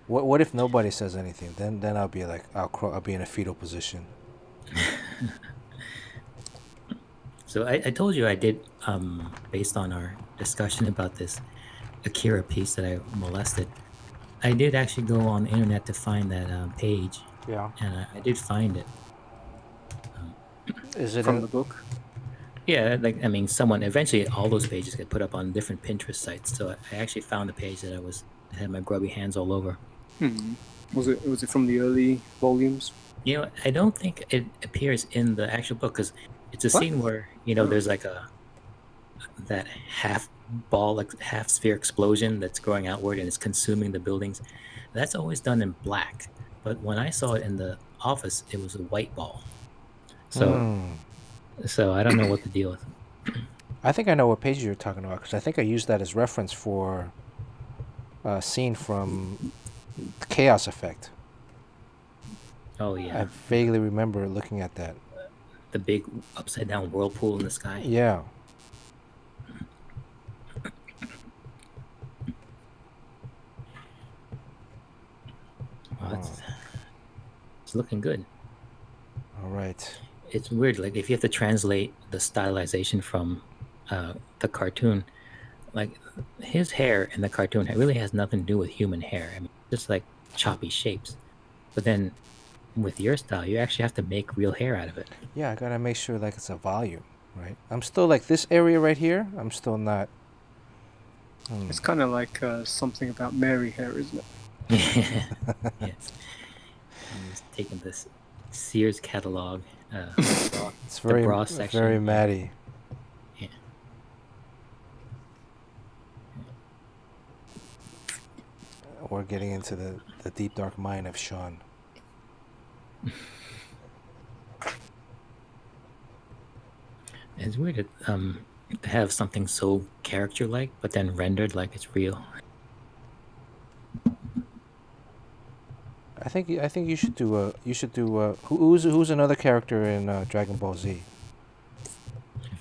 What if nobody says anything? Then I'll be like I'll be in a fetal position. So I told you I did based on our discussion about this Akira piece that I molested. I did actually go on the internet to find that page. Yeah. And I did find it. Is it From the book? Yeah, like I mean, eventually all those pages get put up on different Pinterest sites. So I actually found a page that I had my grubby hands all over. Was it from the early volumes? You know, I don't think it appears in the actual book, because it's a scene where there's like that half ball, like half sphere explosion that's going outward and it's consuming the buildings. That's always done in black, but when I saw it in the office, it was a white ball. So I don't know what the deal is. I think I know what page you're talking about, because I think I used that as reference for a scene from Chaos Effect. Oh yeah, I vaguely remember looking at that. The big upside down whirlpool in the sky. Yeah. Well, it's looking good. All right. It's weird, like if you have to translate the stylization from the cartoon, like his hair in the cartoon, it really has nothing to do with human hair. I mean, just like choppy shapes. But then with your style, you actually have to make real hair out of it. Yeah, I gotta make sure like it's a volume. Right. I'm still like this area right here. I'm still not. It's kind of like something about Mary hair, isn't it? Yes. I'm just taking this Sears catalog. It's The very bra section. very matty. Yeah. We're getting into the deep dark mind of Sean. It's weird to have something so character-like, but then rendered like it's real. I think you should do who's another character in Dragon Ball Z?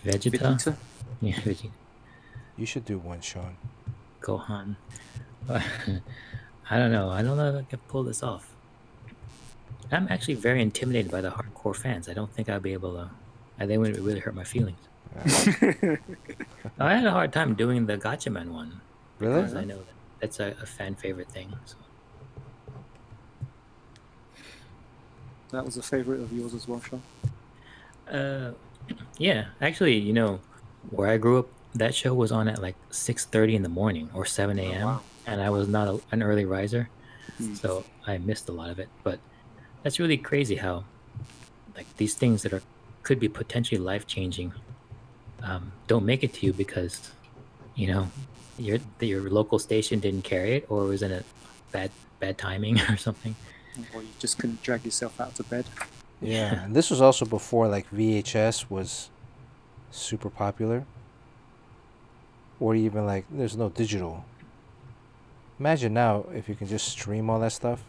Vegeta? Vegeta? Yeah, Vegeta. You should do one, Sean. Gohan. I don't know. I don't know if I can pull this off. I'm actually very intimidated by the hardcore fans. I don't think I'd be able to. I think it would really hurt my feelings. I had a hard time doing the Gotcha Man one. Really? Because I know that's a fan favorite thing. So. That was a favorite of yours as well, Sean? Yeah. Actually, you know, where I grew up, that show was on at like 6:30 in the morning or 7 a.m. wow. And I was not an early riser. So I missed a lot of it. But that's really crazy how like these things that could be potentially life-changing don't make it to you because, you know, your local station didn't carry it or was in a bad timing or something. Or you just couldn't drag yourself out of bed. Yeah, and this was also before like VHS was super popular. Or even like there's no digital. Imagine now if you can just stream all that stuff.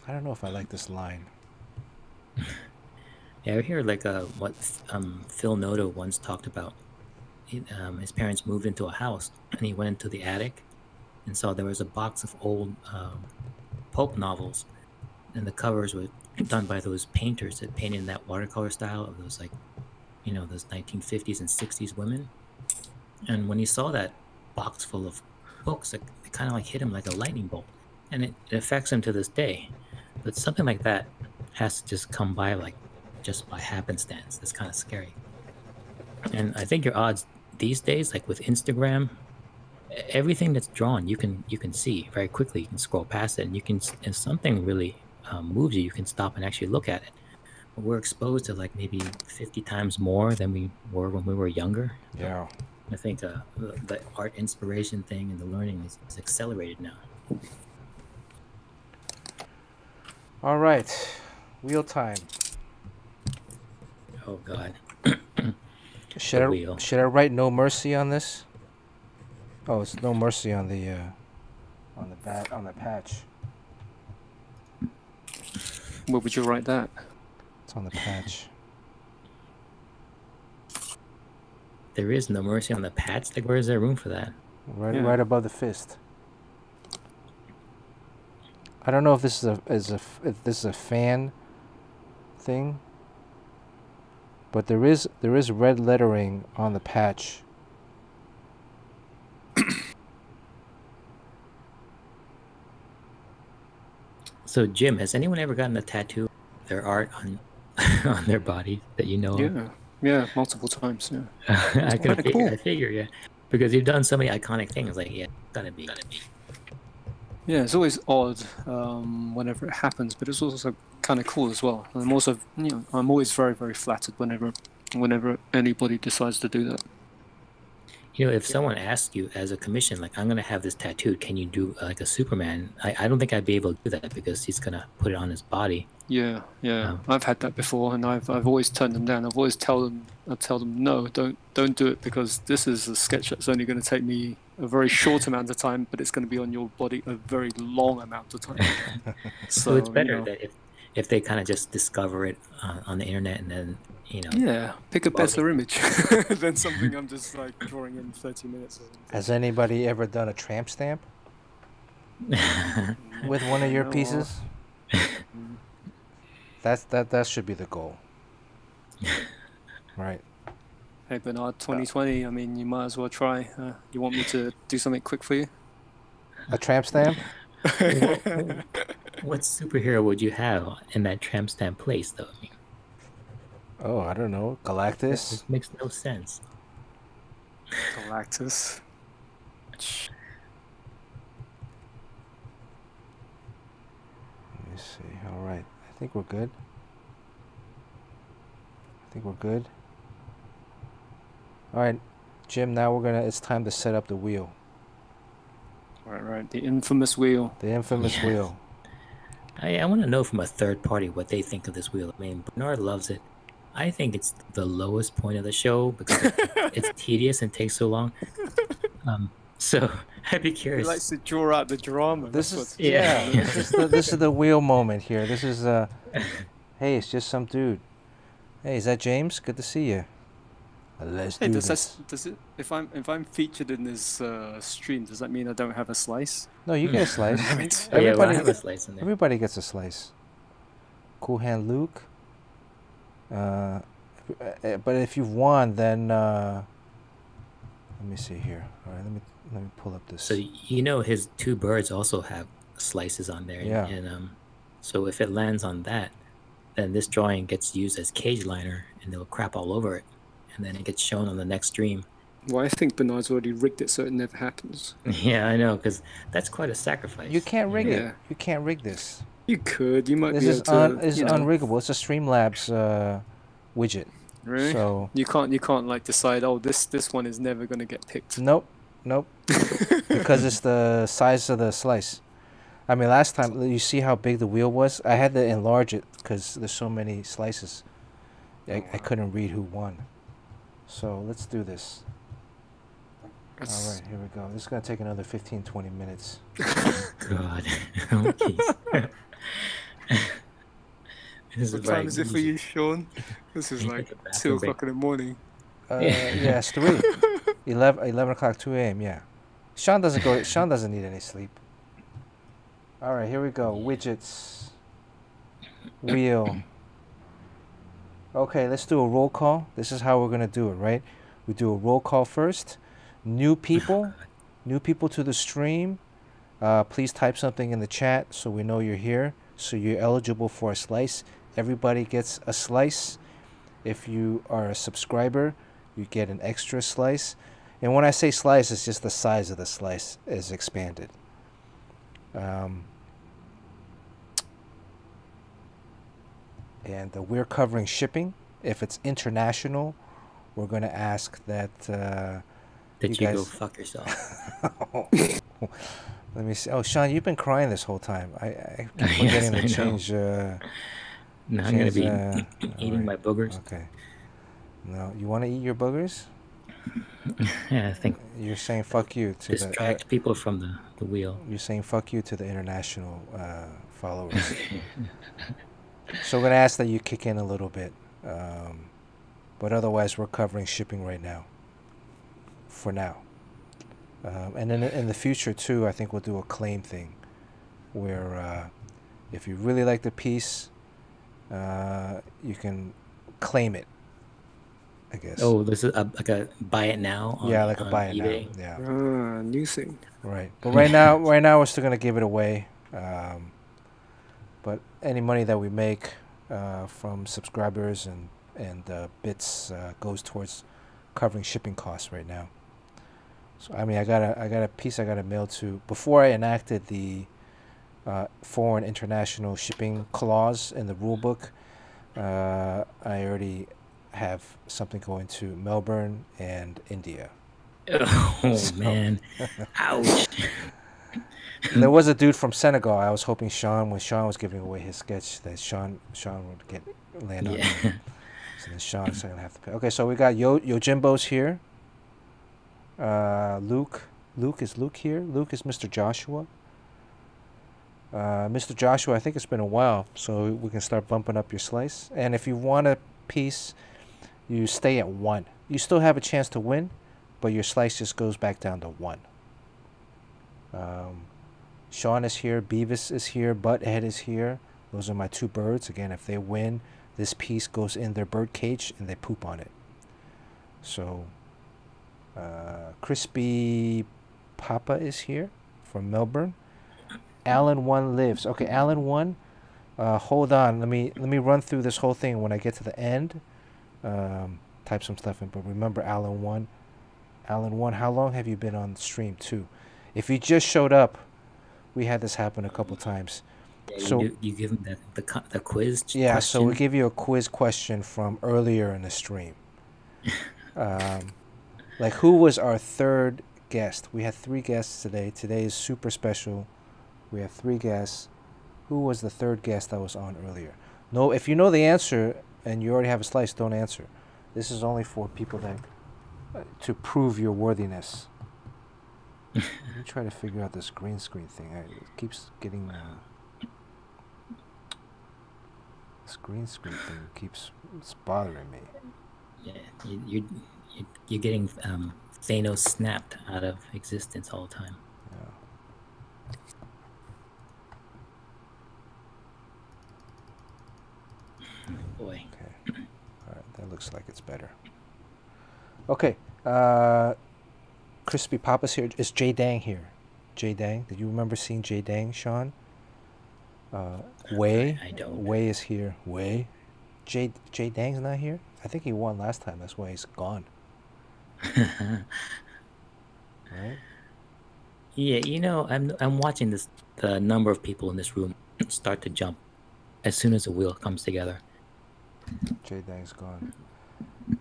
I don't know if I like this line. Yeah, I hear like what Phil Noto once talked about. His parents moved into a house and he went into the attic and saw there was a box of old pulp novels, and the covers were done by those painters that painted in that watercolor style of those, like, you know, those 1950s and 60s women. And when he saw that box full of books, it kind of like hit him like a lightning bolt, and it affects him to this day. But something like that has to just come by like just by happenstance. That's kind of scary. And I think your odds these days, like with Instagram, everything that's drawn you can see very quickly. You can scroll past it, and you can, if something really moves you, you can stop and actually look at it. But we're exposed to like maybe 50 times more than we were when we were younger. Yeah. I think the art inspiration thing and the learning is accelerated now. All right, wheel time. Oh God. Should I write no mercy on this? Oh, it's no mercy on the patch. Where would you write that? It's on the patch. There is no mercy on the patch. Like, where is there room for that? Right above the fist. I don't know if this is a fan thing, but there is red lettering on the patch. So, Jim, has anyone ever gotten a tattoo of their art on on their body that you know of? Yeah, multiple times. Yeah, I figure, yeah, because you've done so many iconic things. Like, yeah, gotta be. Yeah, it's always odd whenever it happens, but it's also kind of cool as well. And I'm also, I'm always very, very flattered whenever anybody decides to do that. You know, if someone asks you as a commission, like, I'm gonna have this tattooed, can you do like a Superman? I don't think I'd be able to do that because he's gonna put it on his body. Yeah. I've had that before, and I've always turned them down. I've always tell them no, don't do it, because this is a sketch that's only going to take me a very short amount of time, but it's going to be on your body a very long amount of time. So it's better that if they kind of just discover it on the internet and then, pick a better image than something I'm just like drawing in 30 minutes. Has anybody ever done a tramp stamp with one of your pieces? That should be the goal. Right. Hey Bernard, 2020, I mean, you might as well try. You want me to do something quick for you? A tramp stamp? What superhero would you have in that tramp stamp place, though? I mean, Oh, I don't know. Galactus. This makes no sense. Galactus. Let me see. All right. I think we're good. All right, Jim, now it's time to set up the wheel. Right. The infamous wheel. The infamous wheel. I want to know from a third party what they think of this wheel. I mean, Bernard loves it. I think it's the lowest point of the show because it's tedious and takes so long. So I'd be He curious. likes to draw out the drama. This That's is what's- Yeah. this is the wheel moment here. This is hey, it's just some dude. Hey, is that James? Good to see you. Let's Hey, do does this. it? If I'm featured in this stream, does that mean I don't have a slice? No, you get a slice. Damn it. Oh, yeah, well, I Everybody, have a slice in there. everybody gets a slice. Cool Hand Luke. But if you've won, then let me see here. All right, let me pull up this. So you know his two birds also have slices on there. Yeah. And so if it lands on that, then this drawing gets used as cage liner and they'll crap all over it. And then it gets shown on the next stream. Well, I think Bernard's already rigged it so it never happens. Yeah, I know, because that's quite a sacrifice. You can't rig it. Yeah. You can't rig this. You could. You might This be is able to. is unriggable. It's a Streamlabs widget. Really? So You can't like decide. Oh, this one is never gonna get picked. nope, because it's the size of the slice. I mean, last time you see how big the wheel was. I had to enlarge it because there's so many slices. I couldn't read who won. So let's do this. All right, here we go. This is gonna take another 15-20 minutes. God. Oh, jeez. This What is time right. is it for you, Sean? This is You like take a bathroom 2 break. o'clock in the morning. Yeah, it's 3. 11 o'clock, 2 a.m. Yeah. Sean doesn't need any sleep. All right, here we go. Widgets. Wheel. Okay, let's do a roll call. This is how we're gonna do it, right? We do a roll call first. New people to the stream. Please type something in the chat so we know you're here. So you're eligible for a slice. Everybody gets a slice. If you are a subscriber, you get an extra slice. And when I say slice, it's just the size of the slice is expanded. And we're covering shipping. If it's international, we're going to ask that Did you go guys- fuck yourself? Let me see. Oh, Sean, you've been crying this whole time. I keep forgetting I to know. change. No, I'm going to be alright. eating my boogers. Okay. No, you want to eat your boogers? Yeah, I think You're saying fuck you to distract people from the wheel. You're saying fuck you to the international followers. So we're gonna ask that you kick in a little bit, but otherwise we're covering shipping right now. For now, and then in the future too, I think we'll do a claim thing, where if you really like the piece, you can claim it. I guess. Oh, this is like a buy it now. On, yeah, like a on buy it eBay. now. Yeah. Ah, new thing. Right. But right now we're still gonna give it away. But any money that we make from subscribers and bits goes towards covering shipping costs right now. So I mean, I got a piece I got to mail to before I enacted the foreign international shipping clause in the rule book. I already have something going to Melbourne and India. Oh man, ouch! There was a dude from Senegal. I was hoping when Sean was giving away his sketch, that Sean would land on Yeah. it. So then Sean's gonna have to pay. Okay, so we got Yojimbo's here. Luke is Luke here. Luke is Mr. Joshua. Mr. Joshua, I think it's been a while, so we can start bumping up your slice. And if you want a piece, you stay at 1. You still have a chance to win, but your slice just goes back down to 1. Sean is here, Beavis is here, Butthead is here. Those are my 2 birds. Again, if they win, this piece goes in their bird cage and they poop on it. So, Crispy Papa is here from Melbourne. Alan 1 lives. Okay, Alan 1, hold on. Let me run through this whole thing. When I get to the end, type some stuff in. But remember, Alan 1. Alan 1, how long have you been on the stream 2? If you just showed up, we had this happen a couple times. Yeah, So you give them the quiz yeah, question. so we give you a quiz question from earlier in the stream. Like, who was our third guest? We had 3 guests today. Today is super special. We have 3 guests. Who was the third guest that was on earlier? No, if you know the answer and you already have a slice, don't answer. This is only for people that to prove your worthiness. Let me try to figure out this green screen thing. It keeps getting this green screen thing keeps bothering me. Yeah, you're getting Thanos snapped out of existence all the time. Boy. Okay. All right, that looks like it's better. Okay. Crispy Papa's here. Is Jay Dang here? Jay Dang. Did you remember seeing Jay Dang, Sean? Wei. I don't. Wei is here. Wei. Jay Dang's not here? I think he won last time. That's why he's gone. Right? Yeah, you know, I'm watching this. The number of people in this room start to jump as soon as the wheel comes together. Jay Dang's gone.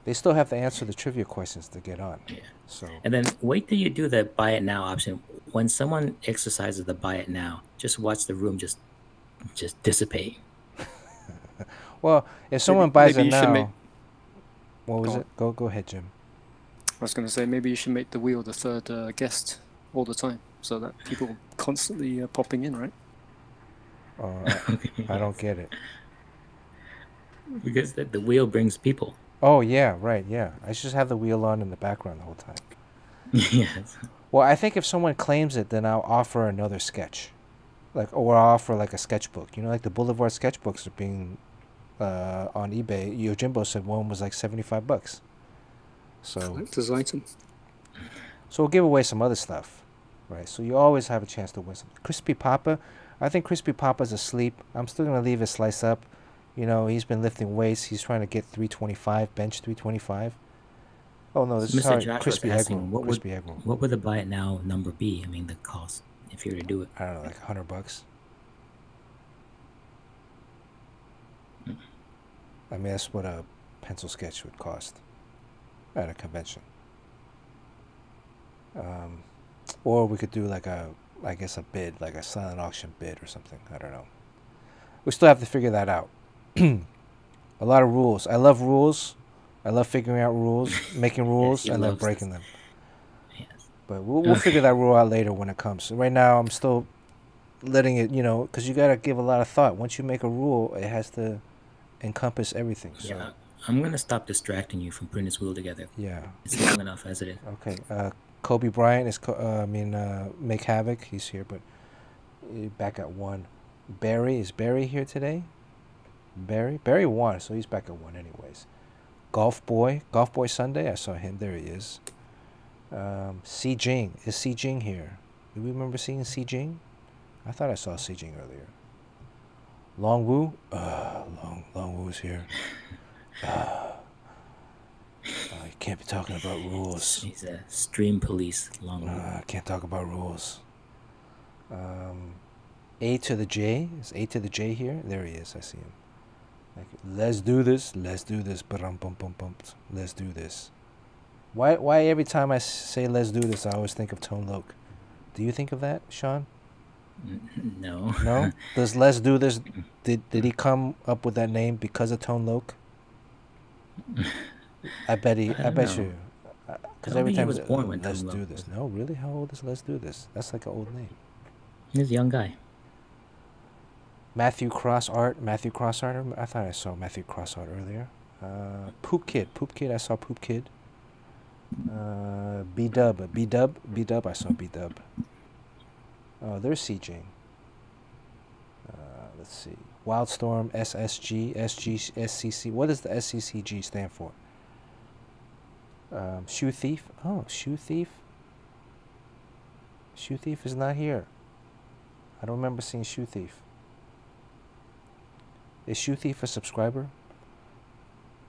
They still have to answer the trivia questions to get on. Yeah. So. And then wait till you do the buy it now option. When someone exercises the buy it now, just watch the room just dissipate. Well, if someone buys maybe it you should now, what was it? Go ahead, Jim. I was going to say maybe you should make the wheel the third guest all the time, so that people constantly popping in, right? I don't get it. Because the wheel brings people. Oh yeah, right, yeah. I should just have the wheel on in the background the whole time. Yes. Well, I think if someone claims it, then I'll offer another sketch, or I'll offer like a sketchbook. You know, like the Boulevard sketchbooks are being on eBay. Yojimbo said one was like $75. So Collector's item. So we'll give away some other stuff, right? So you always have a chance to win something. Crispy Papa, I think Crispy Papa's asleep. I'm still gonna leave his slice up. You know, he's been lifting weights. He's trying to get 325, bench 325. Oh no, this Mr. is Josh crispy was egg asking, roll. Crispy egg roll. what would the buy it now number be? I mean, the cost if you were to do it. I don't know, like $100. I mean, that's what a pencil sketch would cost at a convention. Or we could do like I guess a bid, like a silent auction bid or something. I don't know. We still have to figure that out. A lot of rules. I love rules. I love figuring out rules, making rules, and then breaking them. Yes. But we'll figure that rule out later when it comes. So right now, I'm still letting it, because you got to give a lot of thought. Once you make a rule, it has to encompass everything. So. Yeah, I'm going to stop distracting you from putting this wheel together. Yeah. It's long enough as it is. Okay. Kobe Bryant is, Make Havoc. He's here, but back at 1. Is Barry here today? Barry won, so he's back at 1 anyways. Golf Boy Sunday, I saw him. There he is. Si Jing. Is Si Jing here? Do we remember seeing Si Jing? I thought I saw Si Jing earlier. Long Wu? Long Wu's here. You can't be talking about rules. He's a stream police. Long I can't talk about rules. A to the J. Is A to the J here? There he is. I see him. Like, let's do this. Let's do this. Let's do this. Why every time I say let's do this, I always think of Tone Loc? Do you think of that, Sean? No. No? Does let's do this? Did he come up with that name because of Tone Loc? I bet you. Because every time he was born when let's Tone do Loc this. No, really? How old is let's do this? That's like an old name. He's a young guy. Matthew Crossart. I thought I saw Matthew Crossart earlier. Poop Kid. I saw Poop Kid. B-Dub. I saw B-Dub. Oh, there's CJ. Let's see. Wildstorm, SSG, SG, SCC. What does the SCCG stand for? Shoe Thief. Oh, Shoe Thief. Shoe Thief is not here. I don't remember seeing Shoe Thief. Is Shoe Thief a subscriber?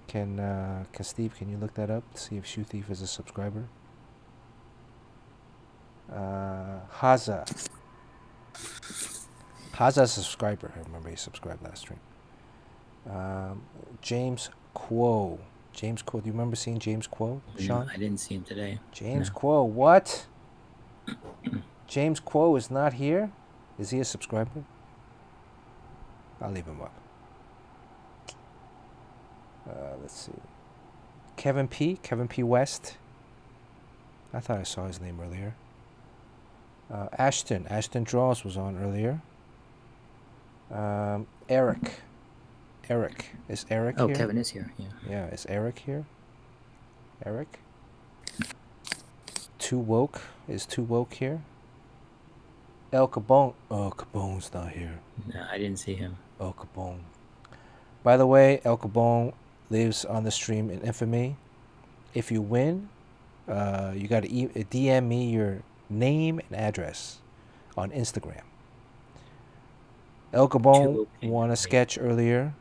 Can Steve, can you look that up to see if Shoe Thief is a subscriber? Haza. Haza's a subscriber. I remember he subscribed last stream. James Quo. James Quo. Do you remember seeing James Quo, Sean? No, I didn't see him today. James No. Quo. What? James Quo is not here? Is he a subscriber? I'll leave him up. Let's see. Kevin P. West. I thought I saw his name earlier. Ashton Draws was on earlier. Eric. Is Eric here? Oh, Kevin is here. Yeah. Yeah, is Eric here? Eric? Too Woke. Is Too Woke here? El Capone. Oh, Capone's not here. No, I didn't see him. El Capone. By the way, El Capone lives on the stream in infamy. If you win, you got to DM me your name and address on Instagram. El Capone won a sketch earlier.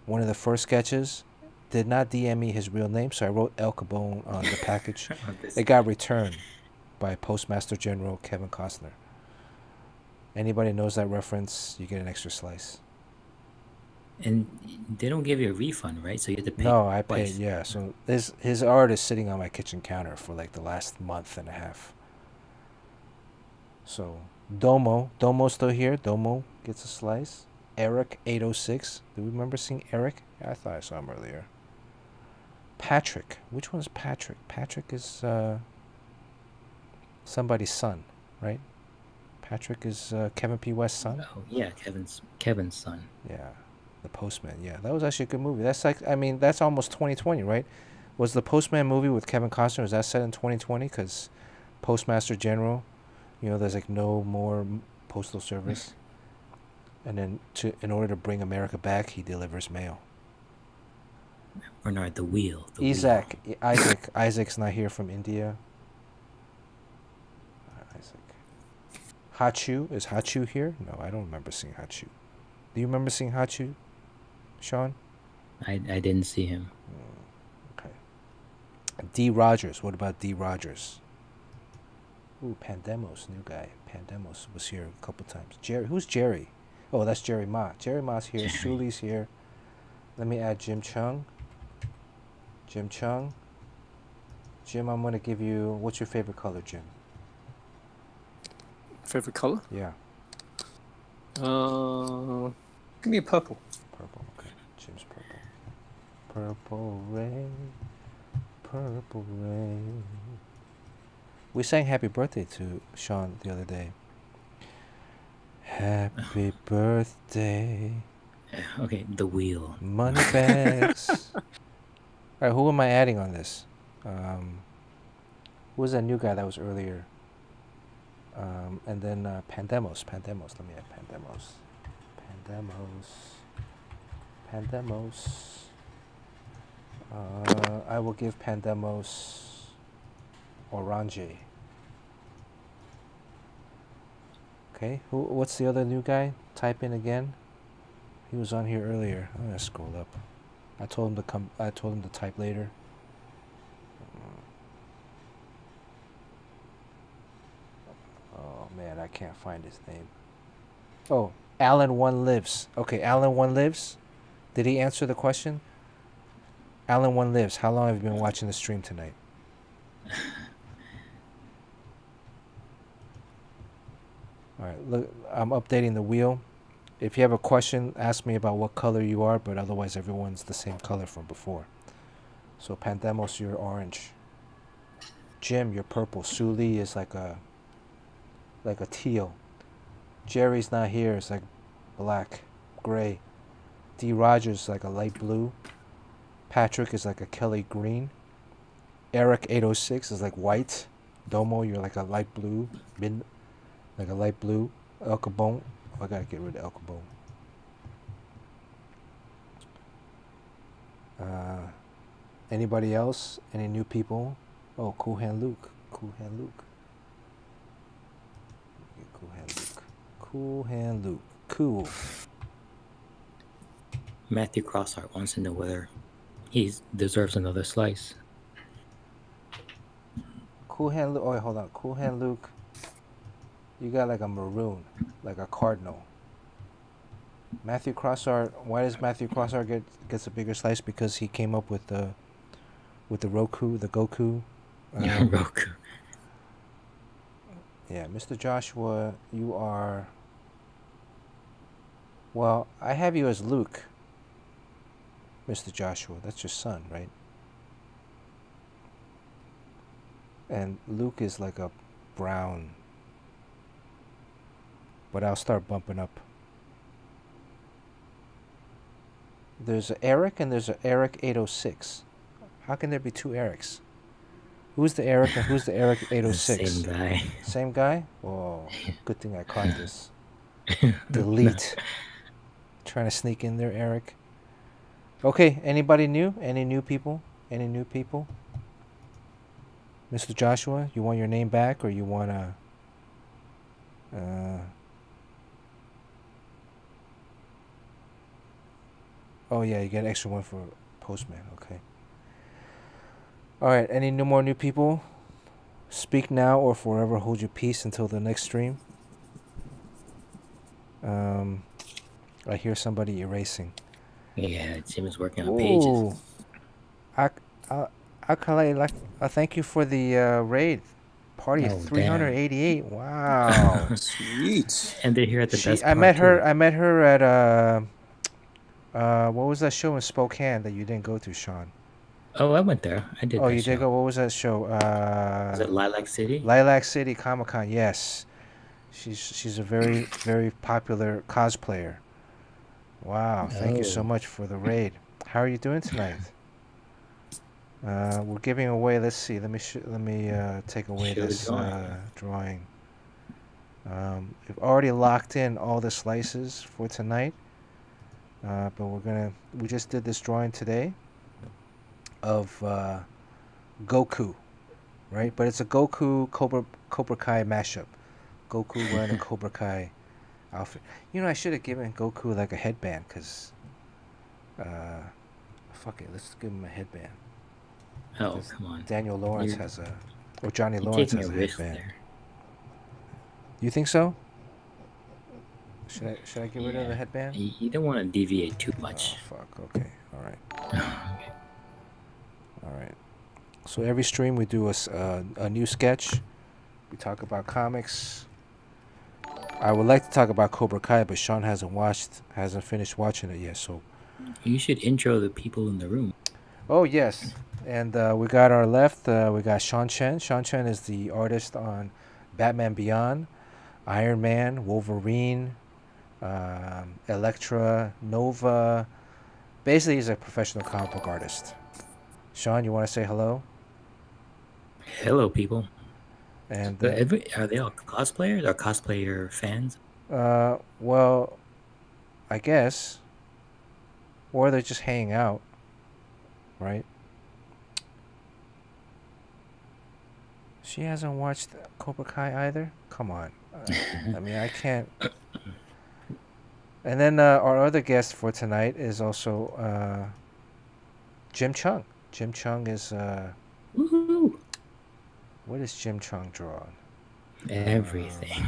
One of the first sketches. Did not DM me his real name, so I wrote El Capone on the package. It got returned by Postmaster General Kevin Costner. Anybody knows that reference, you get an extra slice. And they don't give you a refund, right? So you have to pay. No, I paid, twice. yeah. So his art is sitting on my kitchen counter for like the last month and a half. So, Domo's still here. Domo gets a slice. Eric 806. Do we remember seeing Eric? Yeah, I thought I saw him earlier. Patrick. Which one's Patrick? Patrick is somebody's son, right? Patrick is Kevin P. West's son. Oh yeah, Kevin's son. Yeah, The Postman. Yeah, that was actually a good movie. That's like, I mean, that's almost 2020, right? Was the Postman movie with Kevin Costner, was that set in 2020? Because Postmaster General, you know, there's like no more postal service. And then in order to bring America back, he delivers mail. Bernard, the wheel. Isaac's not here from India. Isaac. Hachu. Is Hachu here? No, I don't remember seeing Hachu. Do you remember seeing Hachu, Sean? I didn't see him. Okay. D. Rogers. What about D. Rogers? Ooh, Pandemos, new guy. Pandemos was here a couple times. Jerry. Who's Jerry? Oh, that's Jerry Ma. Jerry Ma's here. Shuli's here. Let me add Jim Cheung. Jim, I'm going to give you... What's your favorite color, Jim? Favorite color? Yeah. Give me a purple. Purple, okay. Jim's purple. Purple rain. Purple rain. We sang Happy Birthday to Sean the other day. Happy birthday. Okay, the wheel. Money bags. Alright, who am I adding on this? Who was that new guy that was earlier? And then Pandemos. Let me add Pandemos. I will give Pandemos Orange. Okay, what's the other new guy? Type in again. He was on here earlier. I'm gonna scroll up. I told him to come. I told him to type later. Oh man, I can't find his name. Oh, Alan One Lives. Okay, Alan One Lives. Did he answer the question? Alan One Lives. How long have you been watching the stream tonight? All right, look, I'm updating the wheel. If you have a question, ask me about what color you are, but otherwise everyone's the same color from before. So Pandemos, you're orange. Jim, you're purple. Suli is like a teal. Jerry's not here, it's like black, gray. D. Rogers is like a light blue. Patrick is like a Kelly green. Eric 806 is like white. Domo, you're like a light blue. Like a light blue. El Capone. Oh, I gotta get rid of El Capone. Anybody else? Any new people? Oh, Cool Hand Luke. Cool Hand Luke. Matthew Crossart wants to know whether He deserves another slice. Cool Hand Luke. Oh, wait, hold on. Cool Hand Luke. You got like a maroon, like a cardinal. Matthew Crossart. Why does Matthew Crossart gets a bigger slice? Because he came up with the Roku, the Goku. Roku. Yeah, Mr. Joshua, you are. Well, I have you as Luke. Mr. Joshua, that's your son, right? And Luke is like a brown. But I'll start bumping up. There's an Eric and there's an Eric 806. How can there be two Erics? Who's the Eric and who's the Eric 806? Same guy. Same guy? Oh, good thing I caught this. Delete. Trying to sneak in there, Eric. Okay, anybody new? Any new people? Any new people? Mr. Joshua, you want your name back or you want to... oh, yeah, you get an extra one for Postman. Okay. All right, any more new people? Speak now or forever hold your peace until the next stream. I hear somebody erasing. Yeah, Jim is working on pages. Thank you for the raid. Party of 388. Damn. Wow. Sweet. And they're here at the best part I met her at what was that show in Spokane that you didn't go to, Sean? Oh, I went there. I did. Oh, you did go. What was that show? Was it Lilac City? Lilac City Comic-Con. Yes. She's a very very popular cosplayer. Wow, thank you so much for the raid. How are you doing tonight? We're giving away. Let's see. Let me take away this drawing. We've already locked in all the slices for tonight, but we just did this drawing today of Goku, right? But it's a Goku Cobra Kai mashup. Goku wearing a Cobra Kai outfit. You know, I should have given Goku like a headband, cause fuck it, let's give him a headband. Oh, come on. Daniel Lawrence or Johnny Lawrence has a headband. You think so? Should I get rid of the headband? You don't want to deviate too much. Oh, fuck. Okay. All right. Okay. All right. So every stream we do a new sketch. We talk about comics. I would like to talk about Cobra Kai, but Sean hasn't finished watching it yet. So you should intro the people in the room. Oh yes, and we got our left. We got Chen. Chen is the artist on Batman Beyond, Iron Man, Wolverine, Elektra, Nova. Basically, he's a professional comic book artist. Sean, you want to say hello? Hello, people. And are they all cosplayers or cosplayer fans? Well, I guess, or they're just hanging out, right? She hasn't watched Cobra Kai either. Come on, I mean, I can't. And then our other guest for tonight is also Jim Cheung. Jim Cheung is. Woohoo! What does Jim Cheung draw? Everything.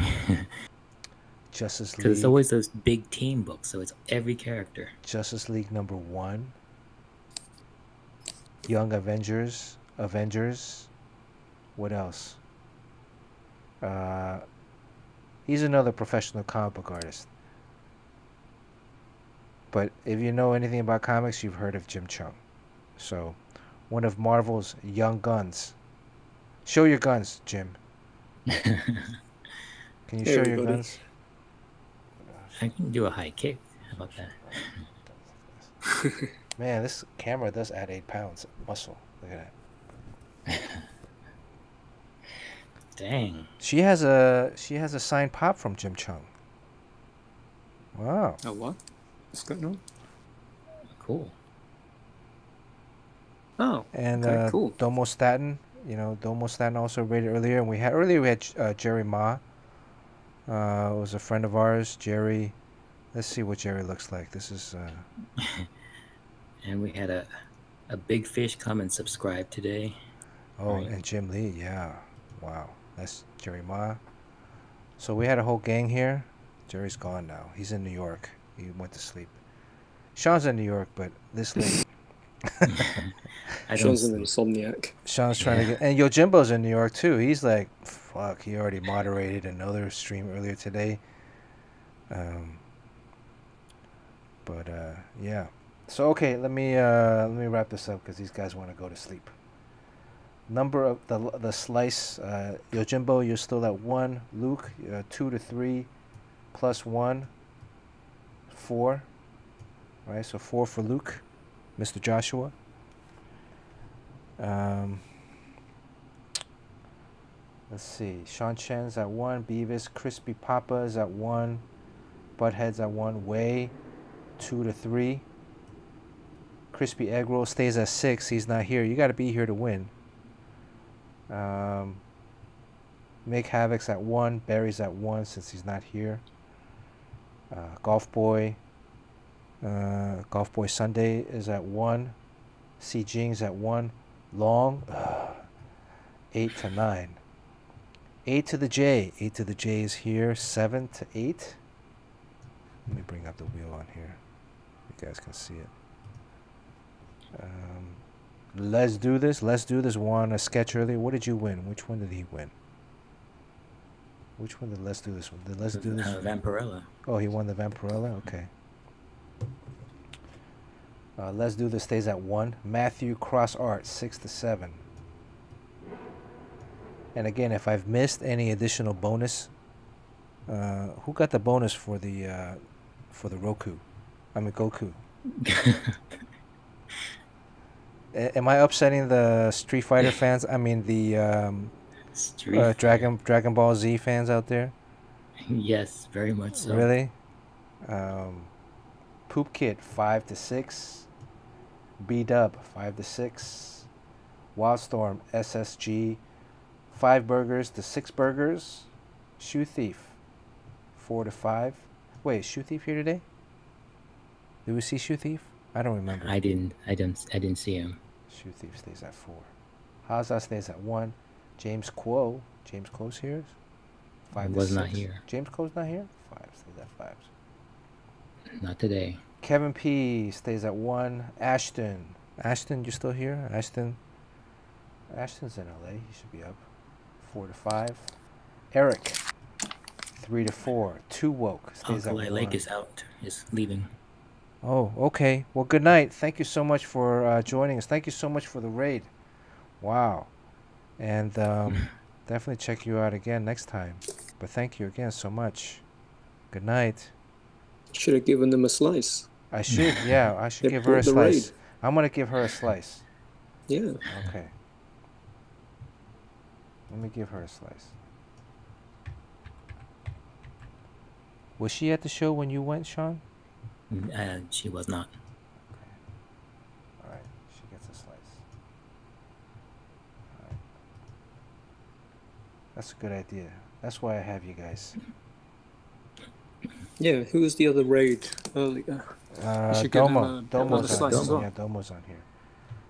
Justice League. Because it's always those big team books, so it's every character. Justice League #1. Young Avengers. What else? He's another professional comic book artist. But if you know anything about comics, you've heard of Jim Cheung. So, one of Marvel's young guns. Show your guns, Jim. Can you show your guns? I can do a high kick. How about that? Man, this camera does add 8 pounds of muscle. Look at that. Dang. She has a signed pop from Jim Cheung. Wow. Oh, what? What's going on? Cool. Oh. And okay, cool. Domo Staten. You know, Domo Staten also rated earlier, and we had Jerry Ma. Was a friend of ours, Jerry. Let's see what Jerry looks like. This is. And we had a A big fish come and subscribe today. Oh, Right. and Jim Lee, yeah. Wow. That's Jerry Ma. So we had a whole gang here. Jerry's gone now. He's in New York. He went to sleep. Sean's in New York, but this late. I don't Sean's an sleep. insomniac. Sean's trying to get... And Yojimbo's in New York, too. He's like, fuck, he already moderated another stream earlier today. But yeah. So, okay, let me wrap this up because these guys want to go to sleep. Number of the slice, Yojimbo, you're still at 1. Luke, 2 to 3 plus 1, 4. Right, so 4 for Luke. Mr. Joshua. Let's see. Sean Chen's at 1. Beavis. Crispy Papa is at 1. Butthead's at 1. Way, 2 to 3. Crispy Egg Roll stays at 6. He's not here. You got to be here to win. Make Havoc's at 1. Barry's at 1 since he's not here. Golf Boy Sunday is at 1. C Jing's at 1. Long 8 to 9. 8 to the J. 8 to the J is here. 7 to 8. Let me bring up the wheel on here. You guys can see it. Let's do this. Let's do this. Won a sketch earlier. What did you win? Which one did he win? Which one did Let's do this one? Did Let's do this? Vampirella. Oh, he won the Vampirella? Okay. Let's do this stays at 1. Matthew Cross Art 6 to 7. And again, if I've missed any additional bonus, who got the bonus for the Roku? I mean Goku. Am I upsetting the Street Fighter fans? I mean the Dragon Ball Z fans out there? Yes, very much so. Really? Poop Kid 5 to 6. B Dub 5 to 6. Wildstorm SSG 5 burgers to 6 burgers. Shoe Thief 4 to 5. Wait, is Shoe Thief here today? Did we see Shoe Thief? I don't remember. I didn't see him. Shoe Thief stays at 4. Haza stays at 1. James Quo's here. 5 to Was 6. not here. James Quo's not here? 5 stays at 5. Not today. Kevin P stays at 1. Ashton, you still here? Ashton's in LA. He should be up. 4 to 5. Eric 3 to 4. 2 Woke stays at 1. Lake is leaving. Oh, okay. Well, good night. Thank you so much for joining us. Thank you so much for the raid. Wow. And definitely check you out again next time. But thank you again so much. Good night. Should have given them a slice. I should, yeah. I should They give her a brought the slice. raid. I'm going to give her a slice. Yeah. Okay. Let me give her a slice. Was she at the show when you went, Sean? She was not. Okay. All right. She gets a slice. All right. That's a good idea. That's why I have you guys. Yeah, who was the other raid earlier? You should get Domo. him Domo's another on slice as here. well. Yeah, Domo's on here.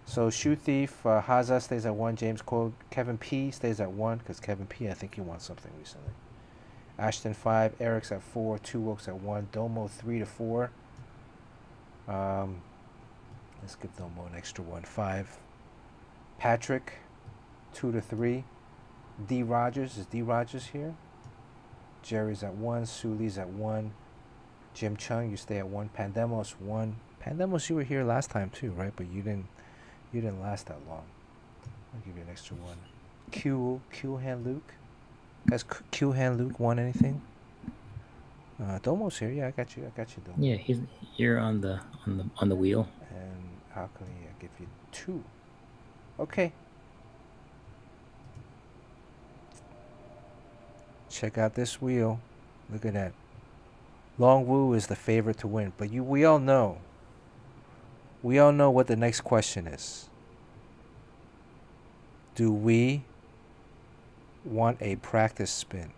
So Shoe Thief, Haza stays at 1. James Cole, Kevin P stays at 1 because Kevin P, I think he won something recently. Ashton 5, Eric's at 4, 2 Wokes at 1, Domo 3 to 4. Let's give Domo an extra 1. 5. Patrick 2 to 3. D Rogers, is D Rogers here? Jerry's at 1, Suli's at 1. Jim Cheung, you stay at 1. Pandemos 1. Pandemos, you were here last time too, right? But you didn't last that long. I'll give you an extra 1. Q Hand Luke. Guys, Q Hand Luke won anything? Domo's here. Yeah, I got you, Domo. Yeah, he's here on the wheel. And how can we give you 2? Okay. Check out this wheel. Look at that. Long Wu is the favorite to win, but we all know. We all know what the next question is. Do we want a practice spin?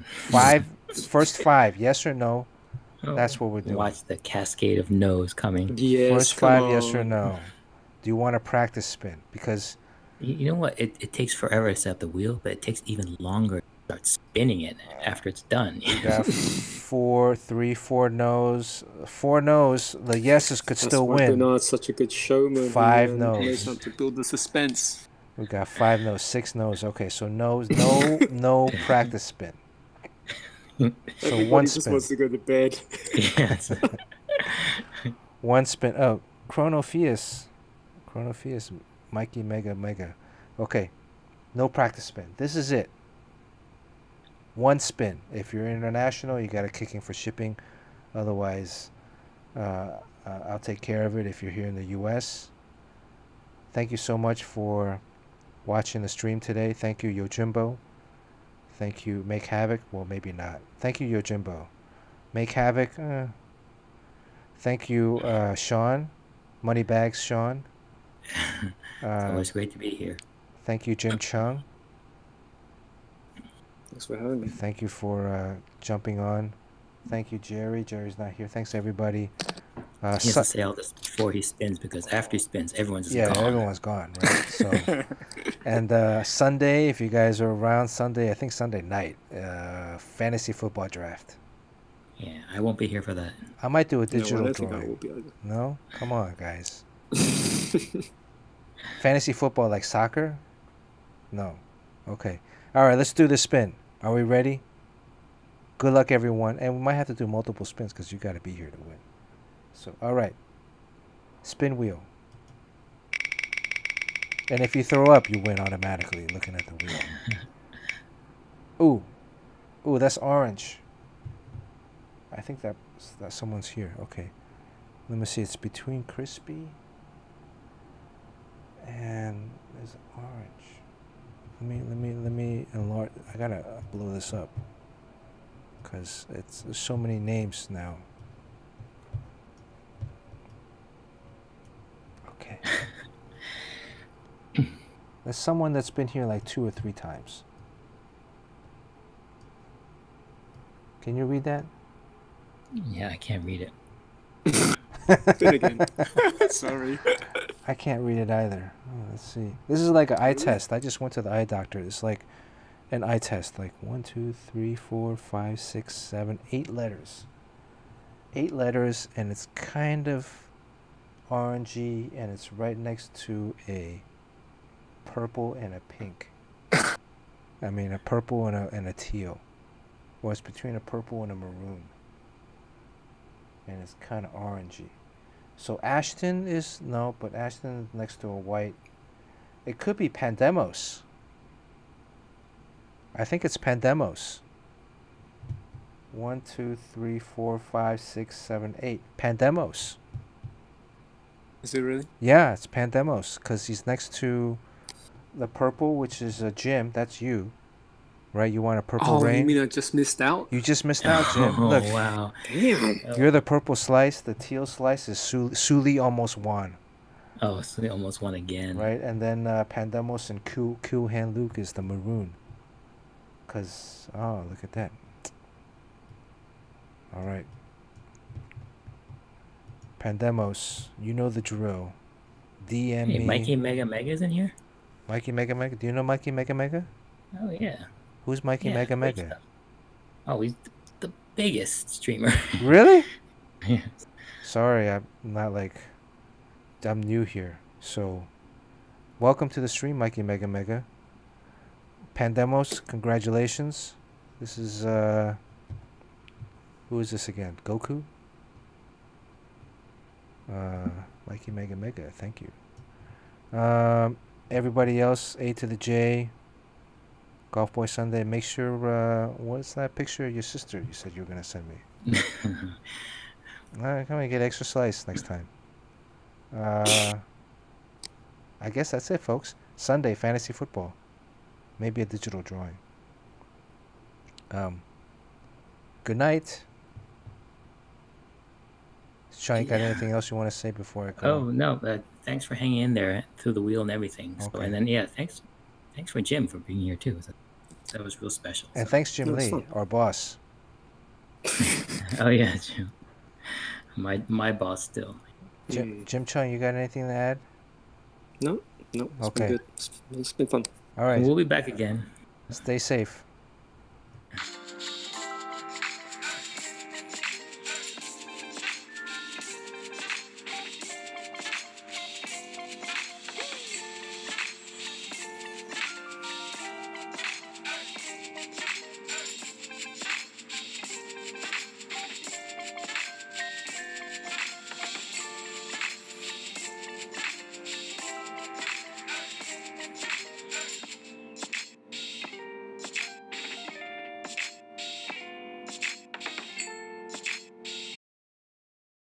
5, first 5, yes or no? That's what we're doing. Watch the cascade of no's coming. Yes, First come 5, yes or on. no? Do you want to practice spin? Because You know what? It takes forever to set up the wheel, but it takes even longer to start spinning it after it's done. we got 4 no's. 4 no's. The yeses could That's still why win. Bernard's such a good showman. 5 He no's. knows how to build the suspense. We got 5 no's, 6 no's. Okay, so no practice spin. So Everybody one just spin. wants to go to bed. Yes. One spin. Oh, Chronopheus, Mikey Mega. Okay, no practice spin. This is it. One spin. If you're international, you got a kicking for shipping. Otherwise, I'll take care of it if you're here in the U.S. Thank you so much for watching the stream today. Thank you, Yojimbo. Thank you, Make Havoc. Well, maybe not. Thank you, Yojimbo. Make Havoc. Thank you, Sean. Moneybags, Sean. It's always great to be here. Thank you, Jim Cheung. Thanks for having me. Thank you for jumping on. Thank you, Jerry. Jerry's not here. Thanks, everybody. He has to say all this before he spins, because after he spins, everyone's just gone. Everyone's gone, right? So, and Sunday, if you guys are around Sunday, I think Sunday night, fantasy football draft. Yeah, I won't be here for that. I might do a No, I digital don't think I drawing. will be either. No? Come on, guys. Fantasy football like soccer? No. Okay. All right, let's do the spin. Are we ready? Good luck, everyone. And we might have to do multiple spins because you got to be here to win. So, all right. Spin wheel. And if you throw up, you win automatically looking at the wheel. Ooh, that's orange. I think that someone's here. Okay. Let me see. It's between crispy and there's orange. Let me enlarge. I gotta blow this up because there's so many names now. Okay. There's someone that's been here like 2 or 3 times. Can you read that? Yeah, I can't read it. Did again. Sorry. I can't read it either. Oh, let's see. This is like an eye test. I just went to the eye doctor. It's like an eye test. Like 1, 2, 3, 4, 5, 6, 7, 8 letters. 8 letters, and it's kind of orangey, and it's right next to a purple and a pink. I mean, a purple and a teal. Well, it's between a purple and a maroon. And it's kind of orangey. So Ashton is, no, but Ashton is next to a white. It could be Pandemos. I think it's Pandemos. 1, 2, 3, 4, 5, 6, 7, 8. Pandemos. Is it really? Yeah, it's Pandemos because he's next to the purple, which is a Jim. That's you, right? You want a purple rain? You mean I just missed out? You just missed out, Jim. Oh, Look, wow. Damn. you're the purple slice. The teal slice is Suli almost won, Oh, so they almost won again. right? And then Pandemos and Cool Hand Luke is the maroon. Because, oh, look at that. All right. Pandemos, you know the drill. DM Hey, me. Mikey Mega Mega's in here? Mikey Mega Mega. Do you know Mikey Mega Mega? Oh, yeah. Who's Mikey Yeah, Mega great Mega? stuff. Oh, he's the biggest streamer. Really? Yeah. Sorry, I'm not like, I'm new here. So, welcome to the stream, Mikey Mega Mega. Pandemos, congratulations. This is, who is this again? Goku? Mikey Mega Mega, thank you. Everybody else, A to the J, Golf Boy Sunday. Make sure, what's that picture of your sister you said you were going to send me? Alright, come on, get extra slice next time. I guess that's it, folks. Sunday, fantasy football. Maybe a digital drawing. Good night. Sean, you got anything else you want to say before I go? Oh, no, thanks for hanging in there through the wheel and everything. So, Okay. and then, yeah, thanks for Jim for being here, too. That was real special. And So- thanks, Jim That's Lee, fun. our boss. Oh, yeah, Jim. My boss still. Jim Chung, you got anything to add? No, it's been Okay. good. It's been fun. All right. We'll be back again. Stay safe.